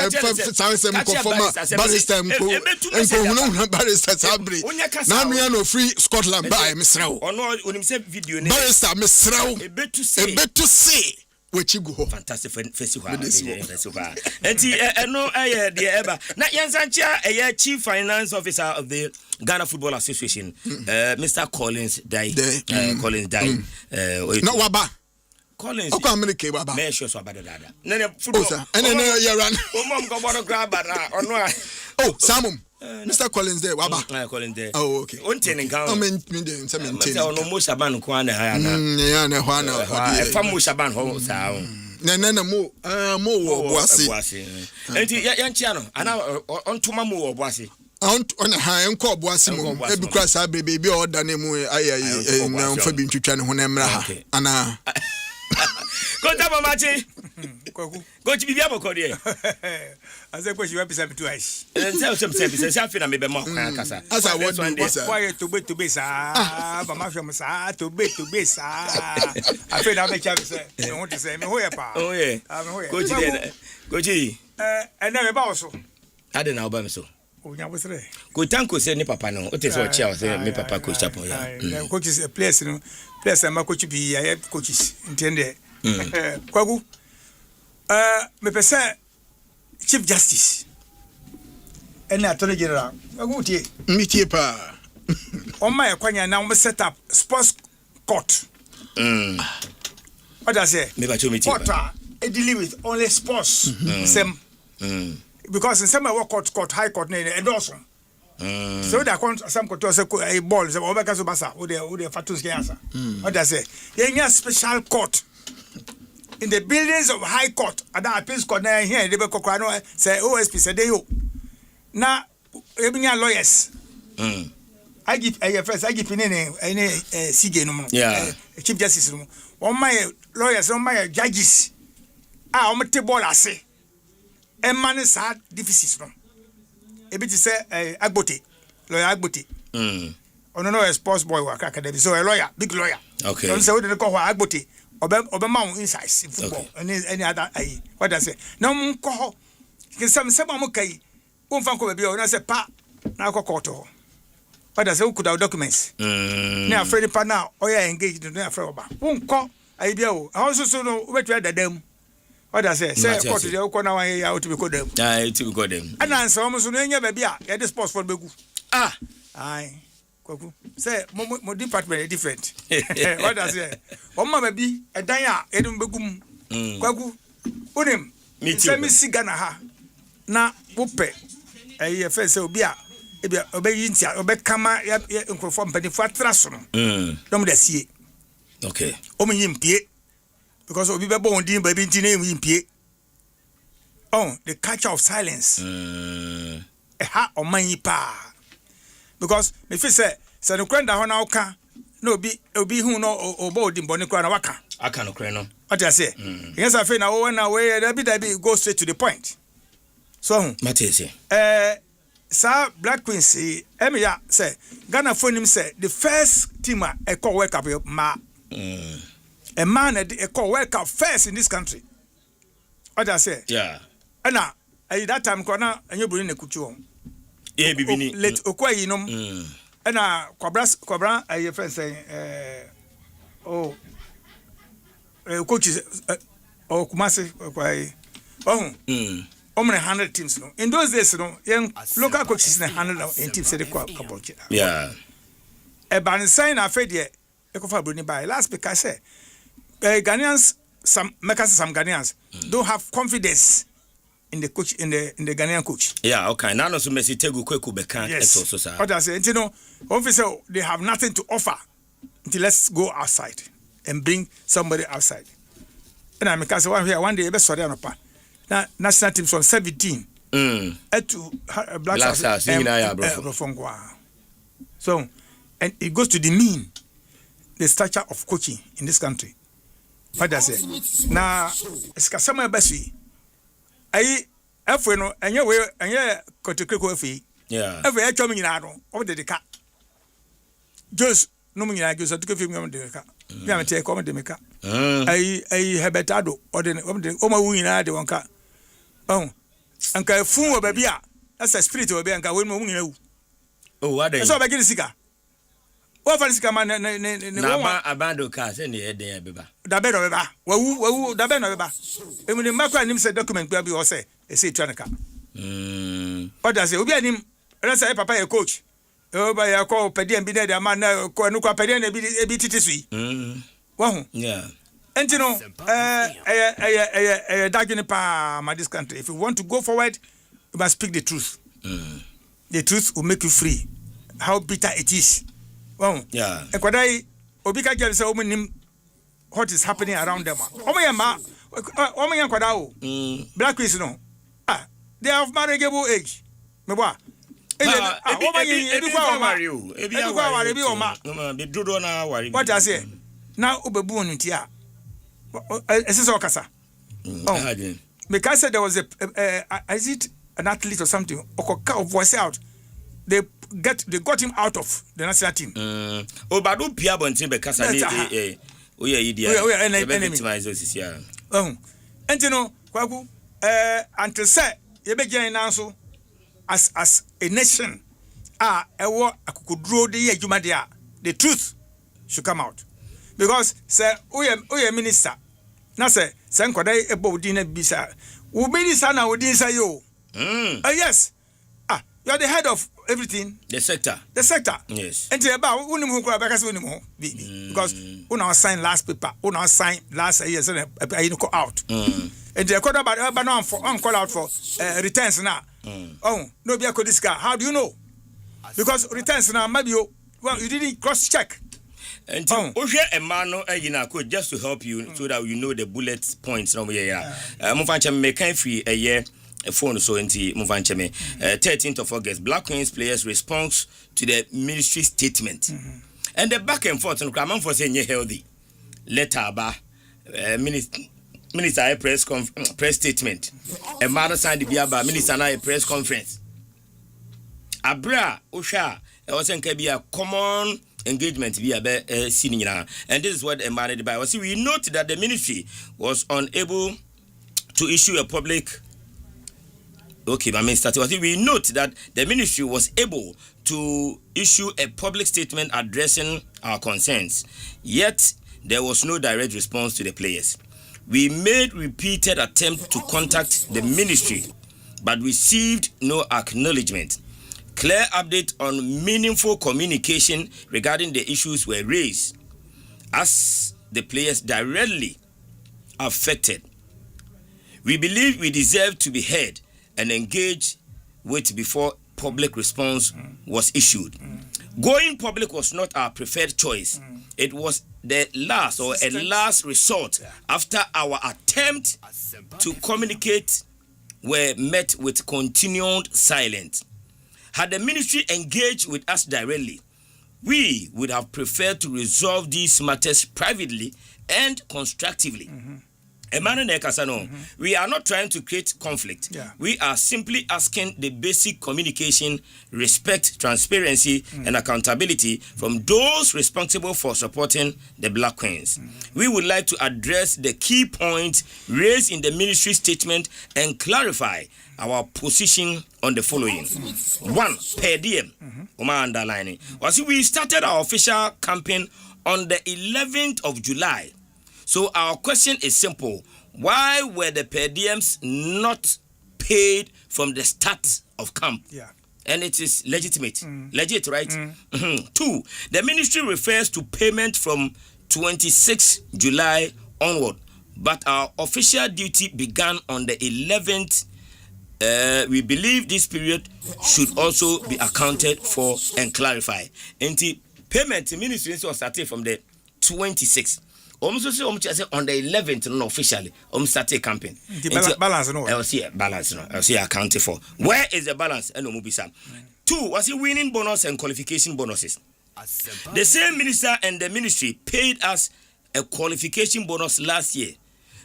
Sabri. Now we are no free Scotland by Myxtro. Or no, when you say video, barrister Myxtro. A bit to say. wechigu ho fantastic festival enti eno the eba na yansanchia chief finance officer of the Ghana Football Association Mr. Collins Dai no waba Collins o America baba me sure so abada dada na football you run mom go bodo grab na ono oh Samum Mr. Collins there waba Collins there oh okay onten nkan I mean say ono mo shaban ko na ha na ya na ho na fa mo shaban ho sa na mo wo oboase enti yanchia no ana ontoma mo wo oboase on ha enko oboase mo e bi kra sa bebe bi order na mu ayi na mfa bi ntwitwa ne ho na emra ha ana Kota mamachi. Coach bibi aboko de. Ase coach we pesa bitu aish. Say afina me be mo kan kasa. Asa what do wasa. Why to be sa. Ba ma hwem sa to be sa. Afina be cha say. Me want to say me hoye pa. Oh yeah. Coach de. Coach na me ba oso. Ade na oba me so. Onya bosre. Ko tanko say ni papa no. O te so chia say me papa coach chapo ya. Coach is a place no. Place ma coach bi ya coaches. Ntende. Kwagu me pesa Chief Justice and Attorney General Kwagu tie pa on my kwanya now we set up sports court what does say me ba cho me tie pa deal with only sports same because in some court high court and also so that some court say a ball say obeka so basa wo de fatus ke answer what does say yenya special court in the buildings of High Court and that appeals court na here they be kokra no say OSP say dey yo na ebinya lawyers I give any CJ no Chief Justice no on my lawyers on my judges on the ball ase e man sa deficits no e bi say Agbote lawyer Agbote ono no sports boy work academy so a lawyer big lawyer okay so say we dey call Agbote Obama insights in football and any other what I say no mko some am kai umfa ko be na say pa na kokoto what I say could have documents na afraid pa na oya engaged na afraid oba unko ayi bia o also so no wetu dadam what I say court dey ko na wan ya to be ko dem it be ko dem and answer am so no nya ba bia ya the sports for begu ai say mo department is different what does say oma baby edan a edum begum kwagu unim say me siga na ha na wope fe say obi a obeyi ntia obekama ya nkrofo mpanifo atraso no dom da sie okay o me yimpie because obi bebo on din baby nti na yimpie the culture of silence ha o man yipa because me feel say no kwenda ho na oka na obi hu no obo odi mboni kwa na waka aka no kre no what I say yes I feel na we that be go straight to the point so matese sir Black Queens ya say Ghana for him say the first team e call World Cup ma a man e call World Cup first in this country what I say yeah and that time kona enye buru ne kuchu bibini let okwa yinom na kwabra ayi friend say coaches Kumasi kwai omre 100 teams no in those days no local coaches na 100 teams dey kwa kaboche yeah e ban sign na fe de e ko fa broni by last because say Ghanaians some Ghanaians don't have confidence in the coach in the Ghanaian coach. Yeah, okay. Now no so Messi Tegu Kweku Bekan eto so sa. What I say, you know, officer they have nothing to offer. Until let's go outside and bring somebody outside. And I make us one day be sorry anopa. Na national team from 17. To Black Stars so and it goes to demean the stature of coaching in this country. What I say? Na eskasama besi ayi afwe no enye kotekreko afi yeah afwe ya chom nyina no o de ka jos no mu nyina jos to fi mu de ka bia mete ko de meka ayi hebetado o de o ma wu nyina de wonka anka fun wo ba bia asa spirit wo bia anka wo mu nyina wu what dey so ba gidi sika What fancy come on? Abando cars and the head there, Beba. Dabeno, Wawu, Dabeno, Beba. And when the macro and him said document, Baby or say, a say Tranica. What does it? Be him. Let's say, Papa, a coach. Oh, by a call, Pedian, be there, man, Nuka Pedian, a BTC. Well, yeah. And you know, my this country. If you want to go forward, you must speak the truth. The truth will make you free. How bitter it is. Well, yeah. And what I Obika Jam say, what is happening around them? Black Queens, no. They have marriageable age. What I say now, Ubebu Ntia. Because there was is it an athlete or something? Or voice out. They got him out of the national team. Badu Piabon because and you know, Kwaku, until say you begin now so as a nation, I could draw the truth should come out. Because say we minister. Now say nkwada ebo udine bisa. We minister na udin say yo. Yes. You are the head of everything. The sector. Yes. And about unim hu kura because unim hu. Because una sign last paper, una sign last year so you go out. And they call about no call out for returns now. Oh, no be a this guy. How do you know? Because returns now maybe you didn't cross check. And just to help you so that you know the bullet points. Free a year phone so 13th of August, Black Queens players response to the ministry statement. And the back and forth and Kraman for saying healthy. Letter ba minister press statement. A mother signed the Biaba minister na a press conference. Abra Osha also can be a common engagement via senior, and this is what a man by was. We note that the ministry was unable to issue a public. Okay, my minister. We note that the ministry was able to issue a public statement addressing our concerns, yet there was no direct response to the players. We made repeated attempts to contact the ministry, but received no acknowledgement. Clear update on meaningful communication regarding the issues were raised as the players directly affected. We believe we deserve to be heard and engaged with before public response was issued. Going public was not our preferred choice. It was the last or a last resort after our attempt to communicate were met with continued silence. Had the ministry engaged with us directly, we would have preferred to resolve these matters privately and constructively. We are not trying to create conflict. We are simply asking the basic communication, respect, transparency, and accountability from those responsible for supporting the Black Queens. We would like to address the key points raised in the ministry statement and clarify our position on the following. 1. Per diem. Underlining. We started our official campaign on the 11th of July. So our question is simple. Why were the per diems not paid from the start of camp? And it is legitimate. Legit, right? 2. The ministry refers to payment from 26 July onward. But our official duty began on the 11th. We believe this period should also be accounted for and clarified. And the payment ministry was started from the 26th. Almost say on the 11th, no officially. Started campaign. Balance no. I'll see balance no. I'll see accounted for. Where is the balance? And no mubisa. 2 was it winning bonus and qualification bonuses. The same minister and the ministry paid us a qualification bonus last year.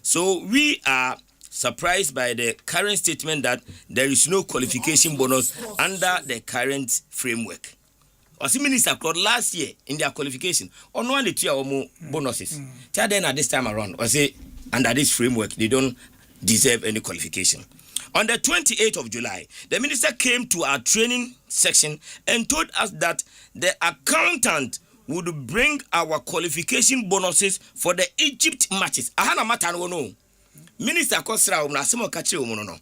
So we are surprised by the current statement that there is no qualification bonus under the current framework. As minister called last year in their qualification, on one or more bonuses. Tell them at this time around, or say under this framework, they don't deserve any qualification. On the 28th of July, the minister came to our training section and told us that the accountant would bring our qualification bonuses for the Egypt matches. Ahana matan no. Minister Kosra na semo kache no.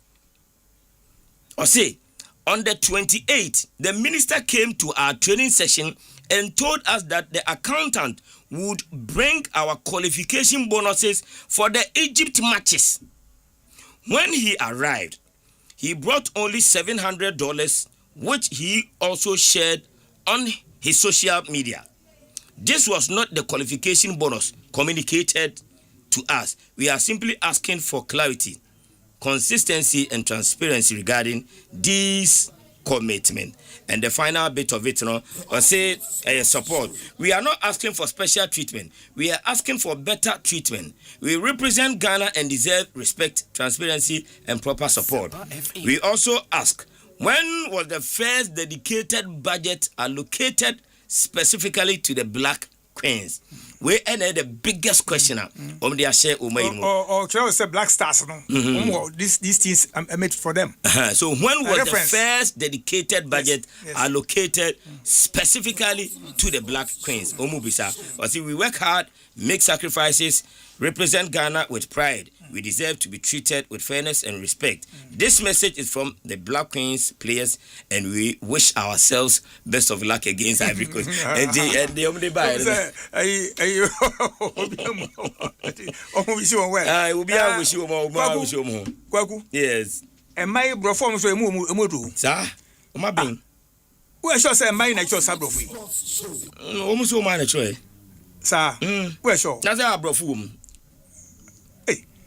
Or say, on the 28th, the minister came to our training session and told us that the accountant would bring our qualification bonuses for the Egypt matches. When he arrived, he brought only $700, which he also shared on his social media. This was not the qualification bonus communicated to us. We are simply asking for clarity, consistency, and transparency regarding this commitment. And the final bit of it, or say support. We are not asking for special treatment. We are asking for better treatment. We represent Ghana and deserve respect, transparency, and proper support. We also ask, when was the first dedicated budget allocated specifically to the Black Queens? We ended the biggest question the share or say Black Stars these things are made for them. So when was the first dedicated budget allocated specifically to the Black Queens? We work hard, make sacrifices, represent Ghana with pride. We deserve to be treated with fairness and respect. This message is from the Black Queens players, and we wish ourselves best of luck against Ivory Coast. Yes. And my perform so mudu. Sir, my being. Where shall say my natural sabrofi? Almost so my natural. Sir, where shall? That's our brofum.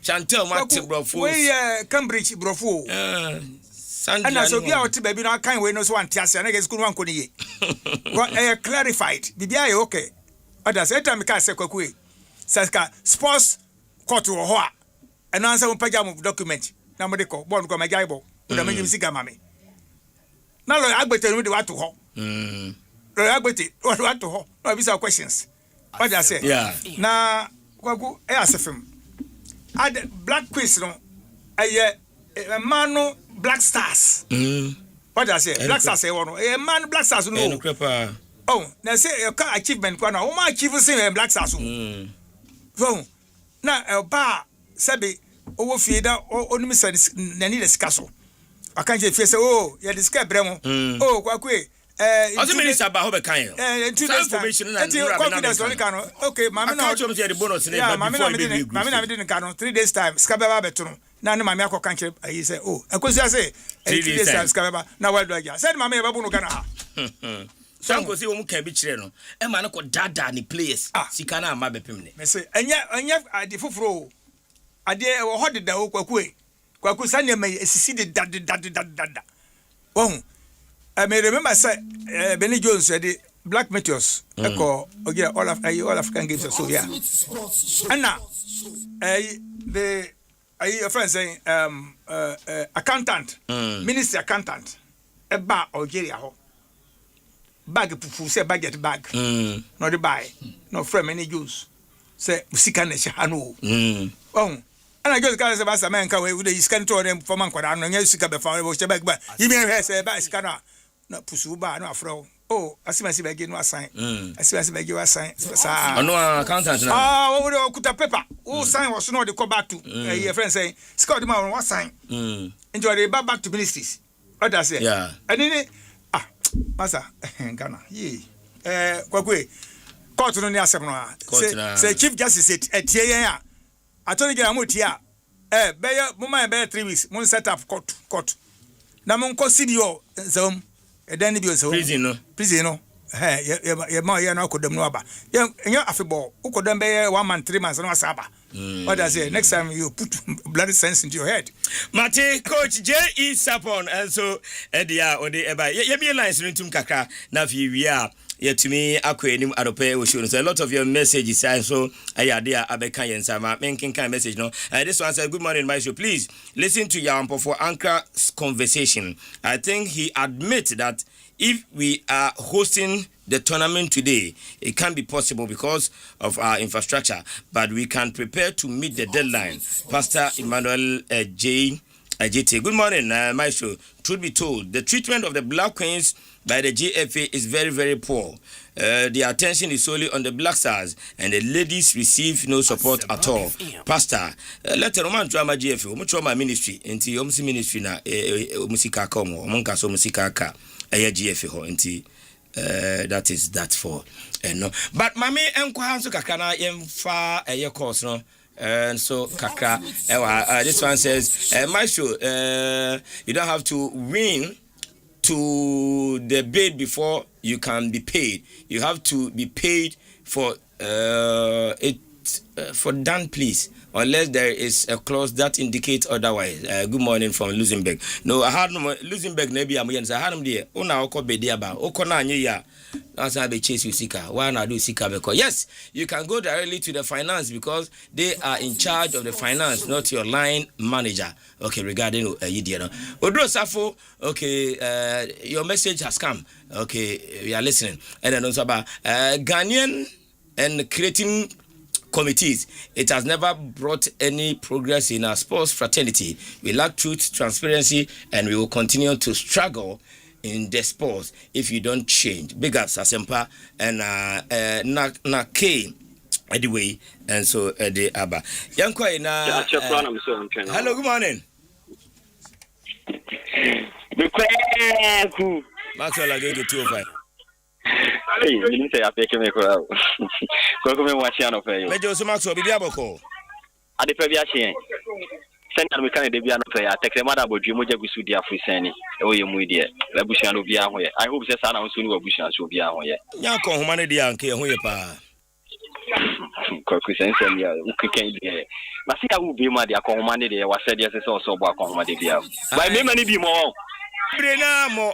Chantel Martin Brofo. We Cambridge Brofo. And as we are to baby, no kind way, no one tias, and I guess good one could ye. Clarified. Bibia, okay. Others, every time I can't say Kokui. Saska, sports court or hoa. And answer one pajama document. Namadiko, one come a gaibo. But I'm making cigar mammy. Now, I better with what to ho. I bet it, what to ho. No, these are questions. What I say? Yeah. Now, Wagu, ask him. Add Black Queens, no, a man, Black Stars. What I say? Black Stars, a man, Black Stars, no. Oh, now say a car achievement, one, oh, my achievement, say Black Stars. So, now a bar, Sabi, over Fieda, or only Miss Nanida's castle. I can't just say, oh, you're described Bremo. Oh, Quaque. As a minister about Hobakayo. Information and okay, Mamma, the bonus. Yeah, Mamma didn't count 3 days time. Scababa Beton. None of my Mako country. I say, oh, of course, I say 3 days time. Scababa. Now, what do I get? Said Mamma Babuno Gana. Some go see who can be channel. A man called Dada in the place. Sikana, Mabbe Pimney. Say, and yet, I did for I dare or hot the Oquay. Quakusanya may succeed Dada. Oh. I may remember Benny Jones said the Black Meteors echo all African games so yeah. And now the your friend saying accountant minister accountant a bar Algeria bag pufu say budget bag no the buy no frame any juice say usika na hanu oh. And I just got about some man come with the scan to them for man kwada no nya usika be fa we bag ba you mean say ba scanner na pusuba no afro oh asimasi bagi no assign asimasi bagi was sign sa no accountant na we okuta paper oh sign was no dey come back to your friend saying Scott man was sign enjoy the back to ministries what I say yeah and then masa Ghana ye kwakwe court no ni asem no say chief justice etie yen a attorney general motia be mo 3 weeks mo set up court na mo nko CBO zam then be so prison no ye ma ye na akodam no aba ye afebo ukodam be 1 month 3 months no asaba what I say next time you put bloody sense into your head Mate coach J.E. Sapon and so edia ode eba ye be lines ntum kakra na fi wi a yetumi akwenim adope wo show so a lot of your messages and so ayade abeka yensama menkin kind message no this one said good morning my show please listen to Yampo for Ankra's conversation. I think he admits that if we are hosting the tournament today, it can be possible because of our infrastructure, but we can prepare to meet the deadline. Pastor Emmanuel JT. Good morning, my show. Truth be told, the treatment of the Black Queens by the GFA is very, very poor. The attention is solely on the Black Stars, and the ladies receive no support at all. Pastor, let Roman drama GFA, Muchoma ministry, into Omsi ministry na Musika Como, Monka so Musika ka, GFA ho, into that is that for no. But Mami Enquanso Kakana Yemfa a course, no. And so Kaka, this one says, Myxtro, you don't have to win to the bid before you can be paid. You have to be paid for it for done, please, unless there is a clause that indicates otherwise. Good morning from Luxembourg. No, I had no Luxembourg. Maybe I'm I had them there. Ona oko bediaba. Oko na anya. That's how they chase you Sika. Why not do Sika? Because yes, you can go directly to the finance because they are in charge of the finance, not your line manager. Okay, regarding Odro Safo, okay, your message has come. Okay, we are listening. And then also about Ghanaian and creating committees. It has never brought any progress in our sports fraternity. We lack truth, transparency, and we will continue to struggle in the sports if you don't change. Big ups Asempa and na K anyway, and so the Abba. Yanko na hello, good morning. Maxwell again 205. Hey, you didn't say I pick me out. Go come and watch you on pay. Major Maxwell be diaboko. At the previous send me kind of Debian player. Take the mother about Jimoja Gusudia Frisani. Oh, you mudia. Labushan will be away. I hope the son soon will be sure to be away. Yanko, humanity, and care who you pa. Christian, yeah, who can't be. But see, I will be my dear commanded. I was said yes, it's also about commanded. By many be more. Brenamo.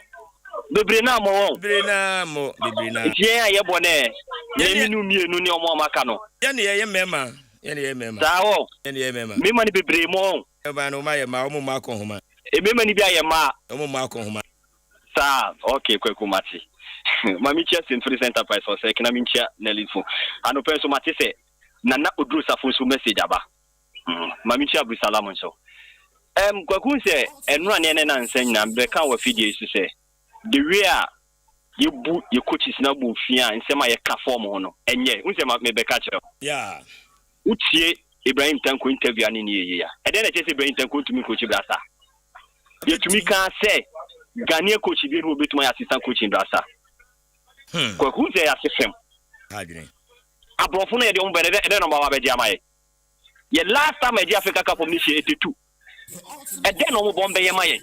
The Brenamo. Yeah, yeah, bonnet. You knew me, no more Macano. Yanni, memma. Sao, me money be bremo. Ebano my Marco Homa. A me money be a ma, Marco Homa. Sa, okay, Quakumati. Mammy chest in free enterprise for second. I mean, Nelly Fu. And open so much say, Nana Udru Safusu message aba. Mammy Chabu Salamon so. Quacun say, and run in and saying, and Becca were fiddies to say, the rear. You boot your coaches now, Buffia, and semi a car form on, and yet, we say, me Becca. Yeah. Uchi Ibrahim Tanko interview in year. And then I just Ibrahim Tanko to me, Coach Brassa. Yet to me can't say Ghanaian coach will be to my assistant coach in Brassa. Who's there as a film? I brought from the own better than about Jamai. Yet last time I did Africa Cup of 82. And then on Bombay Yamai.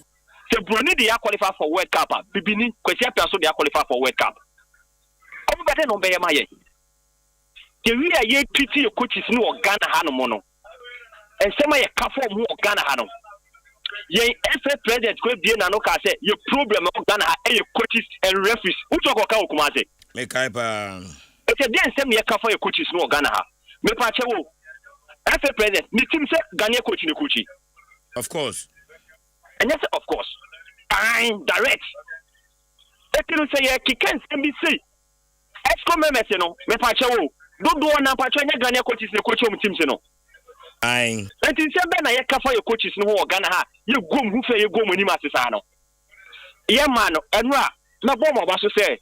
So Brunei they are qualified for World Cup. Bibini, Kwesi Piasso they are qualified for World Cup. Over better on Bayamai. The way I treating your coaches no Ghana Hanomono. And some of your couple more Ghana Hano. Ye FA president could be an anoka say your problem of Ghana and your coaches and referees. Who talk about Kumase? Make up. It's a then send me a couple of coaches no Ghana. Me Pacho FA president, me team say Ghana coach in the coachy. Of course. And yes, of course. I'm direct. Let you say you can't NBC. Esco Memesino, me Pacho. Don't do one Pacho and Ghana coaches the coach of teams, no. Aye. And in Sabana, you can your coaches no Ghana. You go who say you go when you masano. Yeah, man, and ra, no bomb of us to say.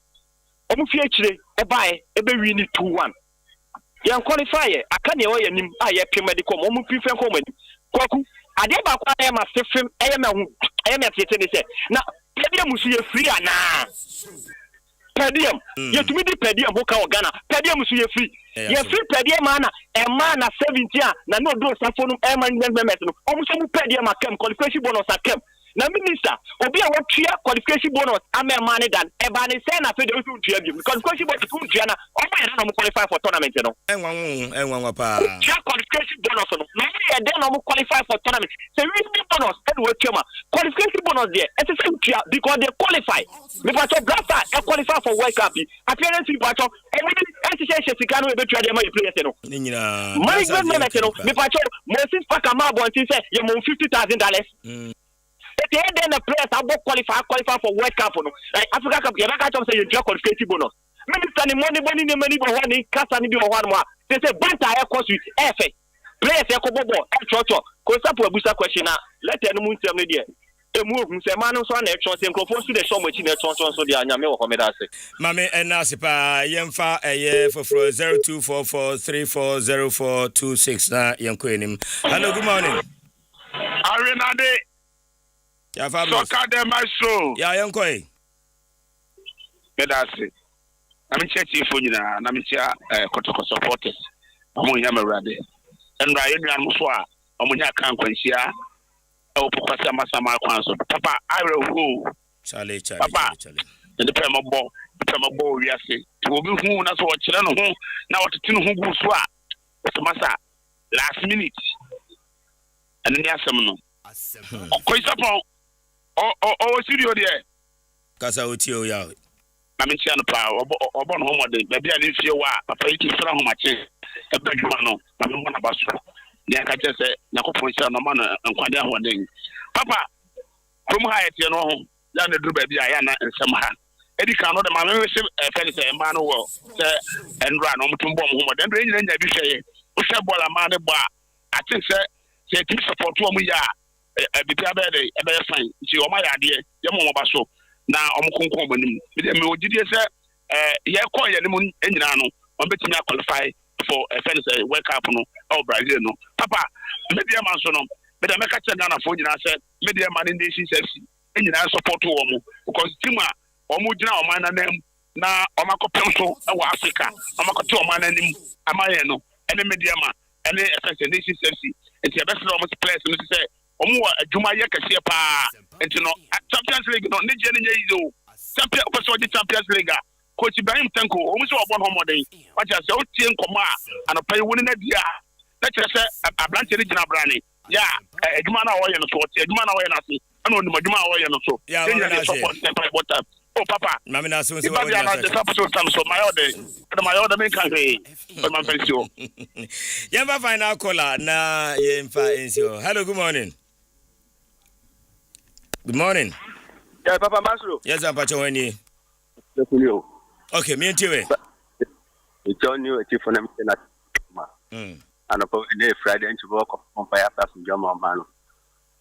Future, a buy, a baby need 2-1. Young qualifier, I can't hear him. I have medical, prefer common. Kwaku, I never acquire my system. I am at the now, Pedium will see a free now. Pedium, you to me the Pedium who can Ghana. Pedium will see a free. You free Pedium man, a man at 70 years, no do some Eman Memeto. Almost some Pedium came, qualification bonus at camp. Now, Minister, Obi, I want 3 qualification bonus. I'm a man than a banner send after the 2 GM because qualification bonus 2 Gianna. I don't qualify for tournament, you know. And one qualification bonus. Maybe I don't qualify for tournament. So, we bonus, and what qualification bonus there. It's a same because they qualify. Me pacho Blaster, I qualify for World Cup. Appearance in pacho, and we say Chicano will betray my players, you know. Management manager, me pacho, Moses Pakamabo, and he said, you want $50,000. Then the players are qualify for World Cup. Like Africa Cup, you can't say you qualification bonus. Minister, money, but one in Casani do one more. They say, Banta, I cost you, FA. Players, I could go, Chocho, Kosapo, Busa question. Let the moon tell me there. emu se manu so na etwon se nkrofo so de show mo chi na etwon so de anyame wo komeda se mame enasipa yemfa eye for 0244340426 na yenko enim. Hello, good morning. Arenade. Ya fabulous. Soka de Myxtro. Ya yenko e. Medase. Na me chechi fo nyina na me chia kotoko supporters. Omo nya mawrade. Enra ye nua mo so a omo nya kan kwanhia. Opokwasa masama kwanso. Papa, I will go. Charlie. Papa. The premabo wiase. To obi hu na so kire no ho na wotete no ho gu so a. Otomasa last minute. And ni asem no. Koisapon. O studio there. Kasa otio ya. Na me chia no pa obo no ho mode. Ba bia ni fie wa papa yiki fra ho mache. E ba djuma no. Na me mo na baso. Ni aka chese na kopon chia no ma na nkwade ahoden. Papa, from high tie no ho. Ya na duru ba bia ya na nsem ha. Edi kan no de ma me se fele se mba no wo. Se enra no mutumbo mo ho mode. Enra nyina nya bi hweye. O hwe bola ma ne bo a. I think say team support wo mu ya bibia be dey e be fine. Nti o ma ya de ye mo ba so. Na omukonkon banim me ogidie se ye call ye nim enyina no on betimi qualify for a fence World Cup no or Brazil no papa media man so no me dey make a Ghana for nyina se media man nation service enyina support wo mu because team a omu gina o man na o makopem so e wa Africa o makote o man anim amaye no ene media man ene fence nation service enti e be se o mo players no se omu adwuma ye kase pa enti no Champions League no nije nye yizo Champions League coach Ibrahim Tanko omu so obon homoden wacha se o tie nkoma an pay woni na dia na kire se ablante gina brane ya adwuma na wo ye no so adwuma na wo ye na se ana onima adwuma wo ye no so ye support the oh papa mami na so so wo ya na the support tam so my order me kan he my pensio yemba final caller na yemfa ensio. Hello, good morning. Good morning. Yeah, Papa Myxtro. Yes, I'm Pacho Wendy. Okay, me and you. It's on you, chief for them. And upon Friday, and to walk on fire from Jama Man.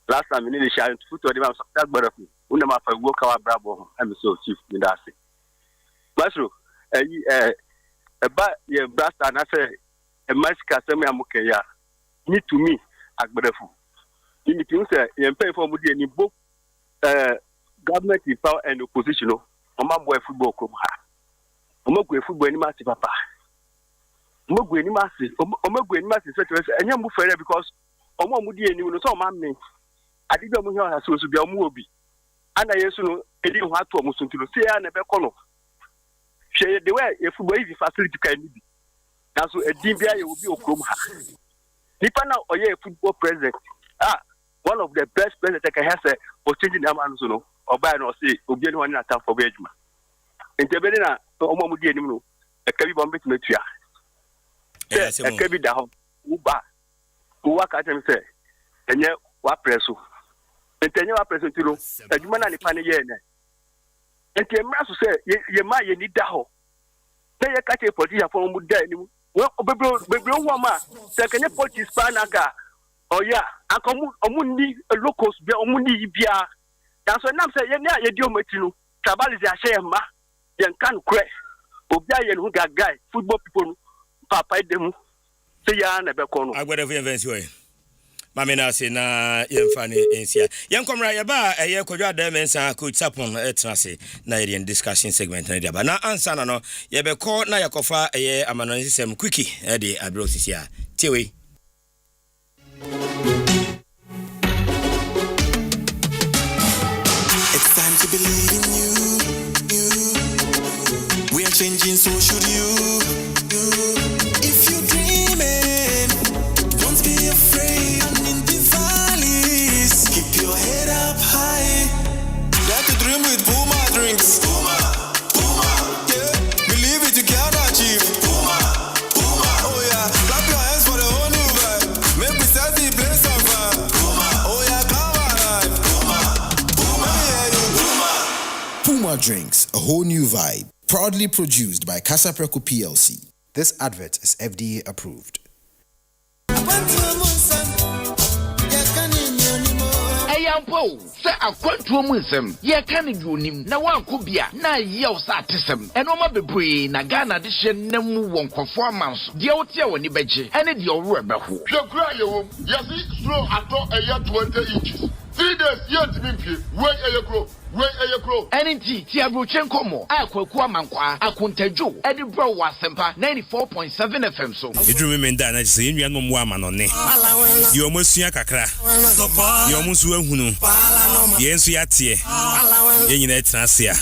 Last time, in the shine, foot or the that brother. Unama for work our bravo, I'm so chief Midasi. Myxtro, a brass and I say, a mask semi amukaya. Need to me, Agbefu. You need to say, you pay for Mudi any book. Government in power and opposition. Boy football club. Omogwe football ni massive papa. Omogwe ni massive. Omogwe ni massive. And you move further because Omomudi and you know some man. I did not know how to be a movie. And I used to know a little hard to almost to say I never call. Share the way if football is facility can be. Now so a DBI will be a club. Depend on your football president. One of the best players that I can have for changing the man, or by no say, Obian one in a town for Benjamin. In Tebedina, Omomudi anymore, a Kabi Bombay to Metria. Yes, a Kabi Daho, Uba, who work at him say, and yet what presso. And then you are present to know that you man and the Panay. And the master say, ye might need Daho. Say a catch a position for Muday. Well, baby, woman, second a pot is Panaga. Oh yeah, I come Omundi locals be Omundi Bia. That's when I'm saying, yeah, you do Metino. Tabal is a shame, ma. You can't crack. Obia who got guy, football people, Papa them. Say, ya never call. I would have eventually. Mamina say, na Yemfani Insia. Young Comrade Yaba, a year could them and could sapon a trance, Nigerian discussion segment. But now answer no, Yabe call na Yakofa a year amanosism quickie, Eddie Abrosia. Tiwi. It's time to believe in you. We are changing, so should you. If you're dreaming, don't be afraid. And in the valleys, keep your head up high. Dare to dream with Puma drinks. Puma, yeah. Believe it, you can achieve. Puma, oh yeah. Clap your hands for the whole new vibe. Make me start the place on fire. Oh yeah, come alive. Puma Drinks, a whole new vibe. Proudly produced by Casa Preco PLC. This advert is FDA approved. Ampo, say a quantum ye can do him, na one could be na yell satism, and Oma Bebre, Nagana addition, Nemu won't performance, the Otia when you beji, and it your rubber. The cry, yes, slow at all a year 20 inches. 3 days yet to be wait a year. NNT Tiabrochenko mo akwakuwa mankwa akuntejo Edinburgh Asempa 94.7 FM so Idru me nda na se enua no mo ama no ne Yo mosua kakra Yo musu ahunu Ye nso yatie Ye nyina etrasia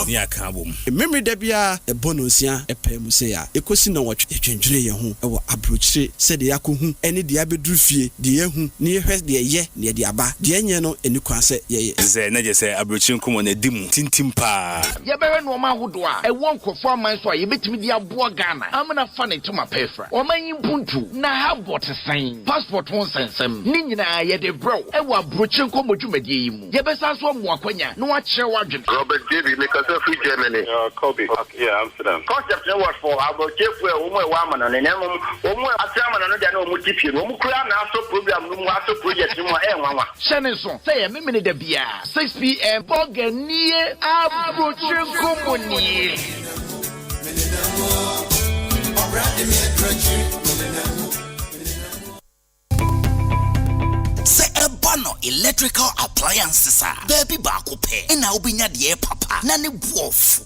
Ni aka bom Memory da bia e bonosia e pem se ya ekosi na wotwe twendwere ye ho e wo abrochire se de yakohu ene de abeduru fie de yehu ne yehwe de ye ne de aba de enye no eni kwa se ye ze na je se Chinkumo na dimu tintimpa yebere no ma hodo a e won kofo aman so a yebetimi di aboa Ghana amana fa ne tuma pefra o man yimpuntu na ha botesan passport won sensem ni nyina ye de bro e wa brochenko modwumadie yi mu yebesa so mo akwanya no wa kire wadwen Robert David make us free Germany Kobe yeah Amsterdam concept was for abrochefu e wo mo e wa amana ne nemo wo mo atrama no de na o mo tipie no mo kura na aso program no mo aso project no e nwanwa shene so say e memene da bia 6 p.m. Boganie Abrochenko Moni Ebano electrical appliances baby baako pe na obinya de papa na ne buof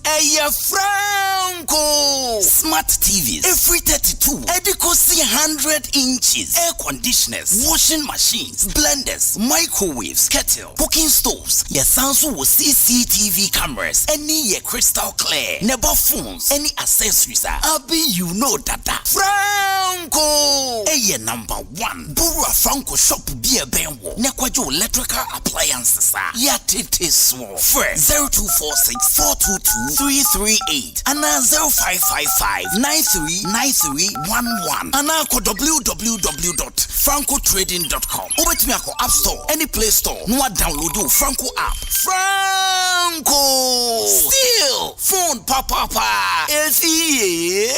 Franco smart TVs every 32 edicosi 100 inches air conditioners washing machines blenders microwaves kettle cooking stoves your Samsung with CCTV cameras any your crystal clear never phones any accessories abi you know that Franco number 1 Bura Franco shop be benwo nekwajo electrical appliances ya tete small first 0246-422-338 and 0555-939311 and www.francotrading.com ubetimi ako app store any play store no download the Franco app Franco still phone papa is here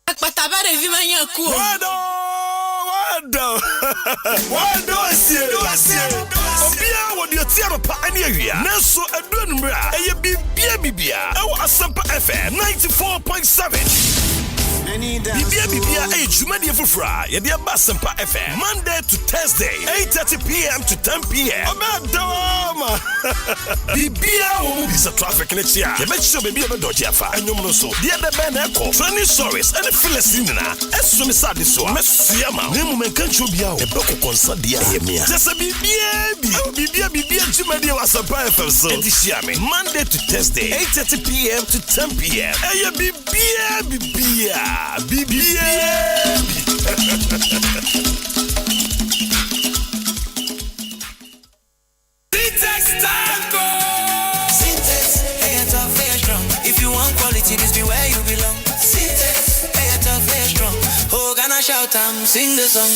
Akpatabare vimanya ku Wado asie Obia wodi otiaro pa ani awia Neso adonu mra eye bibia ewo Asempa FM 94.7 Bibia jumani fufra ye dia Asempa FM Monday to Thursday 8:30 p.m. to 10 p.m. Obadoma Bibia wo bisa traffic ne chia ye mechi bibia be doji afa anyom no so dia de ben eko training stories and Philistine na eso mi sade so mesia ma nemu menkancho bia o e beko konsa dia ye mia just bibia jumani Asempa FM so edishia me Monday to Thursday 8:30 p.m. to 10 p.m. Eye bibia If you want quality, this be where you belong. Syntax, hey, tough, hey, strong. Oh, gonna shout and sing the song.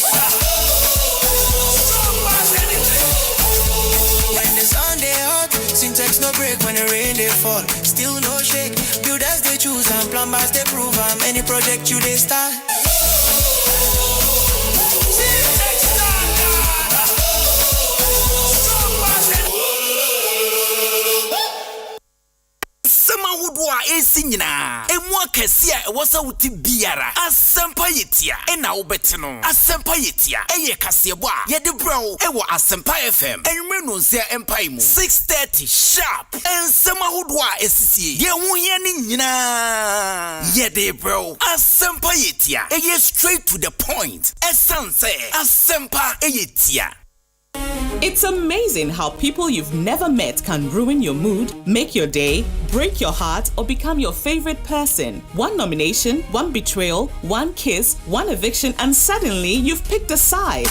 When the sun they hot, Syntax no break. When the rain they fall, still no shake. Builders they choose and plumbers they prove. Any project you they start. Semawudwa esinyina emwa kesia ewasa wuti biara Asempa yetia ena obetino Asempa yetia eye kasebo a yede bro ewo Asempa FM enwe no nsia empire mu 6:30 sharp ensemawudwa esisie ye huye ni nyina yede bro Asempa yetia eye straight to the point essence Asempa yetia. It's amazing how people you've never met can ruin your mood, make your day, break your heart, or become your favorite person. One nomination, one betrayal, one kiss, one eviction, and suddenly you've picked a side.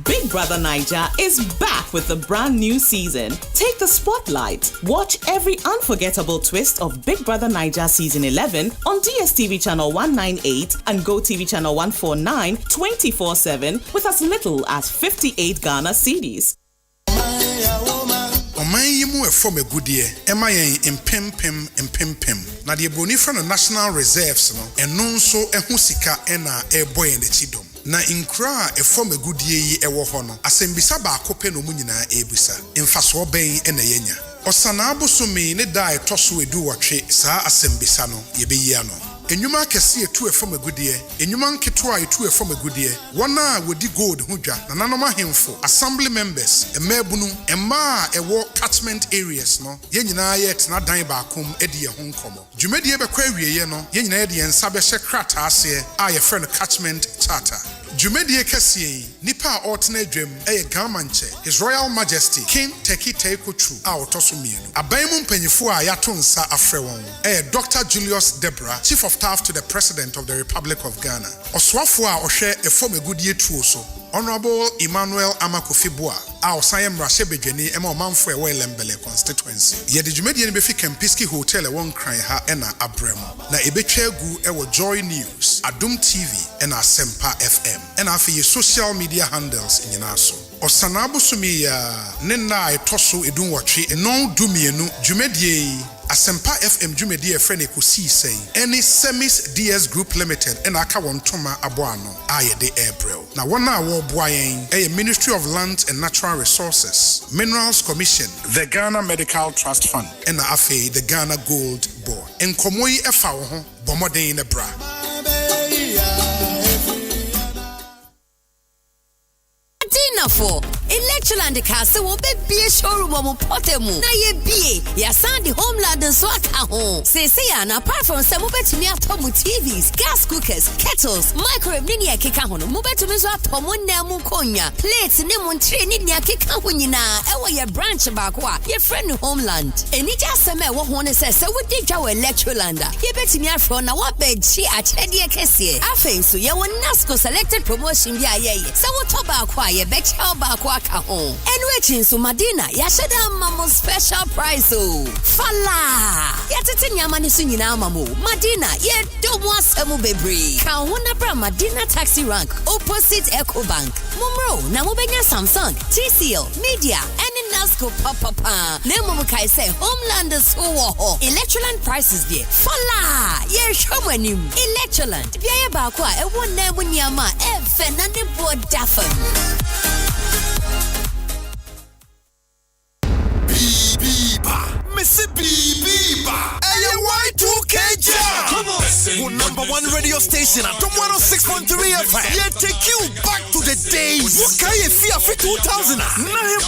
Big Brother Naija is back with a brand new season. Take the spotlight. Watch every unforgettable twist of Big Brother Naija Season 11 on DSTV Channel 198 and GoTV Channel 149 24/7 with as little as 58 Ghana cedis. Omanyimu from a good year, Emayen impempem. Na the Bruni from the National Reserves, no, and non so a husika ena a boy in the chidom. na nkra efom agudie yi ewo ho no asembisa ba akope no mu nyina ebusa mfaso ben na yenya osana abosome ne da etoso edu wotwe saa asembisa no yebeyi ano enyuma kese etu efom agudie enyuma nketo a etu efom agudie wona wodi gold hudwa na nanom ahemfo assembly members emabunu emma ewo catchment areas no yenyina ye tena dan ba akom edi ye ho nkomo dwumedie bekwa awieye no yenyina ye de yensa be hye krata ase a ye friend catchment charter Jumedie Kessie, Nipa Ortene Dream, Gamanche, His Royal Majesty, King Teki Teikochu, our Tosumien, a Baimum Penifua Yatunsa Afrewon, Dr. Julius Debra, Chief of Staff to the President of the Republic of Ghana, Oswafua Oshe, a former good year Tuoso, Honorable Emmanuel Amakofibua, our Siam Rashebejeni, Emma Manfwe Lembele constituency. Yet the Jumedian Befi Kempiski Hotel, a one cry ha ena Abremo, na Ebechegu, Ewo Joy News, Adum TV, and Asempa FM. And after your social media handles in Yanaso. Osanabu Sumia, Nena Toso Edun Watchi, and no Dumienu, Jumedie, Asempa FM Jumedie Frene Kusi saying, any Semis DS Group Limited, and Akawon Toma Abuano, Aye de April. Now, one hour Boyen, a Ministry of Land and Natural Resources, Minerals Commission, the Ghana Medical Trust Fund, and Afe, the Ghana Gold Board. And Komoi Efao, Bomode in a bra. For Electroland Castle will be a showroom of Potemu. Na ye be ya sand the homeland and swaka home. Say and apart from some mobile to me atomu TVs, gas cookers, kettles, microwave ninia kikahono, mobile to me so atomu nemu konya, plates nemun train ninia kikahunina, ewa ye branch bakwa, ye friend homeland. And it just a me what one says, so what did you Electrolanda? Ye bet me from na what bed she at Chedia Kessie. I think so, ya one NASCO selected promotion ya ye. So what tobacco ye bet. And waiting so Madina, Yashada Mamo special price. Oh, Fala Yatatin Yamani Sunina Mamu, Madina, ye don't want Samu Bebri. Kawana Bra Madina taxi rank, opposite Eco Bank, Mumro, Namubenya Samsung, TCL, Media, and in Nasco Papa. Nemo Kai say Homelanders who Electroland prices there. Fala, ye showmanim, Electroland, Bia Bakwa, a one name when Yama, Fernande Board Daffin. Y2K Jam! Come on! Number one radio station at 106.3 FM. Yeah, take you back to the days. What can you feel for 2000? Now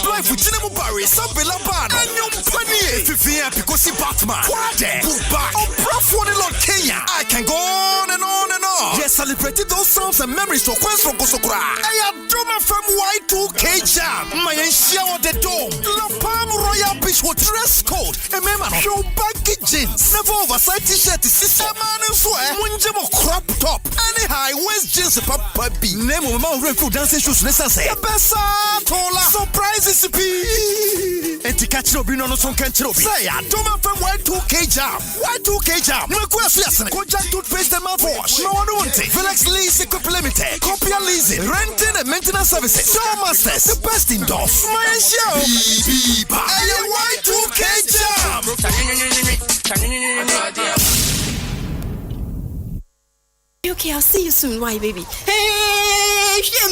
play for Jinamo Barry, Sabela Ban, and your penny. If you fear because you Batman, Quade, Bookback, or Prof. Lord Kenya. I can go on and on and on. Yes, celebrated those songs and memories to Quest from Kosokura. I am Doma from Y2K Jam. My shower the dome. La Palm Royal Beach with dress code. And remember, show baggy jeans. Never oversized t-shirt is sister man and swear. Munjamo crop top. Any high waist jeans papa B. Name of my real dancing shoes. Let's say. Bessa Tola. Surprises be. And to catch no Bruno no son can't say. Doma from Y2K Jam. Y2K Jam. No question. Kojak toothpaste and mouthwash. No one wants it. Felix Lease Equip Limited. Copia leasing. Renting and maintenance services. Show masters. The best indoors. My show. Y2K Jam. Okay, I'll see you soon. Why, baby? Hey,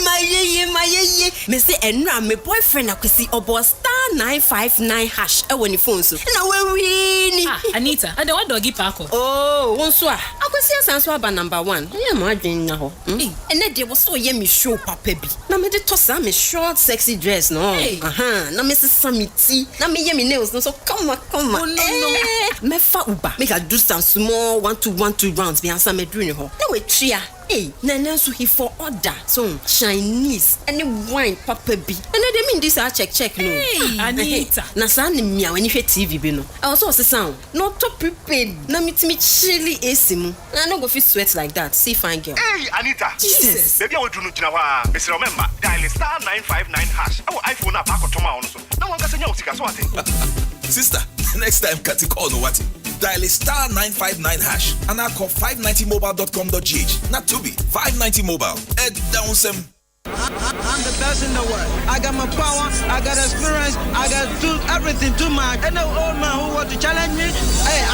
my Mr. Enra, my boyfriend, I could see about *959# when you phone so. And I will win. Anita, I don't want doggy parko. Oh, bonsoir. I could see a answer about number one. Yeah, my dream now. And then there was so yummy show, Papa. Now, me the toss a short, sexy dress, no. Now, Mrs. Samiti. Now, me yummy nails, no. So come on. Oh, no. Me fa uba. Make a do some small 1-2 rounds. Be answer me doing ho. No, Chia. Hey, Nana so he for order. So Chinese any wine Papa B. And I mean this I check no. Hey, Anita. Na san me when you hear TV be no. I also say sound. Not to prepared. Na me chilly AC mu. I no go fit sweat like that. See fine girl. Hey, Anita. Jesus. Baby I will do no jina wa. Mr. Remember, dial *959#. Our iPhone app akotoma on so. Na wan gasa nya usika so ate. Sister, next time cut call no what? Dial *959# and I call 590mobile.com.gh. Not to be 590 mobile. Head down some. I'm the best in the world. I got my power, I got experience, I got do everything too much. And the old man who want to challenge me, hey.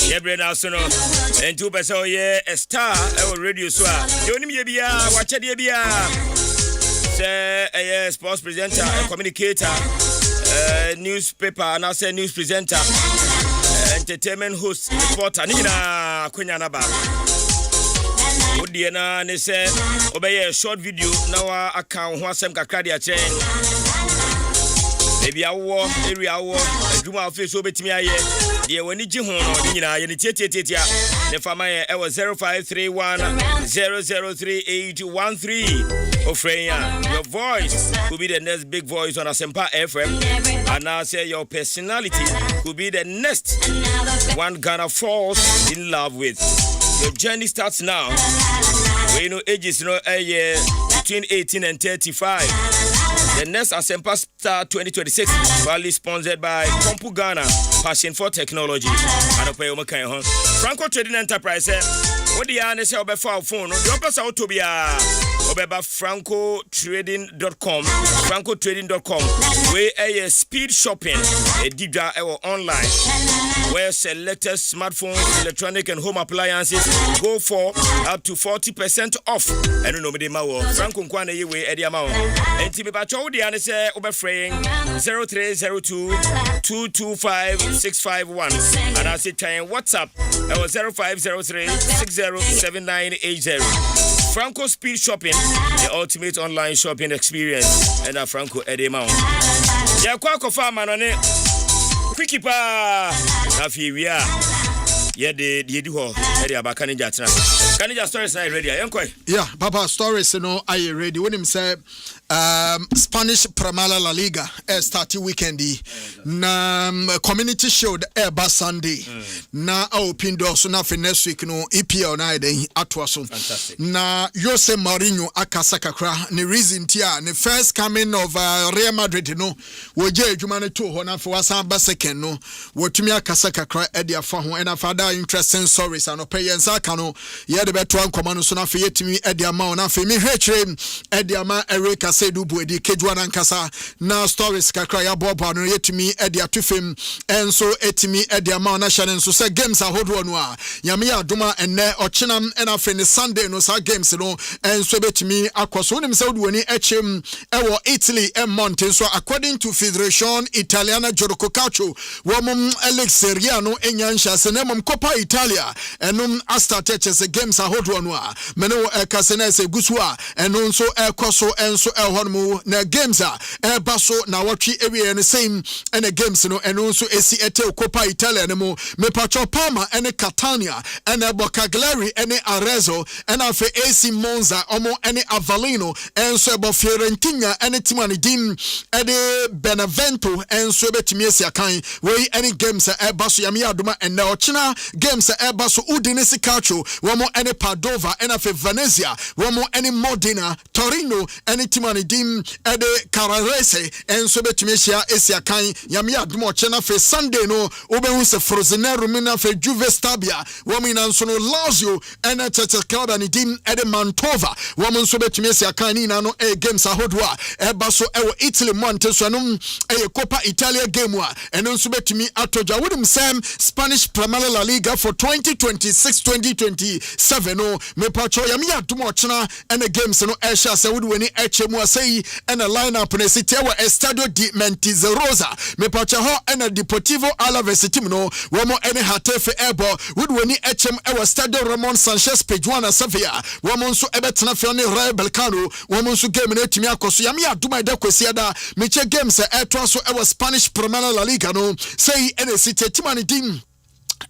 Yebrena so no. Entu pese oye a star e radio so a. Yonim ye bia, wache de bia. Say a sports presenter, a communicator, newspaper, and I say news presenter, entertainment host, reporter. Nina Kunyana ba. Odiena ne say obey a short video now account ho asem kakra dia chen. Maybe awo area awo adwuma office obetimi aye de wani gi ho no nyina ye ne tietietia ne fama ye e 0531 003813 Ofrenya, your voice could be the next big voice on Asempa FM, and now say your personality could be the next one Ghana falls in love with. Your journey starts now. We know ages, a year between 18 and 35. The next Asempa Star 2026, proudly sponsored by Kompu Ghana, passion for technology. And Franco Trading Enterprise. What the answer say about phone? The opposite out to be Obeba francotrading.com, francotrading.com, where a speed shopping, a deep dive online, where selected smartphones, electronic and home appliances go for up to 40% off. I don't know the mawo. Franco Kwane yewe edi amount. And tibi bacho the answer over fraying 0302 225 651. And I say time WhatsApp 0503 607980. Franco Speed Shopping, the ultimate online shopping experience. And Franco Edemount. Ya kwako farm anone. Quickie pa. Afi we are. Yeah, the ho. Area ba kanija tena. Kanija stories na ready. Yankoi. Yeah, Papa stories no I ready. When him say Spanish Primera La Liga starting weekend na community show the Sunday na open doors na for next week no EPL na den atwaso na Jose Mourinho akasa kakra ne reason tia ne first coming of Real Madrid no wo je adwuma ne to ho na for wasan ba second no wotumi akasa kakra e dia fa ho and after interesting stories and pay yensa ka no ye de beto ankoma no so na fe yetimi e dia ma na fe mi hwetire e dia ma Erika Sedu Buedi Kejuana Nkasa na stories kakra ya bobo no yetimi e dia tufem enso etimi e dia ma na hye nso se games ahodo no a yame ya adoma enne ochenam e na fe ne Sunday no sa games no enso betimi akoso nim se woni echem e wo Italy e Monte so according to Federation Italiana Gioco Calcio womum Alexeriano enyansha se nemum Coppa Italia enum astarte chese games ahodo no a meno kasena se gusu a eno nso ekoso enso ehonmu na games a baso na watwi ewie ne same ene games no eno nso esi ete Coppa Italia ne mo me pacho Parma ene Catania ene Bocagliari ene Arezzo ene afa AC Monza omo ene Avellino enso ebo Fiorentina ene timani dim ene Benevento enso betimi esi akan we ene games a baso yame adoma ene ochina games a baso Udinese Calcio womo ene Padova ene afa Venezia womo ene Modena Torino ene timani dim ede Carrarese enso betimi esi akan yame adoma ochina fe Sunday no obehu se Frosinone mina fe Juve Stabia womo ina nso no Lazio ene Tete Club ani dim ede Mantova womo nso betimi esi akan ni na no games ahodwa baso ewo Italy Monte so no Coppa Italia game wa ene nso betimi atoja wodum sam Spanish Primera La Liga for 2026-2027 no me pacho yame adoma ochina ene games no sha se wodu wani echemu asei ene lineup ne city wa Estadio di Mentizerosa me pacho ho ene Deportivo Alaves team no womo ene Hatafe ebo wodu wani echem ewa Stadio Ramon Sanchez Pizjuana Sevilla womo nso ebetena fe ne Rayo Vallecano womo nso game na etimi akoso yame adoma ida kwesiada meche games to so ewa Spanish Primera La Liga no sei ene city team ani dim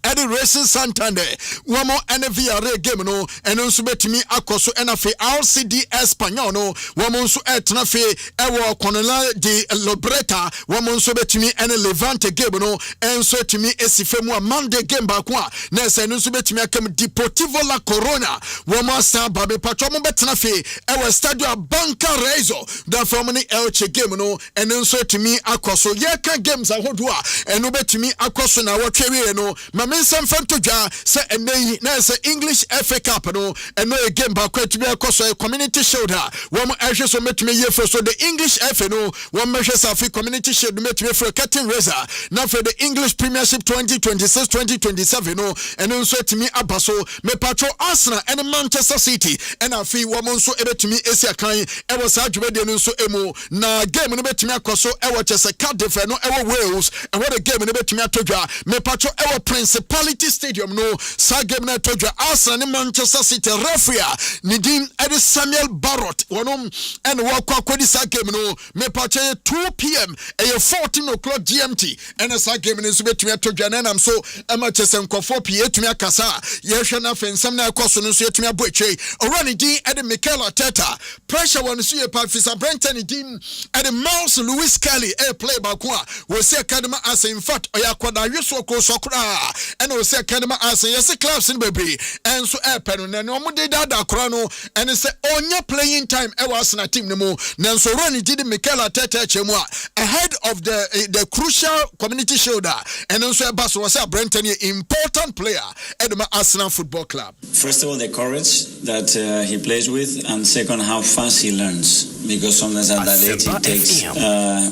Eddie Racing Santander womo ene Villarreal game no eno nso betimi akoso ena fe RCD Espanyol no womo nso etena fe ewo Conela de Lobreta womo nso betimi ene Levante game no enso etimi esifemu a Monday game ba ko a na se nso betimi akam Deportivo La Corona womo asa babe patro mo betena fe ewo Stadio Banca Rezo da from ni Elche game no eno nso etimi akoso yeka games ahodo a eno betimi akoso na wotwewe no mame mensam fantoja se enei na se English FA Cup no eno a game ba kwatumi akoso community shield ha wo mo ehwe so metumi yefe so the English FA no wo mehwe safi community shield metumi for curtain raiser na for the English Premiership 2026-2027 no eno nso etimi abaso me patro Arsenal and Manchester City and afi wo mo nso ebetumi esi akan e wo sa dwumade no nso emu na game no betumi akoso e wo chese Cardiff no e wo Wales and what the game no betumi atodwa me patro e wo Principality Stadium no sa game na atodwa Arsenal and Manchester City referee Nidim Edi Samuel Barrott wonom and wo kwakodi sa game no me patro 2 p.m. e 14 o'clock GMT and sa game no nso betumi atodwa na nam so e ma chese nkofo pie etumi akasa ye hwe na fensam na akoso no nso etumi aboetwe orani din Edi Mikel Arteta pressure one so ye pa fisa Brenton din Edi Miles Lewis Kelly play back one we say Academy as in fact oya kwada hweso ko sokra and we say Academy as yes clubs in baby and so pen no no mo de dada kora no and say onya playing time e was na team no mo nanso Ronnie did Mikel Arteta chemu ahead of the crucial community shoulder and also Bass was a Brenton important player at the Arsenal Football Club. First of all, the courage that he plays with, and second, how fast he learns. Because sometimes at that age it takes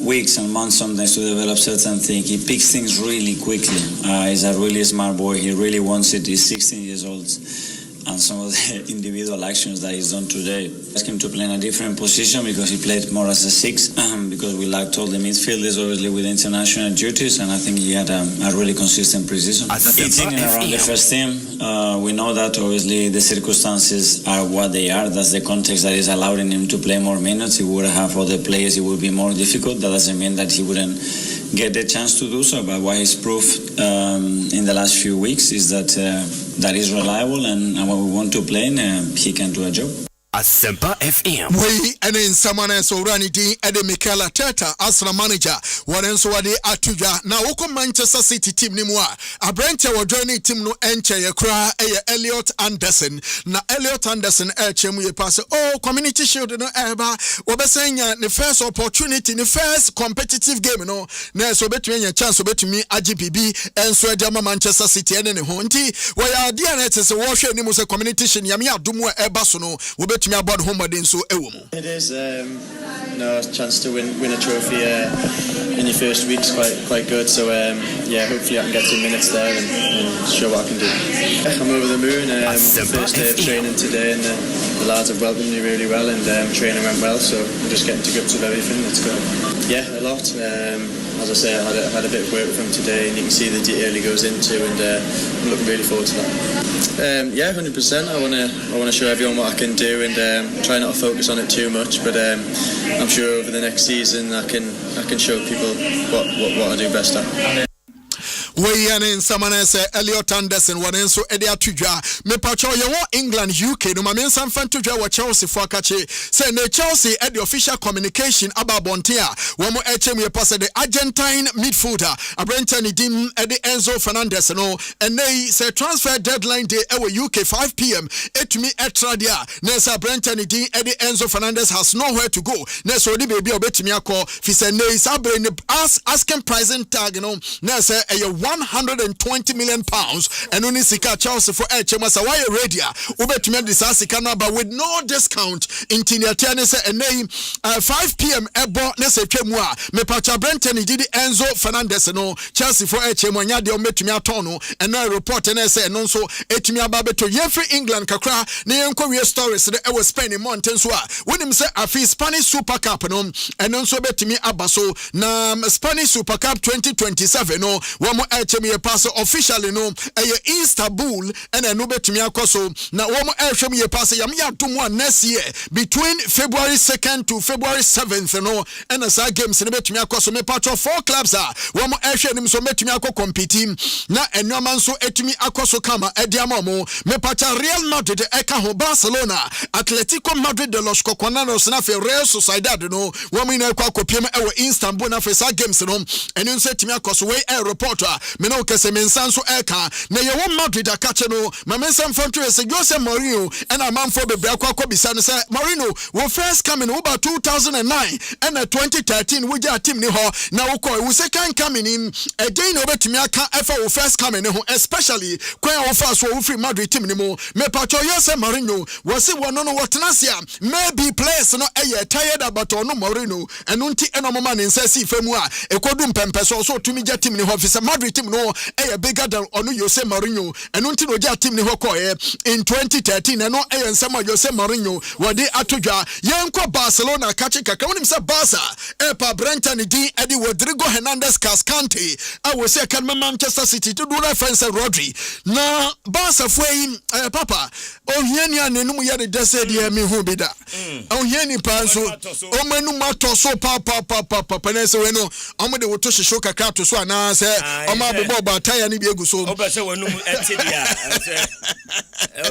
weeks and months sometimes to develop certain things. He picks things really quickly. He's a really smart boy. He really wants it. He's 16 years old. And some of the individual actions that he's done today. Ask him to play in a different position because he played more as a 6 because we lacked all the midfielders obviously with international duties, and I think he had a really consistent pre-season. It's in and around the first team. We know that obviously the circumstances are what they are. That's the context that is allowing him to play more minutes. He would have other players, it would be more difficult. That doesn't mean that he wouldn't get the chance to do so, but what he's proved in the last few weeks is that that is reliable, and when we want to play, he can do a job. Asempa FM. We and in someone else already Edi Mikel Arteta Arsenal manager one so wade atuja na woko Manchester City team ni mu a Abrante wo joining team no enche ye kra Elliot Anderson na Elliot Anderson chemu ye pass community shield no eba wo besenya the first opportunity the first competitive game no na so betumi nya chance betumi AGPB enso edema Manchester City ene ne ho nti wo ya dia na tese wo hwe ni mu se community shield yam ya domo eba so no wo it is a chance to win a trophy in your first week's quite good, so hopefully I can get 2 minutes there and show what I can do. I'm over the moon. First day of training today, and the lads have welcomed me really well, and training went well, so I'm just getting to grips with everything. It's good. Yeah, a lot. As I say, I had a bit of work from today, and you can see the detail he goes into, and I'm looking really forward to that. 100%. I want to show everyone what I can do, and try not to focus on it too much. But I'm sure over the next season I can show people what I do best at. We are in someone else Elliot Anderson one enso ede atudwa me pacho ye wo England UK no ma san fantudwa wo Chelsea for akache say na Chelsea at the official communication about Bontia wo mo echem ye pass the Argentine midfielder Abrante dim ede Enzo Fernandez no and they say transfer deadline day e UK 5 p.m. etumi extra dia na say Abrante dim ede Enzo Fernandez has nowhere to go na so the baby obetumi akọ fi say na sabre ne asking pricing tag no na say 120 million pounds and only sika Chelsea for HMS why ready ubetumi disasika no but with no discount in Tiniatiane say and 5 p.m. ebo na say twemu a me pacha Brenton did Enzo Fernandez no Chelsea for HM anya de ometumi atono and no report na say no so etumi ababeto yefri England kakra na yenko we stories de e was Spain mountain so a wonim say afi Spanish Super Cup no and no so betumi abaso na Spanish Super Cup 2027 no one more HM pass officially no Istanbul and no betumi akoso na one more HM pass yam ya tumwa next year between February 2nd to February 7th no and as games no betumi akoso me patro 4 clubs are one more HM so betumi akọ compete na enoma nso etumi akoso kama ediamomo me patro Real Madrid eka ho Barcelona Atletico Madrid de los Coconanos na fe Real Sociedad no one more na akọ kopiem e Istanbul na fe sa games no enu nso etumi akoso we airport me no kese me nsanso eka na ye wo Madrid akache no ma me nsam fanto ye se Jose Mourinho and a man for bebe akwa bisa no say Mourinho wo first coming over 2009 and 2013 we ja team ni ho na wo ko wo second coming in again no betimi aka efa wo first coming ni ho especially when wo first wo free Madrid team ni mo me pacho Jose Mourinho wo se wo no wotenasia maybe players no tired about no Mourinho and unti eno mama ne nsasi femu a ekodu mpempe so tumi ja team ni ho officer Madrid team no bigger than ono Jose Mourinho and unti no ja team ni ho ko in 2013 and no nsema Jose Mourinho wade atodwa yenko Barcelona kache kaka wonim se Barca pa Brentan di Eddie Rodrigo Hernandez Cascante I say kan Manchester City to do reference Rodri na Barca foi papa ohiani anenum ye de dese de me hu bida ohiani panso o manu matoso papa penese we no omo de woto hihyo kaka to so ana se omo abebo ba tire ni bi egu so obese wonum etidia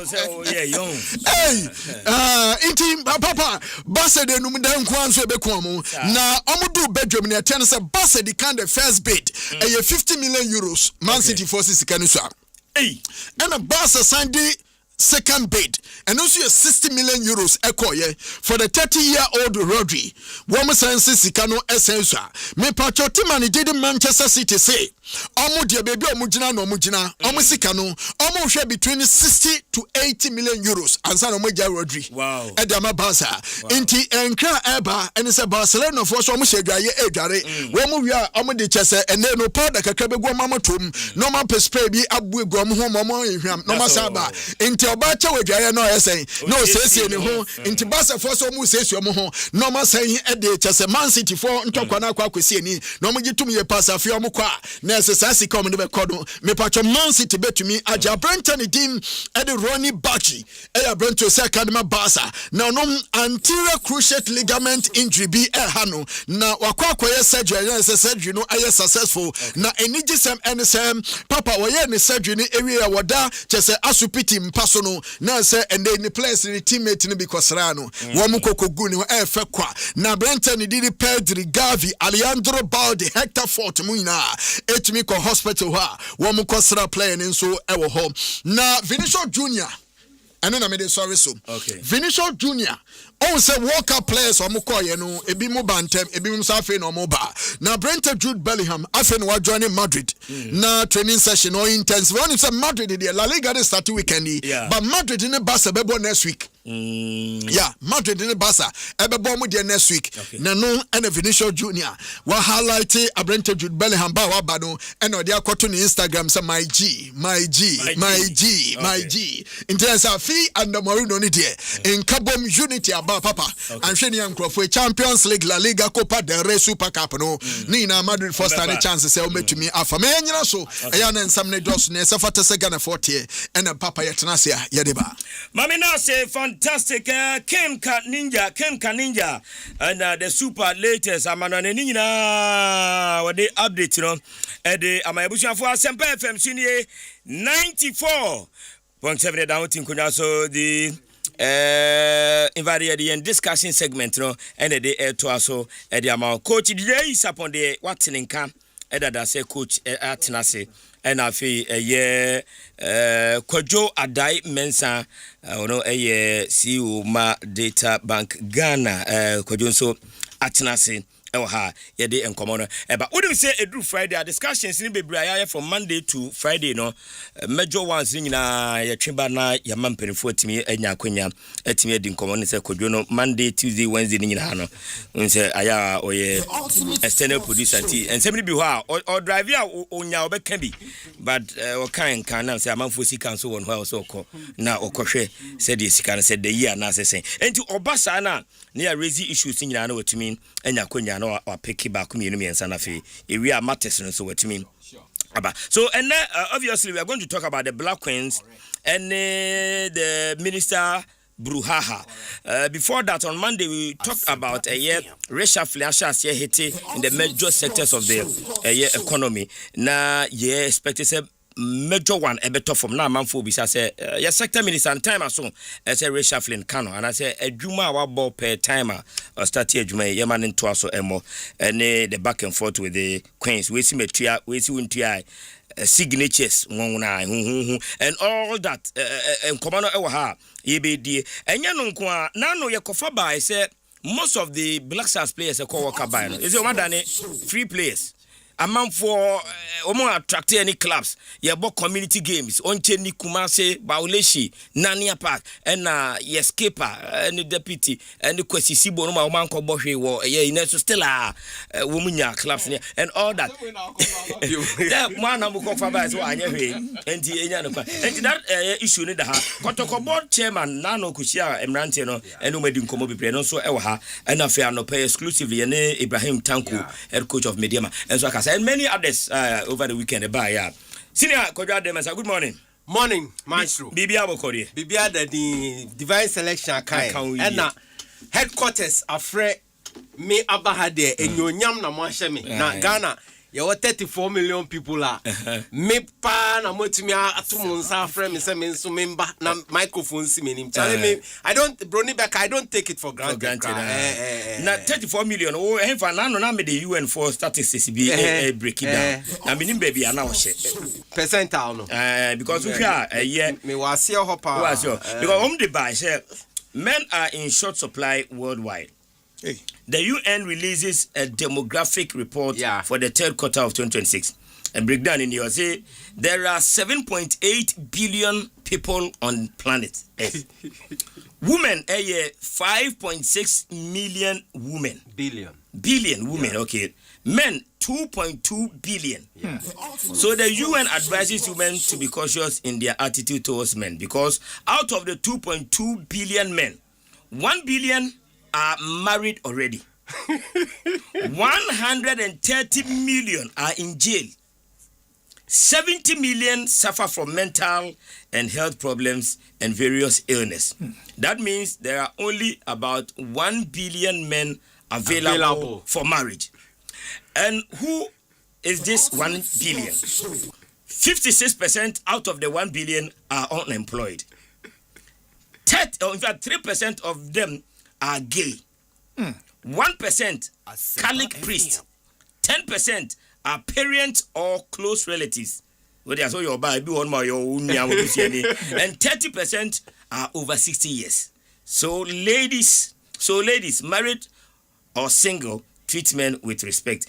say yeah young inti papa Barca de num dan kwan so be kon mu na omo do bedroom ne ten se Barca the kind of first bid 50 million euros Man City forces kanu so and a Barca signed second bid and also 60 million euros ekoye for the 30-year-old Rodri. Woman sense sikano essence. Me pacho timani did Manchester City say omo dia baby omugina no omugina omo sikano omo hwe between 60 to 80 million euros ansa no moja Rodri. Wow. Edama Barca. Inti enkra eba and say Barcelona for so omo hwedwaye edware. Womo wi omo de chese ene no powder kakra begu mama tom no man spray bi abu egu omo ho momo ehwam no masaba. Inti obacha wedwaye no yesen no sesi ne ho inti Barca for so omo sesi omo ho no ma san e de chese Man City for ntokwa na akwa kwesi ani no mo gitum ye pass afi omo kwa na sesi come de be kodo me pacho Man City betumi aja Brentan dim e de Ronnie Bachi e ya Brento se academy Barca na no anterior cruciate ligament injury bi e ha no na wakwa akoye surgery na surgery no aye successful na eniji sem nsem papa woye ne surgery ni ewie ya woda chese asupiti mpaso no na se ende ni place ni teammate ni bikosra no wo mu kokogu ni e fe kwa na Brentan didi Pedri Gavi Alejandro Balde Hector Fort mu ina etimi ko hospital ha wo mu kosra player ni so e wo ho na Vinicius Junior eno na me dey sorry so Vinicius Junior on say World Cup players o mukoye no ebi mu bantem ebi mu safe no mo ba na Brentford Jude Bellingham afe no wa join Madrid na training session or intense when say Madrid the La Liga dey start weekend but Madrid in Barca be born next week Madrid in Barca e be born mu there next week na no and Vinicius Junior wa highlight Brentford Jude Bellingham ba wa ba no and o dey akoto ni Instagram say my G intense afi and Mourinho ni there in Kabom Unity about papa and Sheni Ankrofo Champions League La Liga Copa del Rey Super Cup no ni na Madrid first time chance say o metumi afa me nyina so eya na nsam ne dos ne se fata se Ghana 40 and papa yetenase ya yedeba mami na say fantastic Ken Ninja and the super latest amano ne nyina we dey update no e dey amayebusuafo Asempa FM sunie 94.7 down tinkonya so the invaried the discussion segment no and the air to also the amount coach today is upon the what's in camp that say coach atenase and I feel Kojo Adai Mensa ono CEO ma data bank Ghana Kojo so atenase ha yede enkomo but what do we say edu Friday discussions ni bebraya from Monday to Friday no major ones nyina ye tweba na ya mampenfo atimi anya akwanya atimi edi enkomo ne se Kodwo no Monday Tuesday Wednesday ni nyina no nse aya oye external producer ti ensem ni bi ho a o drive a onya obeka bi but o kan na se amanfo sika so won ho so ko na okohwe se de sika na se de year na se enti obasa na ya raise issues nyina na watimi anya akwanya or picky back community and Sanafi. We are matters so what you mean. So and obviously we are going to talk about the Black Queens and the Minister Bruhaha. Before that, on Monday we talked about racial flashes hitting in the major sectors of the economy. Now, expected major one a better from now man for be say your sector minister and time so as a reshuffling kano and I say a juma wa ball per timer or start here juma ye man into so emo and the back and forth with the Queens we see metria we see wintia signatures and all that and command ha yebedi enya no nko a na no yekofa by say most of the Black Stars players are co-worker by no is o free players among for attract any clubs community games on Cheni Kumase Bauleshi Nania Park and Skipper and the deputy and the Kwesisibo no man ko bohwe wo still woman clubs and all that that man am ko fa ba so anya hwe enti enya no enti that issue ni da ha kotoko board chairman Nano Kushia Emrante no eno medi nkomo bebre no so ewo ha and afia no pay exclusively Ibrahim Tanku head coach of Mediama and so and many others over the weekend Senior Kodwa Demes, good morning. Morning, Myxtro. Bibia Bokodi. Bibia the divine selection kind. And headquarters afre me abahade and your nyam na mwashemi. Na Ghana, you 34 million people are. Me pa na motimi atumunsa afre me se me nso memba na microphone si menim. Tell me, I don't Brony back, I don't take it for granted. Na 34 million oh enfa na no na me the UN for statistics be break it down. Na menim baby ana wo she. Percentile no. Because we are me was here hopper. Because the buy say men are in short supply worldwide. Hey. The UN releases a demographic report for the third quarter of 2026. A breakdown in here say there are 7.8 billion people on planet Earth. Women 5.6 million women. Billion women, okay. Men 2.2 billion. Yeah. So the UN advises women to be cautious in their attitude towards men because out of the 2.2 billion men, 1 billion are married already. 130 million are in jail. 70 million suffer from mental and health problems and various illness. That means there are only about 1 billion men available for marriage. And who is this 1 billion? 56% out of the 1 billion are unemployed. In fact, 3% of them are gay. 1% Catholic priests. 10% are parents or close relatives. And 30% are over 60 years. So ladies, married or single, treat men with respect.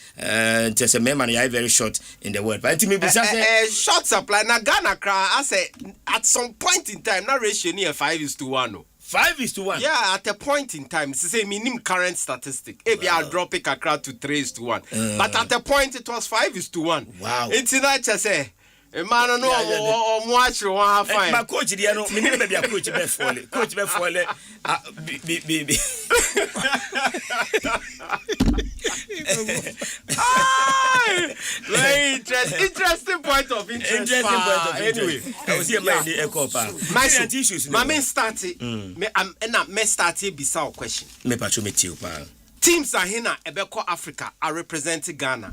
Just a man, I very short in the word. But short supply. Now Ghana, I say at some point in time, now ratio near 5:1. 5:1. Yeah, at a point in time, it's the same minimum current statistic. Maybe I'll drop it a crowd to 3:1. But at a point it was 5:1. Wow. It's not just say. Man, no, watch you want to find. My coach, you know, me never be a coach. Coach, very interesting point of interest. Anyway, I was here by the echo. My issues. My main started. Me started beside question. Me patrol me too. Teams are here now. Ebeko Africa are representing Ghana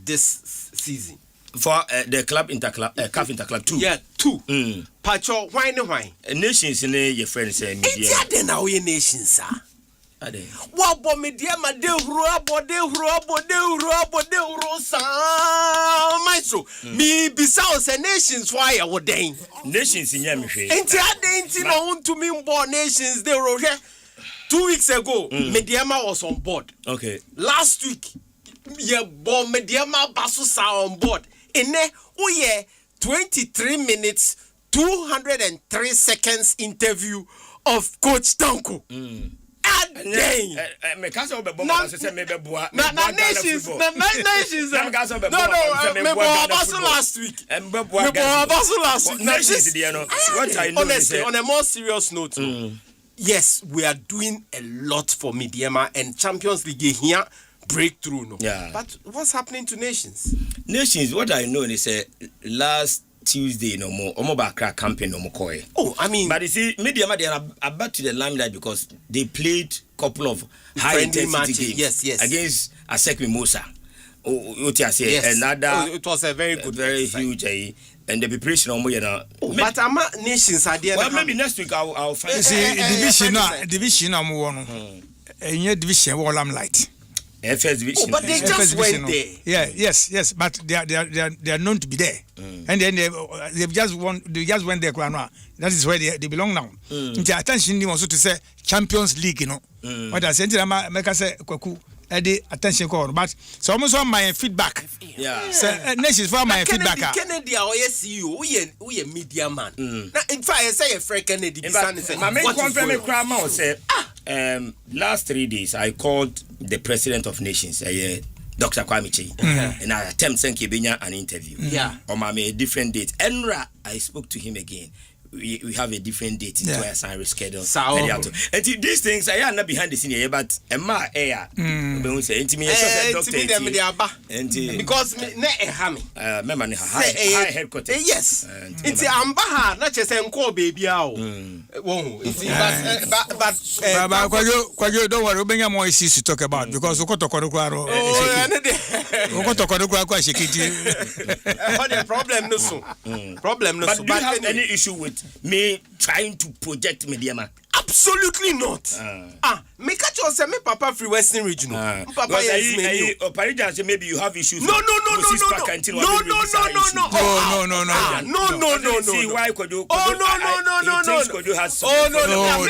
this season. For the club interclub, CAF interclub 2. Yeah, 2. Pacho, why? Nations in your friends say media. It's there now we nations, sir. What bo media ma de huro sa Myxtro. Me bisao say nations why are they? Nations in Yamshe. Ain't no want to mean born nations they were 2 weeks ago. Mediama was on board. Okay. Last week, bon Mediama Basusa on board. And then, 23 minutes, 203 seconds interview of Coach Tanko. Nations. Last week. What I know honestly, on a more serious note, yes, we are doing a lot for Mediama and Champions League here. Breakthrough, no. Yeah. But what's happening to nations? Nations, what I know is last Tuesday no more. Omobakra campaign no more. Oh, I mean, but you see, media they are about to the limelight because they played couple of high intensity games. Yes. Against Asekwi Musa. Yes. Another. It was a very good, very huge. And the preparation but nations are there. Well, maybe next week I'll find. See, division. I'm one. Division limelight. FS Vision. But they just went there. Yeah, yes, but they are known to be there, and then they just went there. That is where they belong now. Attention also to say Champions League, What I said, make us say Kwaku. Attention call, but so almost on my feedback. Yeah. So next is for my feedback. Kennedy, our CEO, we a media man. Now, in fact, I say a friend Kennedy. My main confirm Krama said, last 3 days I called the President of Nations, Dr. Kwame, and I attempted to give an interview. On a different date. Enra, I spoke to him again. We have a different date into our sign reschedule. And these things I am not behind the scene here, but Emma air. Because high headquarters. Yes. It's Ambaha, not just a call baby. But don't worry, bring more issues to talk about because problem no. But do you have any issue with me trying to project media man? Absolutely not. Me catch you say me papa free Western Regional. Papa yes me. Maybe you have issues. No. See why could you? Oh no.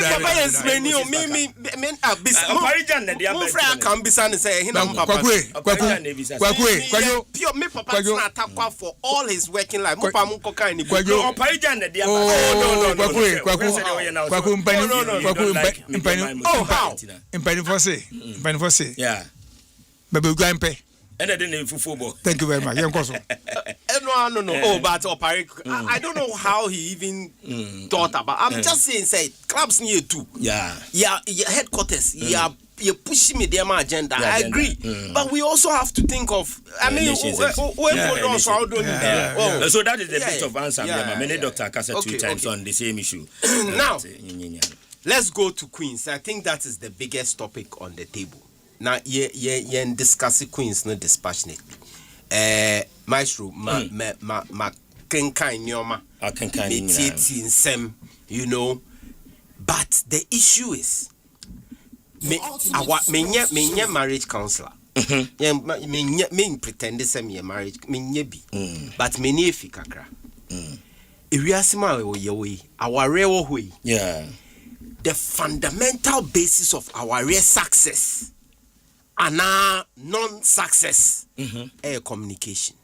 Papa yes me. Me can be say he na papa. Pure me papa na attack for all his working life. Mo pa mo koka ni. Yeah. Baby grandpa. And I didn't football. Thank you very much. No. Oh, but I don't know how he even thought about. I'm just saying, say clubs near too. Yeah, headquarters. You're pushing me their agenda. I agree, but we also have to think of. I mean, so that is the bit of answer. Many Dr. Kasa 2 times on the same issue. Now, let's go to Queens. I think that is the biggest topic on the table. Now, you discuss Queens not dispassionately. Myxtro, ma kenkai nyoma, sem, but the issue is me marriage counselor. Me pretend say me marriage me bi, but me ne fi kakra. Iriasima we our real way. Yeah. The fundamental basis of our real success and our non-success communication.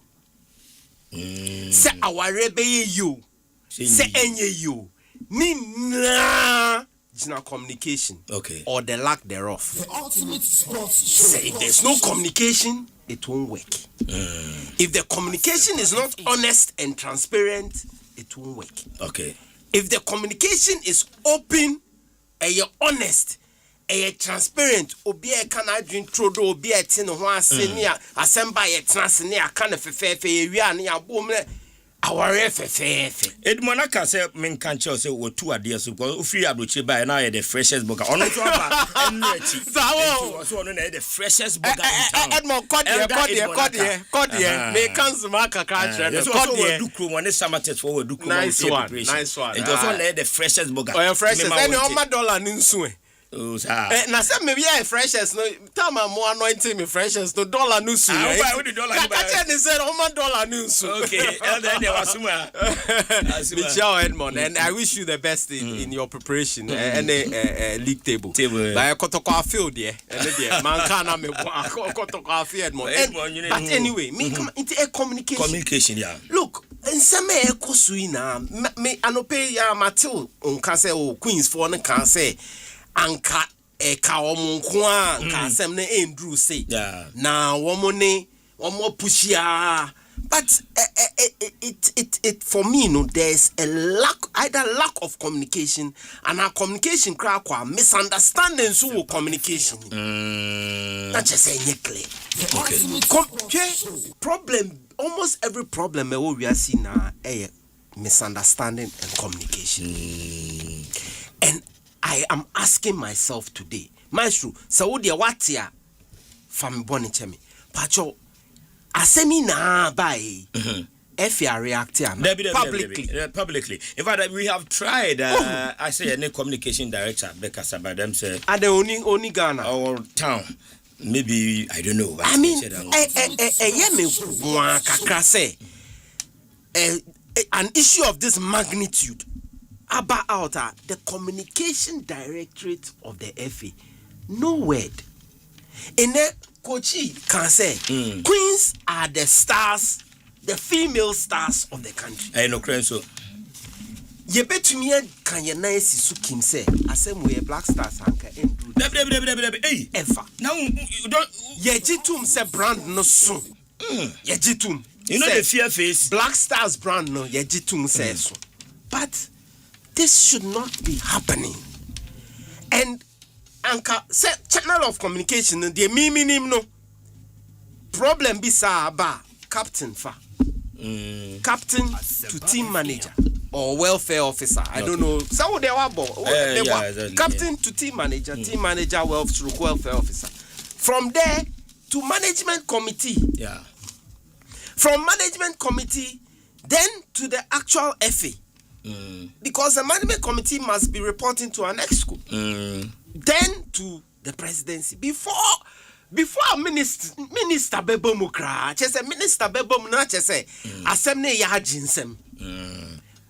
Say our rebe you, say enye you, na communication. Okay. Or the lack thereof. The ultimate sports. Say if there's no communication, it won't work. If the communication is not honest and transparent, it won't work. Okay. If the communication is open and you're honest and you're transparent, obi e kana adwin trodo obi e ti no ho ase ne asemba ye transe ne aka na fefefe ye wi ane abom ne aware fefefe. Edmona ka say men kan che say wo tu ade so because ofiri abrochi ba na ye the freshest burger ono so ba enrechi so ono na the freshest burger in town. Edmon code me kan zuma kakra chere so we do kro one samatet for we do kro nice one and just on the freshest burger. Oh freshest any o ma dollar ni nsu na say me be freshest no time am more anointing me freshest no dollar no su why would the dollar I tell say $1 no su okay and then there was Michelle Edmond and I wish you the best in your preparation and league table by kotokwa field there and there man can me kotokwa field Edmond but anyway me come into a communication look nseme ekosu na me anope ya Matil on say o Queens for no can say anka eka omunko a nka asem na Andrew say na womone omo pushia but it for me there's a lack of communication and our communication crack or misunderstanding so communication not just say clear problem almost every problem we are seeing now a misunderstanding and communication and I am asking myself today, Myxtro, Saudi Watia from Bonichemi, Pacho, Asemi na by if you are reacting publicly. In fact, we have tried. I say any communication director because about them say and the only Ghana our town. Maybe I don't know. I mean, an issue of this magnitude about the communication directorate of the FA. No word. In the Kochi can say Queens are the stars, the female stars of the country. I know, so. Ye bet me can you nice Sukim say, Asem we Black Stars anchor and do ever. Now you don't Yejitum say brand no soon. Yejitum. You know the fear face. Black Stars brand no Yejitum says so. But this should not be happening. And anchor say channel of communication the minimum no problem be ba captain fa. Captain to team manager or welfare officer. I don't know. So they were captain to team manager, team manager, welfare officer. From there to management committee. Yeah. From management committee, then to the actual FA. Because the management committee must be reporting to an exco. Then to the presidency. Before minister Bebo Mukra, minister Bebo Mukra say, Asemne ya jinsem.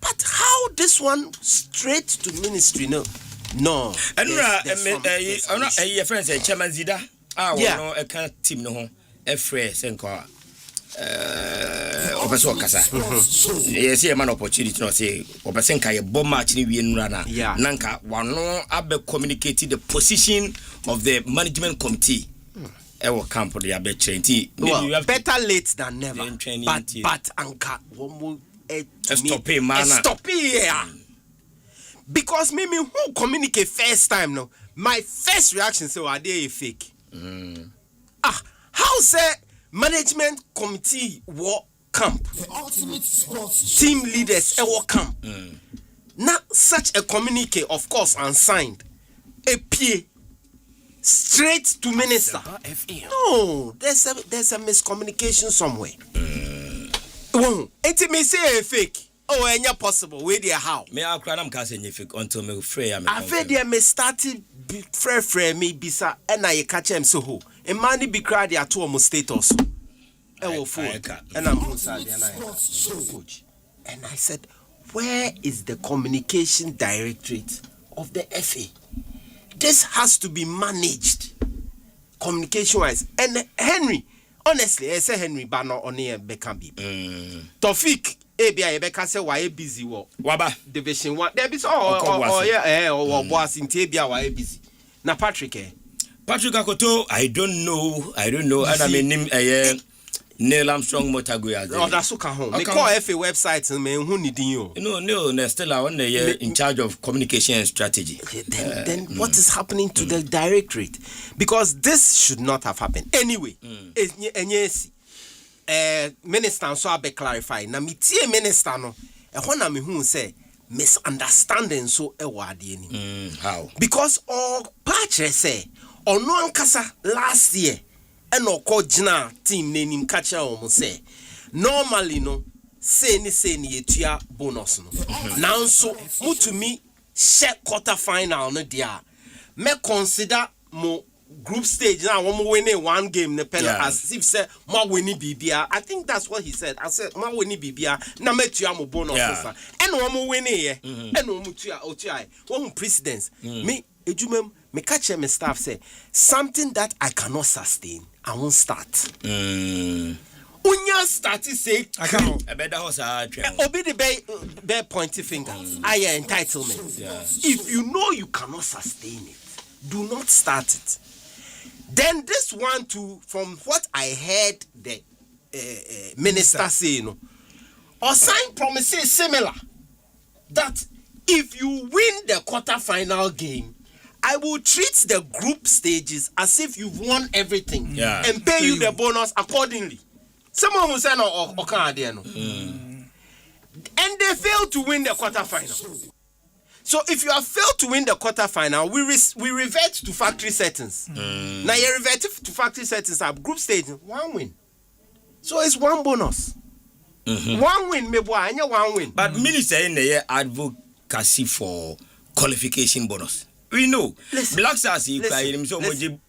But how this one straight to ministry? No. And your friend say Chairman Zida. No, a kind of team no. A fresh and call. Opeso kasa. Yes, a man opportunity to say Opesenka a bomb match in Wien Rana. Nanka wano abe communicated the position of the management committee. Ewo camp the abe trainee. Well, better late than never. But anka womu stop here. Because me who communicate first time no. My first reaction say are they fake? How say management committee war camp? Team leaders war camp. Not such a communique, of course, unsigned. A PA straight to minister. No, there's a miscommunication somewhere. It may say a fake. Oh, and you're possible. Where they how? Me I cry am can say fake until me free. I feel they may started free me bisa and I catch him so ho. A money be cried at two status. And I'm coach. And I said, where is the communication directorate of the FA? This has to be managed communication wise. And Henry, honestly, I say Henry Banner on here Beckham. Tofik, ABI Becca say why busy wo. Waba Division 1. There be or boss in Tabia why busy. Na Patrick Akoto, I don't know. And I mean Neil Armstrong Motagoya. Oh, that's so home. They call FA websites and men who need you. No, still I want in charge of communication and strategy. Then what is happening to the directorate? Because this should not have happened. Anyway, yes, minister so I be clarify. Na me tie minister no. When I who say misunderstanding so ewadi how? Because all patch say or no ankasa last year. And no jina team name catcher almost say normally no say ni etua bonus no now so to me share quarter final no dia me consider mo group stage now one winning one game ne pen as if say mo winning bibia. I think that's what he said. I said mo winning bibia na metua mo bonus and one winning here and no mutua otua one precedence me ejumem me catch me staff say something that I cannot sustain I won't start. Unya start say I can't. I bet that was Obi the bear pointy finger. I entitlement. If you know you cannot sustain it, do not start it. Then this one too, from what I heard the minister say, or sign promises similar that if you win the quarter-final game, I will treat the group stages as if you've won everything and pay you the bonus accordingly. Someone will say no or can't and they failed to win the quarterfinal. So if you have failed to win the quarterfinal, we revert to factory settings. Now you revert to factory settings at group stage, one win. So it's one bonus. One win, maybe one win. But minister in the advocacy for qualification bonus. We know. Black Stars, so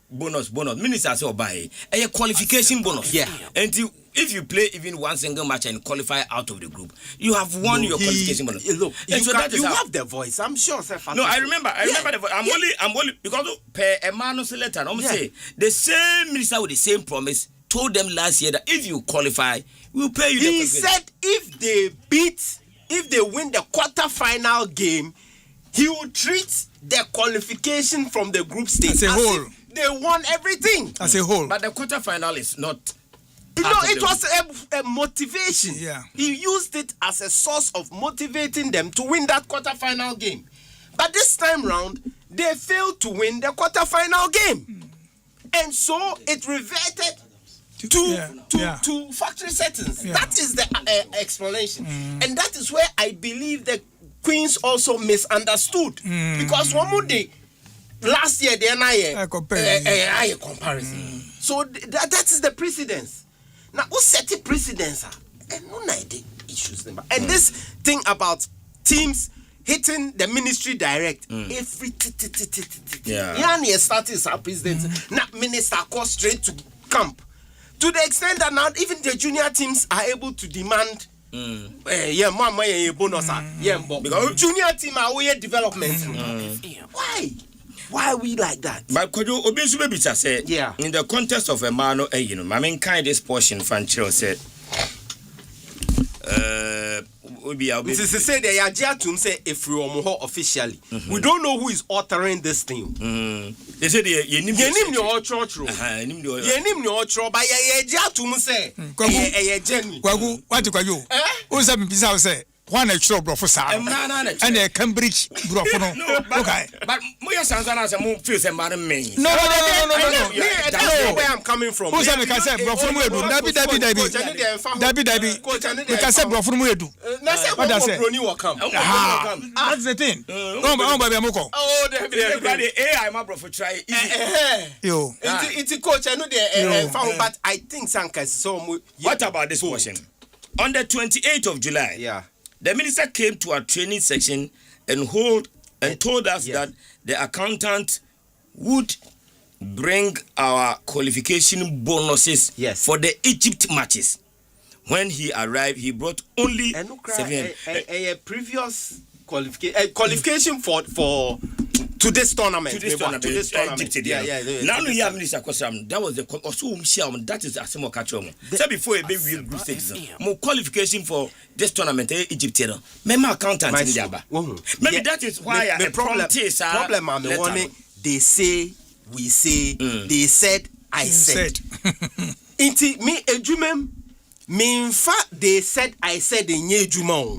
bonus. Minister say buy a qualification bonus. Yeah. And if you play even one single match and qualify out of the group, you have won your qualification bonus. Look, and you have the voice. I'm sure. No, I remember the voice. I'm only because per Emmanuel letter. I'm say the same minister with the same promise told them last year that if you qualify, we'll pay you. He said if they win the quarter-final game, he will treat the qualification from the group stage as a whole. They won everything as a whole. But the quarter-final is not. No, it was a motivation. Yeah. He used it as a source of motivating them to win that quarter-final game. But this time round, they failed to win the quarter-final game. And so it reverted to factory settings. Yeah. That is the explanation. And that is where I believe the Queens also misunderstood. Because one more day, last year, they are comparison. So that is the precedence. Now, who set the precedence? And no idea issues. And this thing about teams hitting the ministry direct, every yeah, starting as president, now minister goes straight to camp. To the extent that now even the junior teams are able to demand bonus. Because junior team are way development. Why are we like that? But could you obviously say in the context of a man, you know, I mean, kind this portion Fanchiro said. This is to say they are to say if we are officially, we don't know who is authoring this thing. They said you name your church room. You name your church, but you to say Kwagu, what you? Who's up in Pisa say? One extra brofo and a Cambridge brofo. Okay, but Moya Sanzana more feels a man me. No. That's where I'm coming from. Who's that? Can say brofo Muedu? Dabi. We can say brofo Muedu. What does it? That's the thing. Oh, baby, Amoko. Oh, the AI, my brofo try. Yo, it's a coach. I know they found, but I think Sanka so. What about this question? On the 28th of July, the minister came to our training section and told us that the accountant would bring our qualification bonuses for the Egypt matches. When he arrived, he brought only 7. A previous qualification for to this tournament. Now we have Minister Kwasam. That was the that is Asempa Catchom. So before a big real group stage, more qualification for this tournament, Egypt. Member accountant in Jaba. Maybe that is why the problem. They say, we say, they said, I said. Inti me ejumem me infa they said I said in ye juma.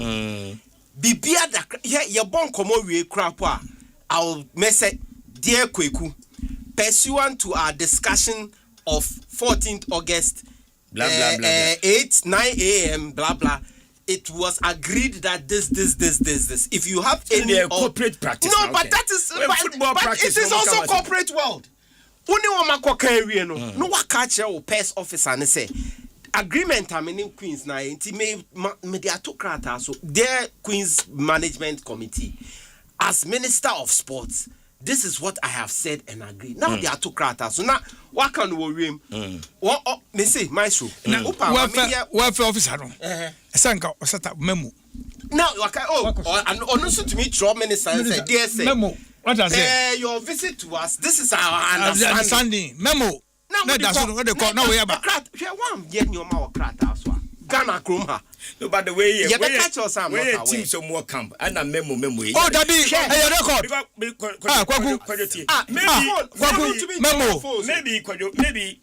Bibia da ye bon komo wie krapa. I'll message dear Kweku, pursuant to our discussion of 14th August, 9 a.m. blah blah. It was agreed that this. If you have any corporate practice, no, but that is but it is also corporate world. Only one makoka no what catch your pest officer and say agreement. I mean Queens na intimate mediatocrata so their Queens management committee. As Minister of Sports, this is what I have said and agreed. Now they are two crata. So now, what can we win? What me say, Myxtro. Welfare officer. Sanka osata memo. Now, okay. And also to me, draw minister and say, dear say, memo. What does it? Your visit to us. This is our understanding. Memo. Now, that's what they call. Now we have a crat. We have one getting your mouth crata as well. Ghana Krumha. No, but the way you catch us some team some more camp and a memo. Oh, that be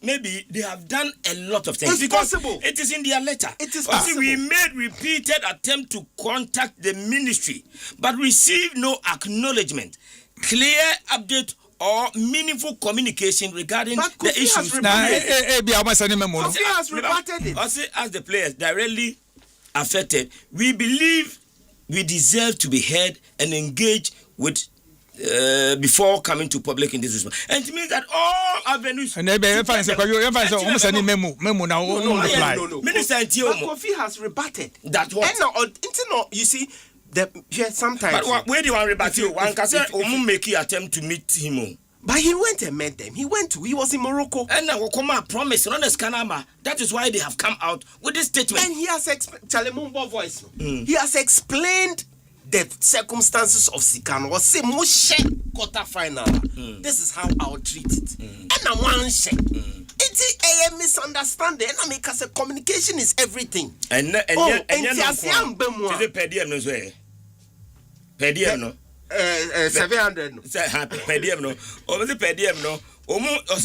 maybe they have done a lot of things. It's possible. It is in their letter. It is possible. We made repeated attempt to contact the ministry, but received no acknowledgement, clear update or meaningful communication regarding the issues. Kofi has rebutted it. Also, as the players directly affected, we believe we deserve to be heard and engaged with before coming to public in this response. And it means that all avenues. And Minister Kofi has rebutted that. What? You see. Sometimes. But where do you want to rebut you? One can say, make attempt to meet him. But he went and met them. He was in Morocco. And now Wakoma promised on the Scanama. That is why they have come out with this statement. And he has explained voice. He has explained the circumstances of Sikan. Was say Moshe quarter final. This is how I'll treat it. And I want share. It's a misunderstanding. And I make us a communication is everything. And PDM no. 700 per diem no. Over per diem no.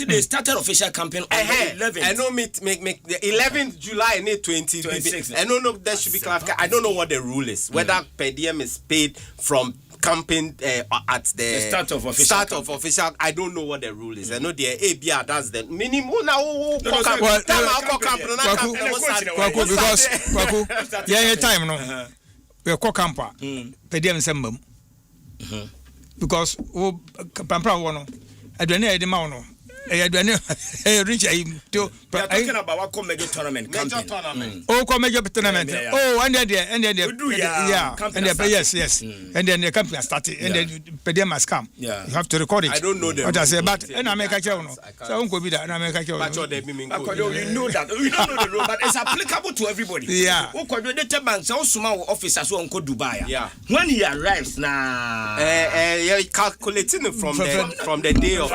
They started official campaign on the 11th. I know make the 11th July 2026. I don't know that should be clarified. I don't know what the rule is. Whether per diem is paid from campaign at the start of official. I don't know what the rule is. I know the ABR does the minimum because time no. We call camper. Per diem sembam. Because pampra wono aduane ede ma wono aduane reach to talking about what major tournament campaign. Major tournament. And then yeah and yes and then the campaign started and then pedem must come. You have to record it. I don't know them. What I say but and America che wono so unko bi da na America che wono you know that we don't know the rule but it's applicable to everybody. Ukwadwe the bank so suma officer so onko Dubai. When he arrives now calculating from the day of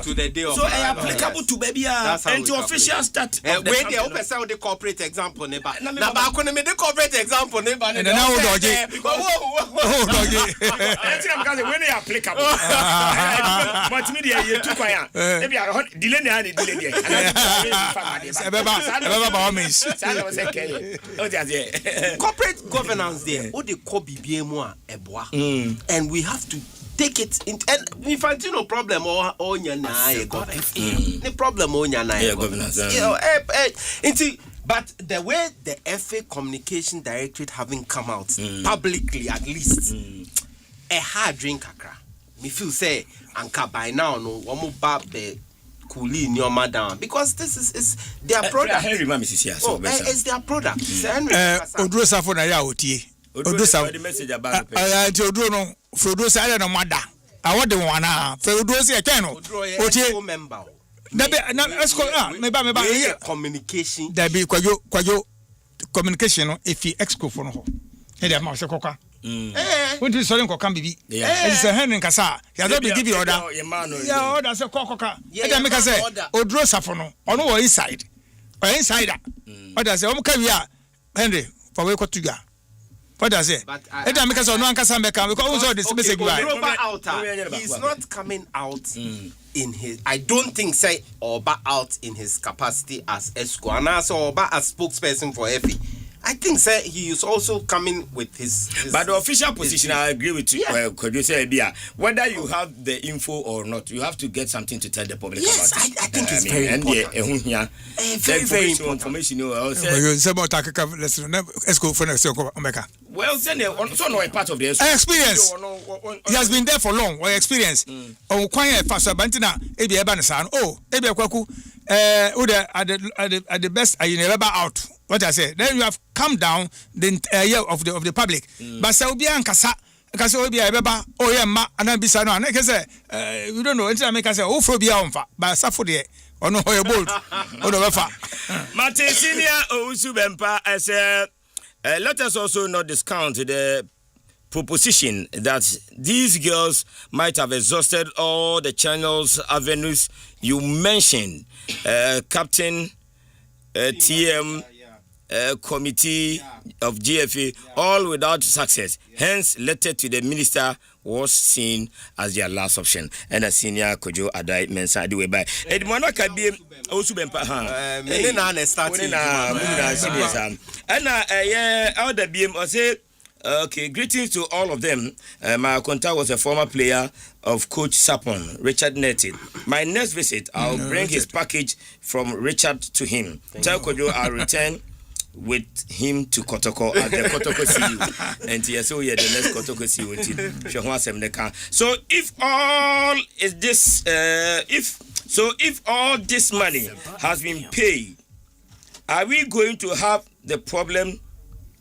to the day of so applicable to baby and to official start when the officer the corporate example neighbor na ba ko me the corporate example neighbor and now dodgy when they applicable but me dey too quiet maybe delay there corporate governance there o dey call BBM a eboa and we have to take it in and we find no problem or nyana governance the problem or nyana governance but the way the FA Communication Directorate having come out publicly at least a hard drink akra me feel say anka by now no omo ba be kuli in your madam because this is their product. It's their product. Odro safo na ya otie. Odro safo the message about Odro no Frodo say na mada. Awode wana. Frodo say ken no. Otie member. Na esco me ba communication. There be kwajo communication no if he exco for no ho. E dey ma se koka. When you sorry ko kan bibi. It's a hand nkasa. Ya do be give you order. Yeah, order say kokoka. E dey make say Odro safo no. Ono wo inside. Or insider. Order say o ka wi a Henry for we ko tuga. What does it? It doesn't make us no ankasa because also this message he's not coming out in his I don't think say Oba out in his capacity as ESCO and also Oba as spokesperson for FA. I think say he is also coming with his but the official position I agree with you could you say whether you have the info or not you have to get something to tell the public about it. I think it's very important. Very important information well then also no part of the experience he has been there for long or experience on kwanya fast bantina e be eba no sa no e be kwaku at the best you never out what I say then you have come down the year of the public but say obi ankasa kase obi ebeba oyemma anabisa no na kase we don't know until make say o fro bia onfa but safo de ono hoye bold ono befa Martin Senior Owusu Bempa as let us also not discount the proposition that these girls might have exhausted all the channels avenues you mentioned captain TM committee of GFA all without success hence letter to the minister was seen as their last option and a senior Kojo Adai Mensa Adiwe by Edmona Kabi Owusu Bempa and the BM or say okay, greetings to all of them. My contact was a former player of Coach Sapon, Richard Netted. My next visit, I'll bring his package from Richard to him. Tell Kojo I'll return with him to Kotoko at the Kotoko CU. And so the next Kotoko CU. So if all is this, if all this money has been paid, are we going to have the problem?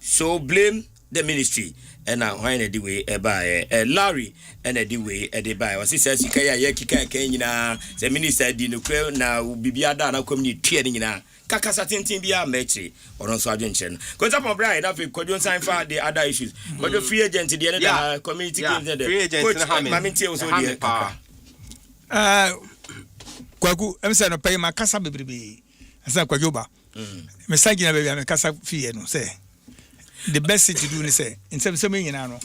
So blame the ministry and why na di way by Larry and di way e by was says sika ya kika kan nyina the minister di no kra na bibia da na community tue nyina kakasa tintin bia mechi oron so adwenche no ko tap on Brian that we kodjon sign for the other issues but the free agent the other community games there free agent na maminti also there kwaku emse no pay makasa bebrebe asa kwajoba message na bebi amekasa fie no say the best thing to do is say in some nyina no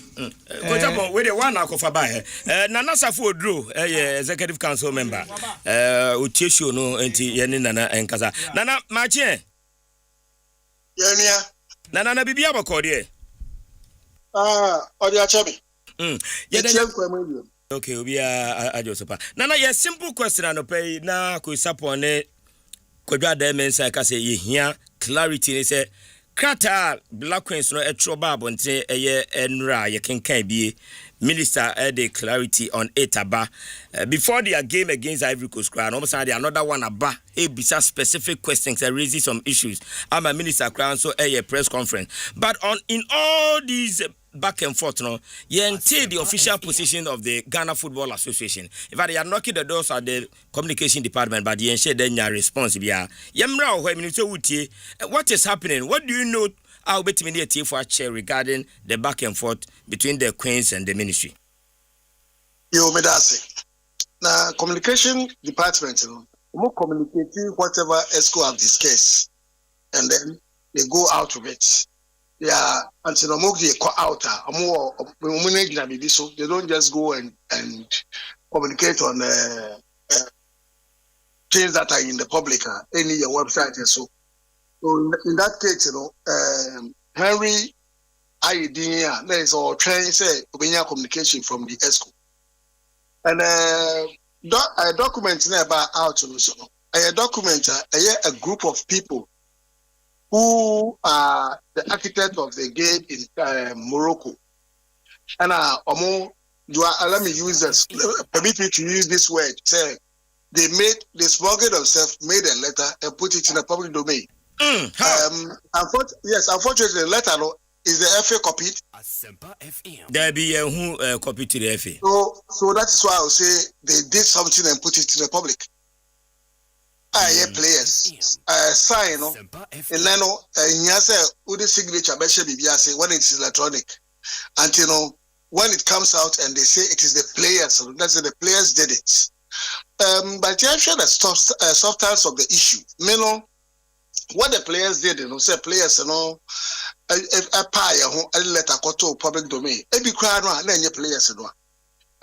ko tap we the one akofa ba Nana Safo Odro executive council member otiesho no enti ye ne Nana enkasa Nana mache yenia Nana bibia abakode odi achabi ye de okay obia ajosopa Nana ye simple question anopai na ko sapone kodwa da mensa ka say ye hia clarity ni say Krata Black Queens no etro babo nte eye enra ye kenkan bie minister the clarity on etaba before their game against Ivory Coast crown almost had another one aba bisa specific questions that raises some issues I'm a minister crown so a press conference but on in all these back and forth no yente the official position of the Ghana Football Association if they are knocking the doors at the communication department but yen share then your response bia yemra o minister wutie what is happening what do you know I'll bet me the for a chair regarding the back and forth between the Queens and the ministry yo medase na communication department no more communicating whatever ESCO have discussed and then they go out of it. Yeah, until they call out, so they don't just go and communicate on things that are in the public, any website and so. So in that case, Henry, there is a train say communication from the ESCO, and a document about out so a document a group of people who are the architect of the game in Morocco. And let me use this, permit me to use this word. Say they smuggled themselves, made a letter and put it in the public domain. Unfortunately, the letter is the FA copied. Asempa FM. There be who copied to the FA. So that is why I would say they did something and put it in the public. Players sign no and then the signature when it is electronic until when it comes out and they say it is the players, that's the players did it. But you share the substance of the issue. What the players did, say players, a pie, a letter to public domain. Every crowd, then your players,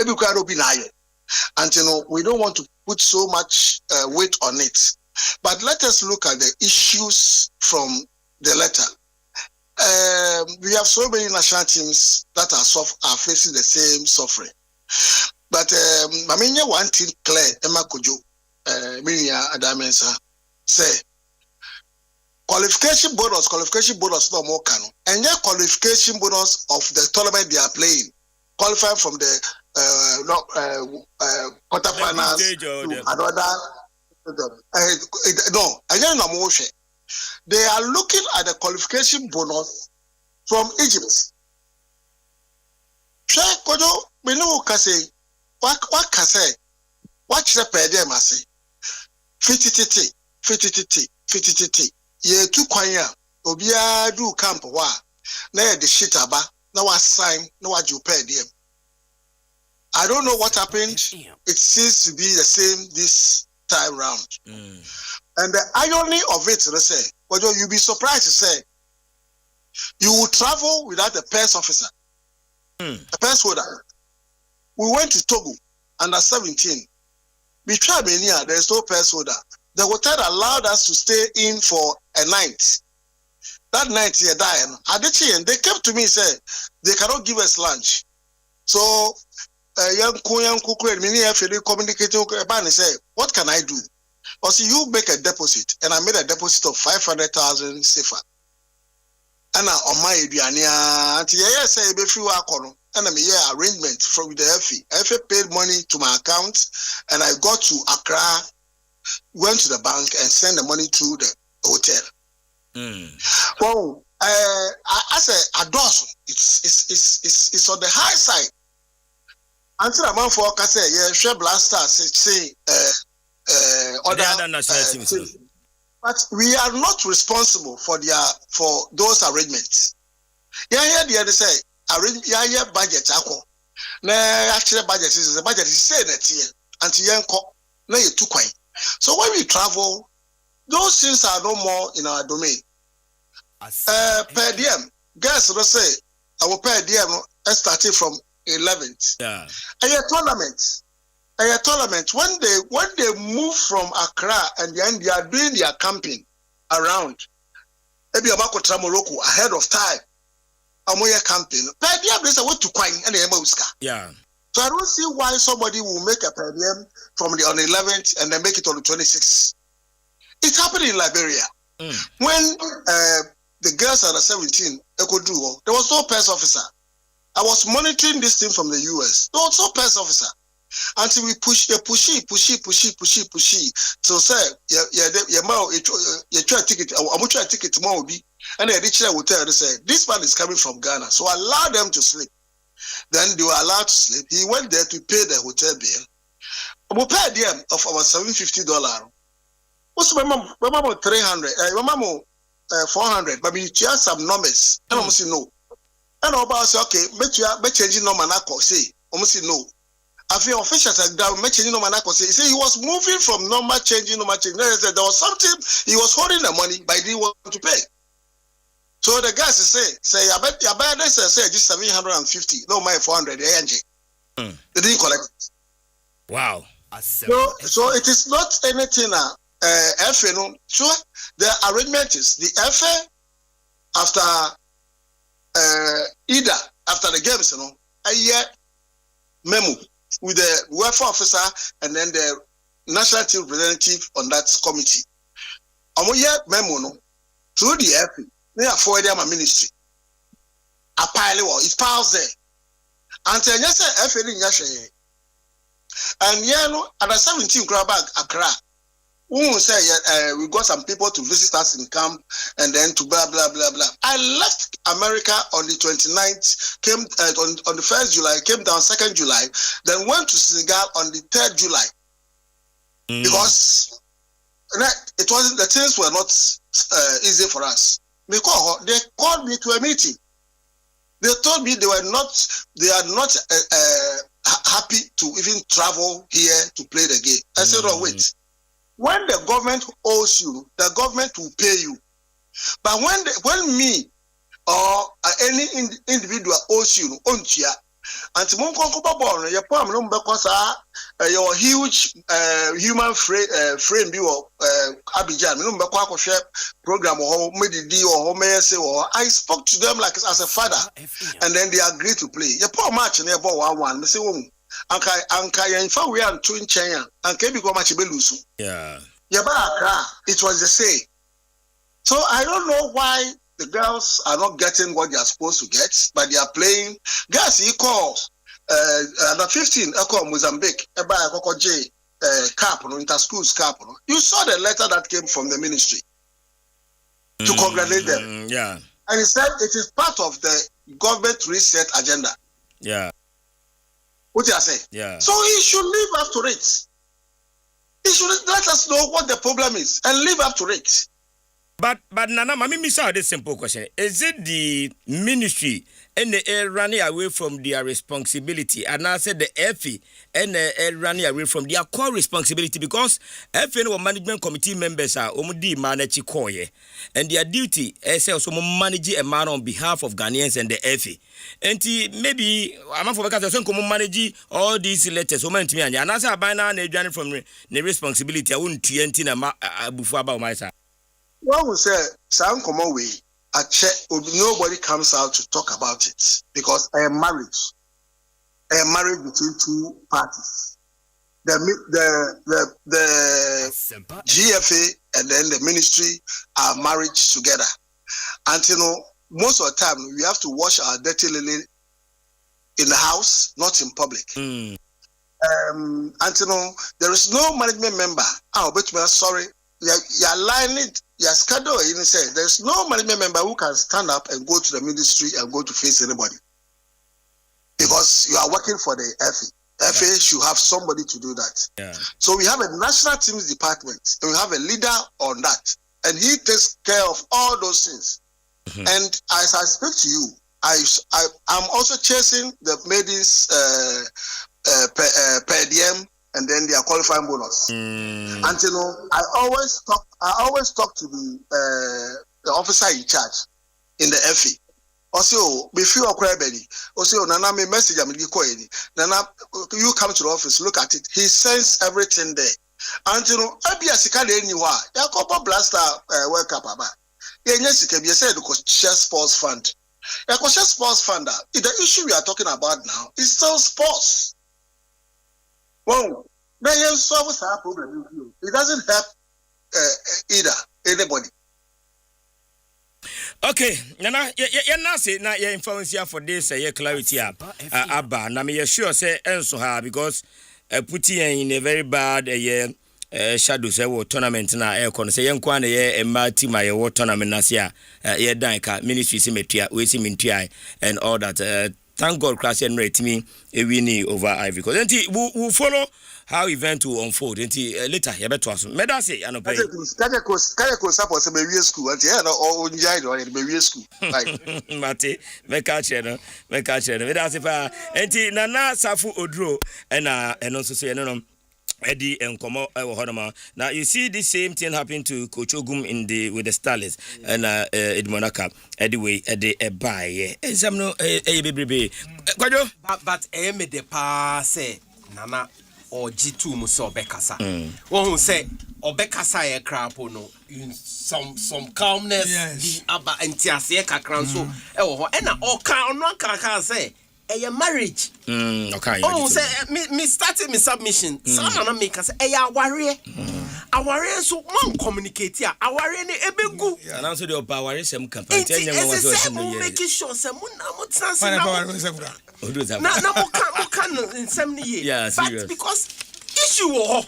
every crowd will be nigh. And we don't want to put so much weight on it. But let us look at the issues from the letter. We have so many national teams that are facing the same suffering. But I mean, one thing clear, Emma Kojo, Miria Adamensa, say qualification bonus no more canon. And your qualification bonus of the tournament they are playing, qualifying from the quarterfinals to another. No, they are looking at the qualification bonus from Egypt. What can say? What should I them say? 50. Ye two kwanya obia do camp wa na the shit aba na wa sign na wa you pay them. I don't know what happened. It seems to be the same this time round. And the irony of it, they say, well, you'll be surprised to say, you will travel without a pass officer, a pass holder. We went to Togo, under 17. We tried Mania, there's no pass holder. The hotel allowed us to stay in for a night. That night, they died. They came to me and said, they cannot give us lunch. So, young communicating and say, what can I do? Or see, you make a deposit, and I made a deposit of 500,000 CFA. And on my say and I'm here arrangement from the FA. FA paid money to my account, and I got to Accra, went to the bank and sent the money to the hotel. Well, I say adults, it's on the high side. Until a man for say, yeah, share blasters say other national teams. But we are not responsible for those arrangements. Yeah, the other say budget. Actually, budget is the budget is said that here until you too quiet. So when we travel, those things are no more in our domain. Per diem, guys, let's say our per diem started from 11th. Yeah. A tournament. When they move from Accra and then they are doing their camping around, maybe about Morocco ahead of time. Amoya camping. Per diem, they say what to coin and the yeah. So I don't see why somebody will make a per diem from on the 11th and then make it on the 26th. It happened in Liberia. When the girls are 17, there was no PERS officer. I was monitoring this thing from the US. There was no PERS officer. Until we push. So say, you try a ticket, I'm try a ticket tomorrow. And the teacher will tell, they say, this man is coming from Ghana. So allow them to sleep. Then they were allowed to sleep. He went there to pay the hotel bill. We paid them of our $750. What's my mom 300? My mom 400. But we just some numbers. And almost no. And about say okay, make changing number na say almost no. I feel officials like that make changing number na say he was moving from number changing. There was something he was holding the money, but he didn't want to pay. So the guys say I bet they say just 750. No, my 400. They didn't collect it. Wow. So it is not anything. FA, no. So the arrangement is the FA after after the games, a year memo with the welfare officer and then the national team representative on that committee. A year memo no through the FA. They are for their ministry. A pile it piles there. Until yes, FA didn't. And at the 17 grab bag Accra. We say we got some people to visit us in camp and then to blah blah blah blah. I left America on the 29th, came on the 1st July, came down 2nd July, then went to Senegal on the 3rd July. Because it wasn't, the things were not easy for us. Because they called me to a meeting. They told me they are not happy to even travel here to play the game. I said, oh wait. When the government owes you, the government will pay you. But when me or any individual owes you, your huge human frame Abidjan, program or I spoke to them like as a father, and then they agreed to play. Your poor match and one. They say, Anka we are two in China and can become much belusu. Yeah. It was the same. So I don't know why the girls are not getting what they are supposed to get, but they are playing. Guys, he calls under 15, I call Mozambique, cap, inter-schools cap. You saw the letter that came from the ministry to congratulate them. Yeah. And he said it is part of the government reset agenda. Yeah. What do I say? Yeah. So he should live up to it. He should let us know what the problem is and live up to it. But Nana, me saw this simple question. Is it the ministry and the running away from their responsibility? And I said the FE and running away from their core responsibility, because FE and management committee members are manage koye, and their duty is also manage a man on behalf of Ghanaians and the FE. And maybe I'm for because I manage all these letters. So many and I say by now they from the responsibility. I wouldn't before about myself. One will say, "Some come away. I check. Nobody comes out to talk about it because a marriage between two parties. The GFA and then the ministry are married together. And most of the time we have to wash our dirty linen in the house, not in public. And there is no management member. Sorry, you're aligning your schedule, you say there's no management member who can stand up and go to the ministry and go to face anybody. Because you are working for the FA. FA should have somebody to do that. Yeah. So we have a national teams department, and we have a leader on that, and he takes care of all those things. And as I speak to you, I'm also chasing the maidens per diem and then their qualifying bonus. And you know, I always talk to the officer in charge in the FA. Also, before Crabby, also Nana me message I'm Nana, you come to the office, look at it. He sends everything there. And you know, I be a second anywhere. Yakoba Blaster World Cup about. Yes, it can be said because share sports fund. Because share sports fund, the issue we are talking about now is still sports. Well, then solve our problem. It doesn't help either anybody. Okay, Nana, na say na your influence here for this clarity abba. Na me sure say enso ha because putting in a very bad shadow say what tournament na kon say yenkwa na ma team a what tournament na say ye dan ka ministry say metua we see mentua and all that. Thank God Christ and rate me a winning over Ivory Coast. And we'll follow how event will unfold until later. You better ask. Me that say, I know. Kajako support some area school. And yeah, or enjoy the area school. Mate, me catch it. Me that say, and Nana Safu Odro and also say no. Eddie and Komo Hodama. Now you see the same thing happen to Coach Ogum with the Starlets and Edmonaka. Anyway, Eddie buy some no baby. But me de pa say Nana or G2 muso bekasa. One who say obekasa e crapo no in some calmness the aba entiase kakran so and all can no can say a marriage. Okay. Oh, say me started my submission. Someone make us a warrior. A warrior so one communicate here. A warrior ne ebegu. And also the warrior some campaign. Making sure some yeah, but because issue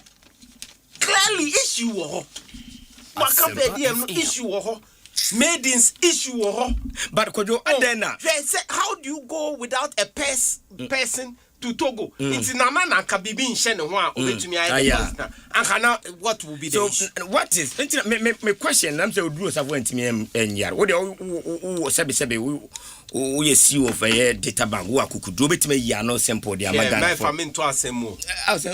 clearly issue what can be issue maidens issue but could you how do you go without a person to Togo? It's Nana and Kabibi in Shenwa and what will be the so what is my question? I'm so rules I went to me and yeah. What sabi we see of a data bank who could do it me ya no simple the Amadan for me to asemo.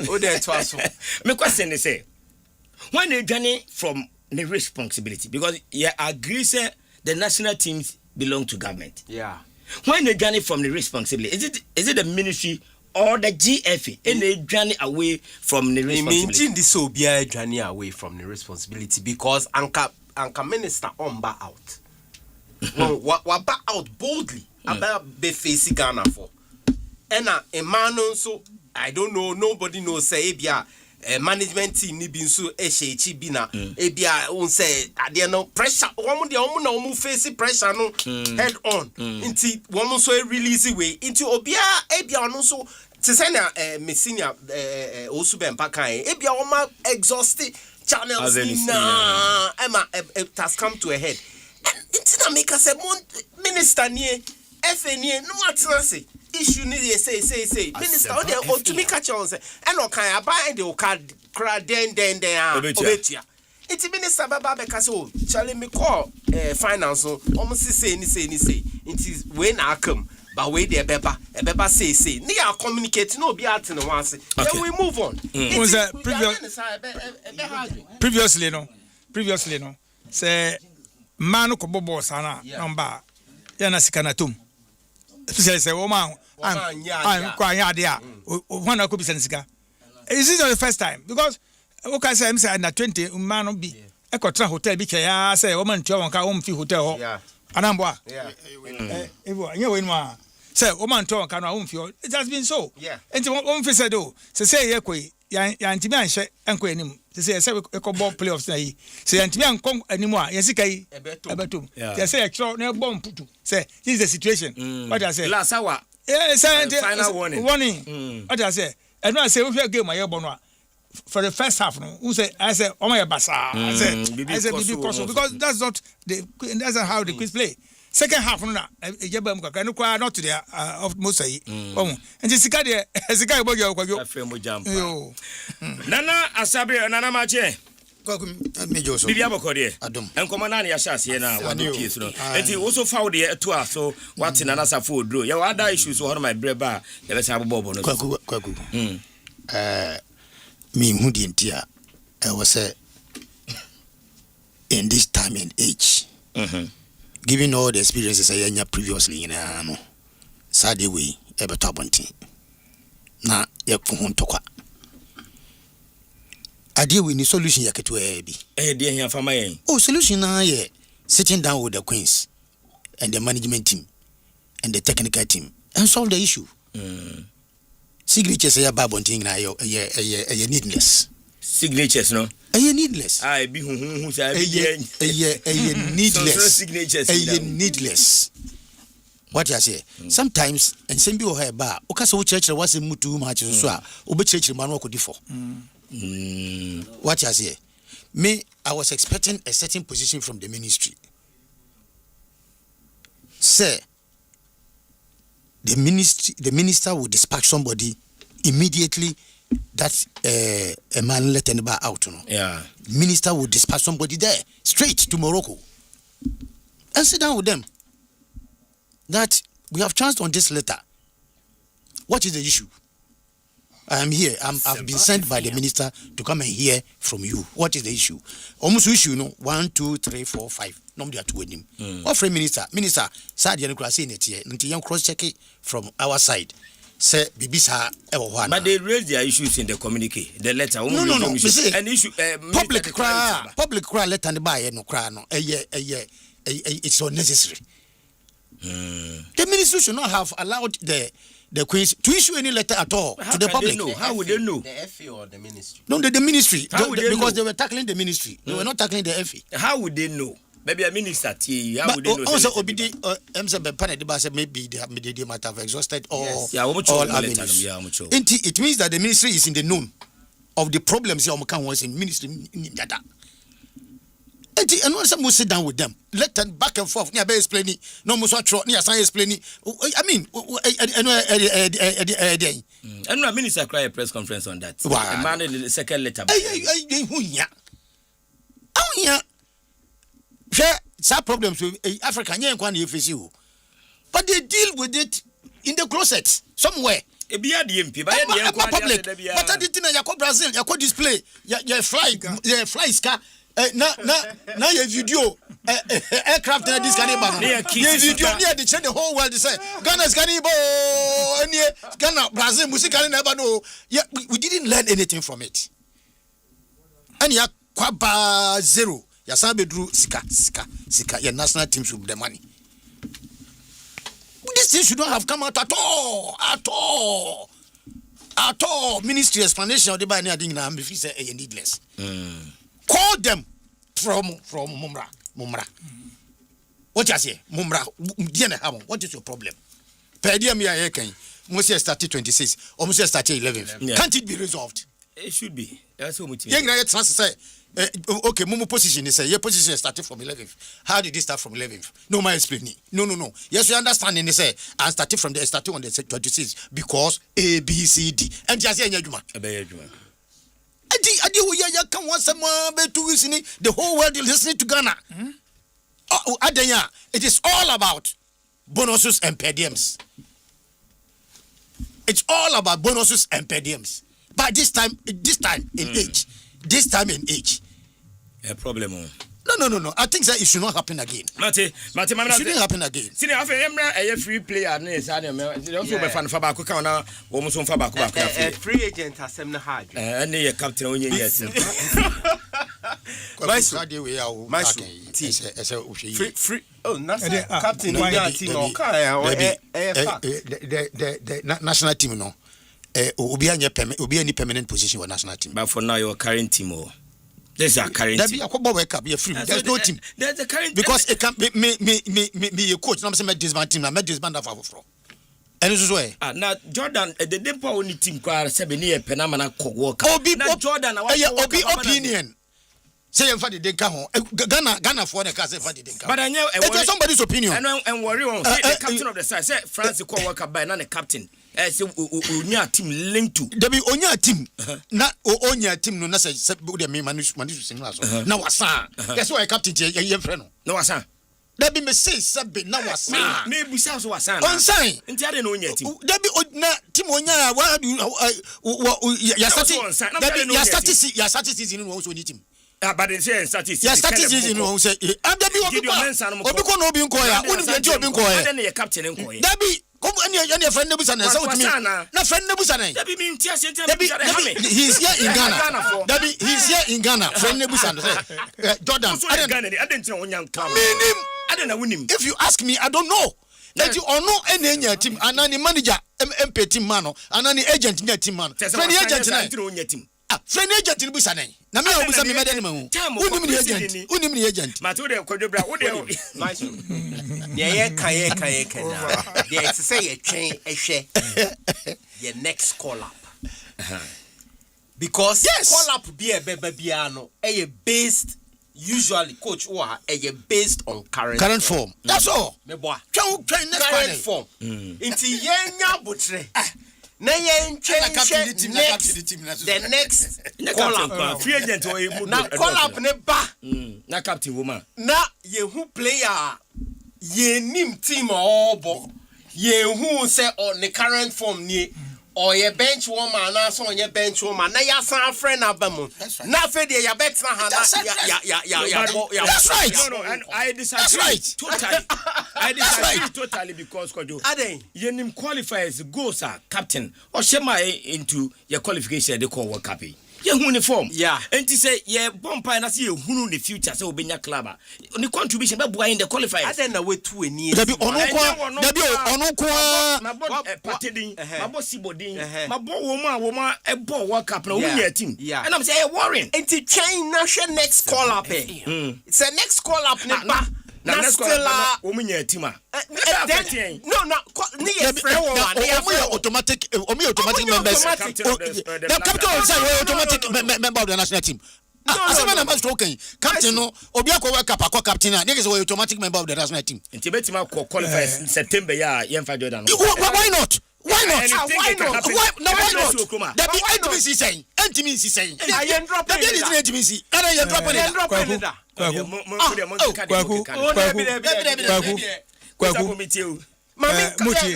Oh there to aso. My question is say when they journey from the responsibility because you agree say the national teams belong to government. Yeah. When they journey from the responsibility, is it the ministry or the GFA and they journey away from the responsibility? Mean this will be a journey away from the responsibility because Anka minister on back out. What back out boldly about the face Ghana for. And a man also I don't know, nobody knows say management team ni bin so ehyechi bi na ebia won say ade no pressure won na omu face pressure no head on nti won so release way nti obia ebia no so te say na mesinia osubem pakan ebia won ma exhaust channels na ema it has come to a head nti na make us a minister nie FNA no what say issue need say minister or to me catch on say and o kan aban de o ka kra den obetia it minister baba be ka say o chale me call finance o mo say ni say it is when I come but we dey beba say ni ya communicate no be at no one say then we move on. Previously no say man ko bobo sana number ya na sikanatum say woman I'm quite idea. One could be sensica. Is this the first time? Because okay, say I'm saying that 20 man be a contra hotel be say woman to one home fee hotel. Yeah. Anambwa. Yeah. You win one. Say woman to one home fee. It has been so. Yeah. And one fee said oh, say ye Yantiman share and quenim. Say a ball playoffs. Say Yantiman come anymore. Yes, Ebetum. They say extraordinary bomb putu. Say this is the situation. What I say last hour. Yes, final warning. What I say, and I say, if you game my bono for the first half, no, who say I said, "Oh my basa," I said, "Bibi Koso," because that's not how the quiz play. Second half, no, not to the of Mosai. And Jessica, Jessica, about your Nana Asabe, Nana Mache. Bibia Bokode, and Commandant Yashas, Yena, one piece. And he also found the 2 hours, so what's in another food drew. Your other issues were my bread bar, let's have a bob on me who didn't hear, I was in this time and age. Given all the experiences I had previously in a sad way, ever top on tea. Now, you're going to talk. I deal with the solution you get to a be. Dear, here for my solution. I sitting down with the queens and the management team and the technical team and solve the issue. Signatures are bad thing now. Needless. Signatures, no. Needless. I be who say needless. Signatures. Needless. What you say? Sometimes and same be her bar. Okaso church was a mutu much so. Obe church man what could differ. What you say? Me, I was expecting a certain position from the ministry. Sir, the minister will dispatch somebody immediately that a man let anybody out. No? Yeah. Minister will dispatch somebody there straight to Morocco and sit down with them. That we have chanced on this letter. What is the issue? I am here. I've been sent by the minister to come and hear from you. What is the issue? Almost issue, 1, 2, 3, 4, 5. Normally, at with him. What for minister? Minister, side you cross in it here. Until you cross check it from our side. Say, Bibisa, but they raise their issues in the communique. The letter. No. An issue. Public cry. Let and buy no cry. No. It's unnecessary. The ministry should not have allowed the Queens to issue any letter at all to the public. How would they know? The FA or the ministry? No, the ministry. Because they were tackling the ministry. They were not tackling the FA. How would they know? Maybe a minister. How would they know? Also, maybe they might have exhausted all avenues. It means that the ministry is in the known of the problems was in ministry. And once I must sit down with them, let them back and forth. Near explaining, no more near science explaining. I mean, and the minister cry a press conference on that. Wow. Man, the second letter. Some problems with African but they deal with it in the closet somewhere. But I didn't know Brazil, you display, you fly car. Now your video aircraft this kind of video near the change the whole world. They say Ghana's Ghana, Brazil, music never know. Yeah, we didn't learn anything from it. And ya kwaba zero. Ya sabe drew sika. Your national team should be the money. This thing should not have come out at all. Ministry explanation of the by near ding if you say needless. Call them from Mumra. What you say? Mumra, what is your problem? Per diem ya can. Must start 26 or must start 11. Can't it be resolved? It should be. That's what we say. Okay, Mumu position is your position started from 11th. How did it start from 11th? No, my explaining. No. Yes, you understand. And they say I started from the starting on the 26 because A, B, C, D. And just say the whole world is listening to Ghana. It is all about bonuses and per diems. It's all about bonuses and per diems. But this time in age. A problem. No. I think that it should not happen again. Mate, it shouldn't happen again. See, after a free player, a free agent has some hard. And a captain on your free. Oh, captain team the national team, no. Will be any permanent position with national team. But for now, your current team. There's a current team. There's no team. There's a current because it can me coach. I'm saying disband team. I met disband of And this is why. Now Jordan, the depo only team crowd 7 year Penamana co-worker. Now Jordan, Obi opinion. Say in fact they didn't come Ghana for the case in fact they didn't come. But I know it was somebody's opinion. And worry on the captain of the side. Say France co-worker by none the captain. Say Onya team linked to. There be Onya team. Not Onya team no na say the me manage similar. Now wasa. Guess why captain your friend. No wasa. There be me say sabi na wasa. Me busa so wasa. On sign. Nti ade no Onya team. There be na team Onya why do your statistics in also need team. But they say statistics. Your statistics in who say Obi ko no Obi nko ya. Uni be Obi nko ya. Then your captain nko ya. There be come any friend nebusa na say what me. Na friend nebusa na. There be me ntia se ntia. He's here in Ghana. There be he's here in Ghana. Friend nebusa na say Jordan. I didn't know Onya club. If you ask me, I don't know. That you or no any team and any manager MP team man and any agent in team man. Friend agent na. Friend agent in Busane. Na me obusa me mede ma hu. Unim ni agent. Matode kwadobra wo de. Yeah, na. There is say a train ehwe. The next call up. Because call up be a beba no based usually coach or based on current form. That's all. Me boy. Train next current form. Inti yenya botre. Na yen change the next call up free agent or na call up ne ba na captain woman na ye who player ye nim team obo ye who say on the current form ni or ye bench woman na so on ye bench woman na ya san friend abamu na fe de ya bet na ya that's right. No, and I disagree. That's right. Totally. I disagree totally because Kojo. Ye nim qualifiers go sir captain or shema into your qualification they call World Cup. Ye uniform. Yeah. And to say ye bompa na see ye hunu in the future say obenya club. The contribution be boy in the qualifiers. Aden na we 2 ani. There be ono kwa na bo patedin, ma bo sibodin, ma bo woman e ball World Cup na win team. And I'm say worrying. And to chain national next call up. It's a next call up ne ba. Na still woman team. No, automatic members. The captain will say automatic member of the national team. Asempa na stroking captain no obi akwa Cup akwa captain na niggas were automatic member of the national team. Nti betima qualify September ya yemfa Jordan. Why not? Why not? Why not? That be NTBC saying. NTBC saying. That is NTBC. And I drop it.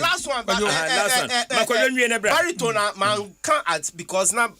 Last one, baritone man can't act because now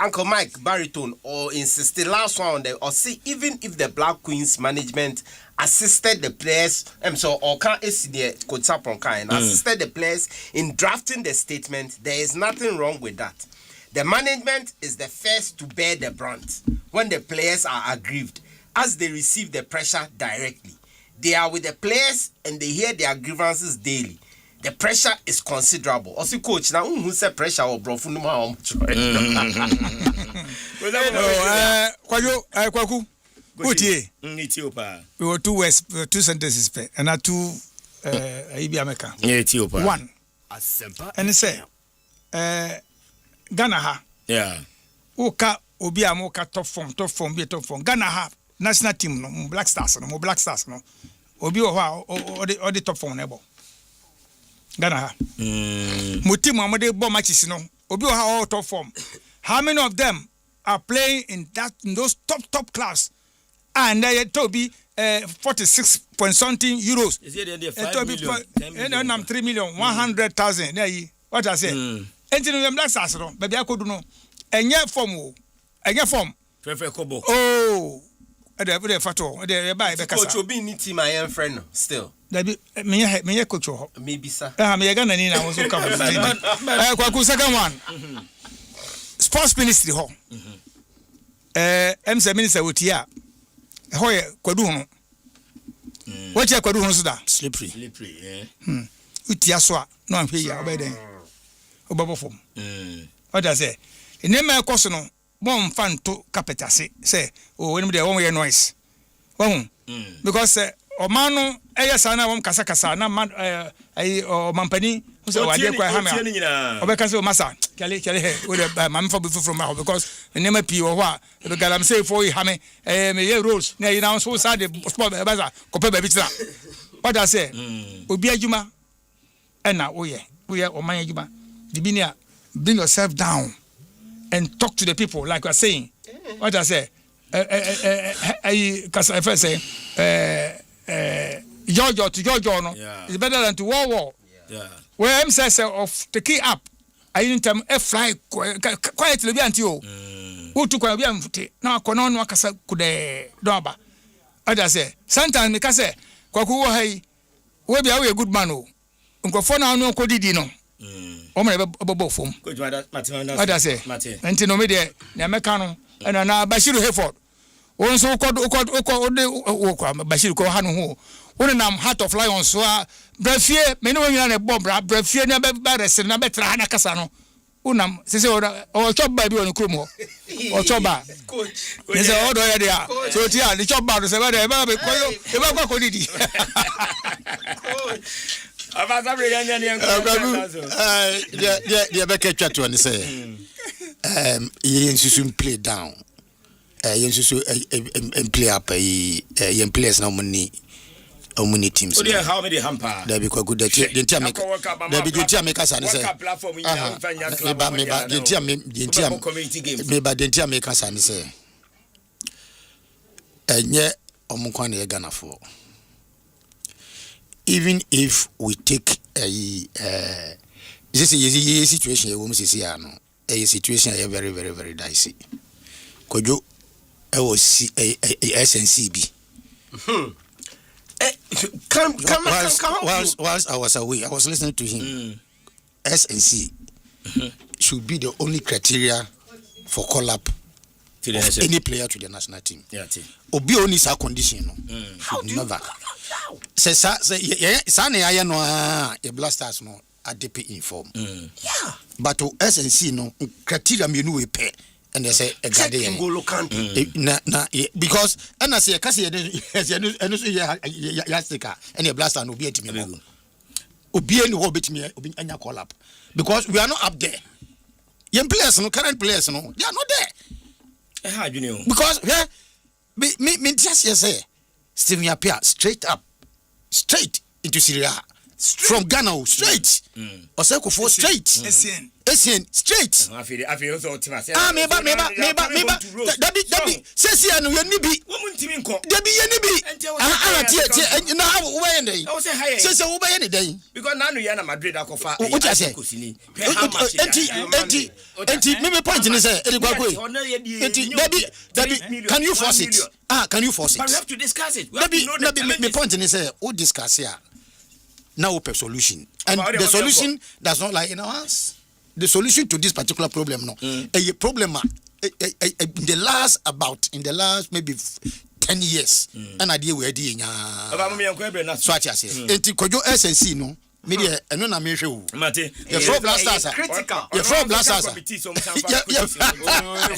Uncle Mike baritone or insist the last one or see even if the Black Queens management assisted the players or can't see the coach upon kind assisted the players in drafting the statement, there is nothing wrong with that. The management is the first to bear the brunt when the players are aggrieved as they receive the pressure directly. They are with the players and they hear their grievances daily. The pressure is considerable. Also, coach, now who said pressure or bro? Kwaku. Good year. We were two words, 2 sentences, and not 2 Ibiameka. One. And say, Ghana ha. Yeah. Oka Obiamo top form, be top form. Ghana ha. National team no Black Stars no obi o ha o the top form nebo Ghana ha mo team amade bo matches no obi o ha top form. How many of them are playing in those top class and they to be 46 point something euros is it 5 million and I'm 3 million 100,000 there what I say enti no Black Stars no baby akodu no enye form Prefer Kobo. Oh, the photo. The buy the coach will be need my young friend still. Me coach. Maybe sir. Me gonna need I was come. Kwaku second one. Sports ministry ho. MC minister wotia. Ho ye kwadu ho. What you kwadu ho so da? Slippery, yeah. Utia so a no anhwe ya obeden. Obabo fom. What I say? Enema ekoso no bon fanto capitase say oh when they one way noise because omano sana won kasa na man mampani who say wade kwa ha me obeka say masa kale he we mam for before from because nema pi wo ho a be galam say for ha me me ye rules na you now so sad sport be baza ko pe ba bi tira what I say obi adwuma na wo ye o man adwuma dibinia bring yourself down and talk to the people like we are saying what I say cause I first say Georgia to Georgia no is better than to war where I'm say of the key up I didn't time fly quietly be until who took a be amfute na kono no akasa kude doba what I say sometimes me ka say kwaku wo hai we be a good man o nkofo na no kodidi no o me bobo fom what I say enti no me de na meka no na Bashiru Hayford won so ko Bashiru ko hanu ho won nam Heart of Lion so brafie me no nyina na bomb brafie na be rese na be tra na kasa no unam se o choba bi on krum ho o choba coach se o do ya dia so ti a the choba do se be ko ko didi aba sabre ganya ni dia be ke twa to ni say yen susu play down yen susu play up yen players na many teams how many hamper there be good that dentia make there be dentia make us say platform me dentia make us say enye omukwan na Ghana for even if we take this is situation we must see no a situation is very very very dicey kojo I was SNCB whilst I was away I was listening to him SNC should be the only criteria for call up of any player to the national team obi only sa condition no never say na ya no a Blasters no adepe inform but to SNC no criteria me no we pay and they say a guardian because and I say a case yastika and a Blaster no be at me obi any ho bit me obi anya call up because we are not up there young players no current players no they are not there because me just say Steven Apia straight into Syria from Ghana straight Oseko for straight Asian straight I feel so ultimate meba sesi anu ye nibi debi ye nibi na wo ye sesi wo ye ne dey because nanu ya na Madrid akofa enti me point ni say e gwa enti debi can you force it can you force it but we have to discuss it me point ni say o discuss here now open solution and the solution does not lie in our hands. The solution to this particular problem a problem in the last maybe 10 years an idea we dey nya so I say enti kojo SNC no me dey eno na me hwe wo the four blasters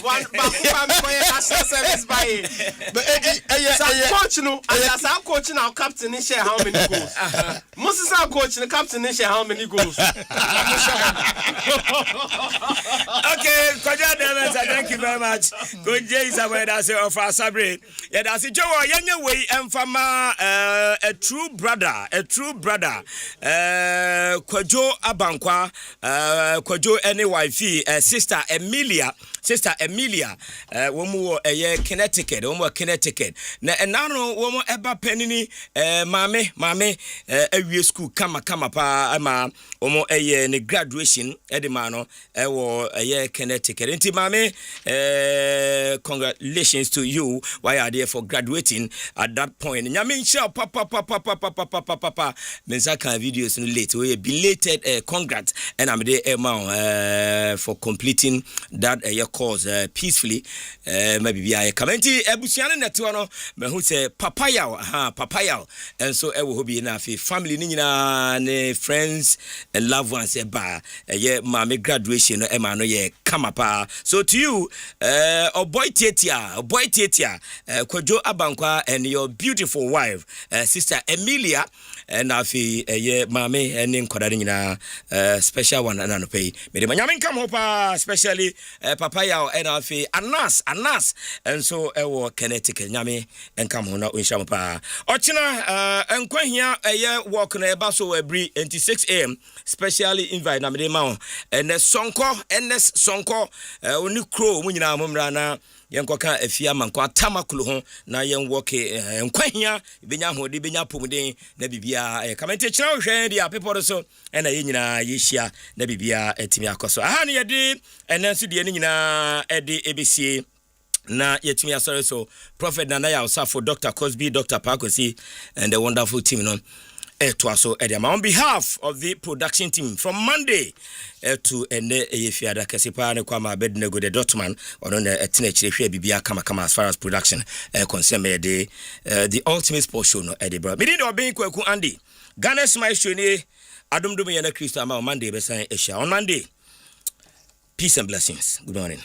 one service by but coach no as our coach now captain share how many goals Moses our coach the captain share how many goals okay kojo Davis thank you very much good days away that say of Sabre yeah that's it Joe yenye we emfama a true brother Kwajo Abankwa Kwajo any wife sister Emilia womu eye Connecticut na enano womu eba penini mame awie school kama pa ama womu eye ne graduation edimano ewo eye Connecticut enti mame congratulations to you why are there for graduating at that point nyame ncha papa mensaka videos no late we belated congrats and I'm there for completing that course peacefully maybe be a commenti ebusiane netwa no me hu say papaya and so e wo hobi na fi family ni nyina ne friends and loved ones ba mama graduation no e ma no ye Kamapa. So to you, boy Tietia, Kwadwo Abankwa, and your beautiful wife, Sister Emilia, and Afi, Mame, and in Kodarina, special one and pay. Medimanyamin Kamopa, especially Papaya and Afi, Anas, and so Kinetic Nyami and Kamona Winshampa. Ochina, and Kwahia, a year walk on a basso every 6 a.m., specially invite Namidemao, and Sonko, Unu Crow, Munina Mumrana. Yankoka efia mankwa tamakulu ho na yen woke nkwahia benya ho de benya pomuden na bibia kamente chira hwe dia people so na yenyina yehia na bibia etimi akoso aha ne yede enanso de ne nyina ede ebesie na yetimi asore so Prophet Nanaya Osafo, Dr. Cosby, Dr. Pakosi and the wonderful team no so on behalf of the production team from Monday to Efiada Kasipa and Kwama Bednego the Dotman or on a teenage Bibia Kama as far as production concern the ultimate sports show no Edinburgh. Meaning or being Kwaku Andy. Ghana's my show Adam Dumayana Christa on Monday beside Asia. On Monday. Peace and blessings. Good morning.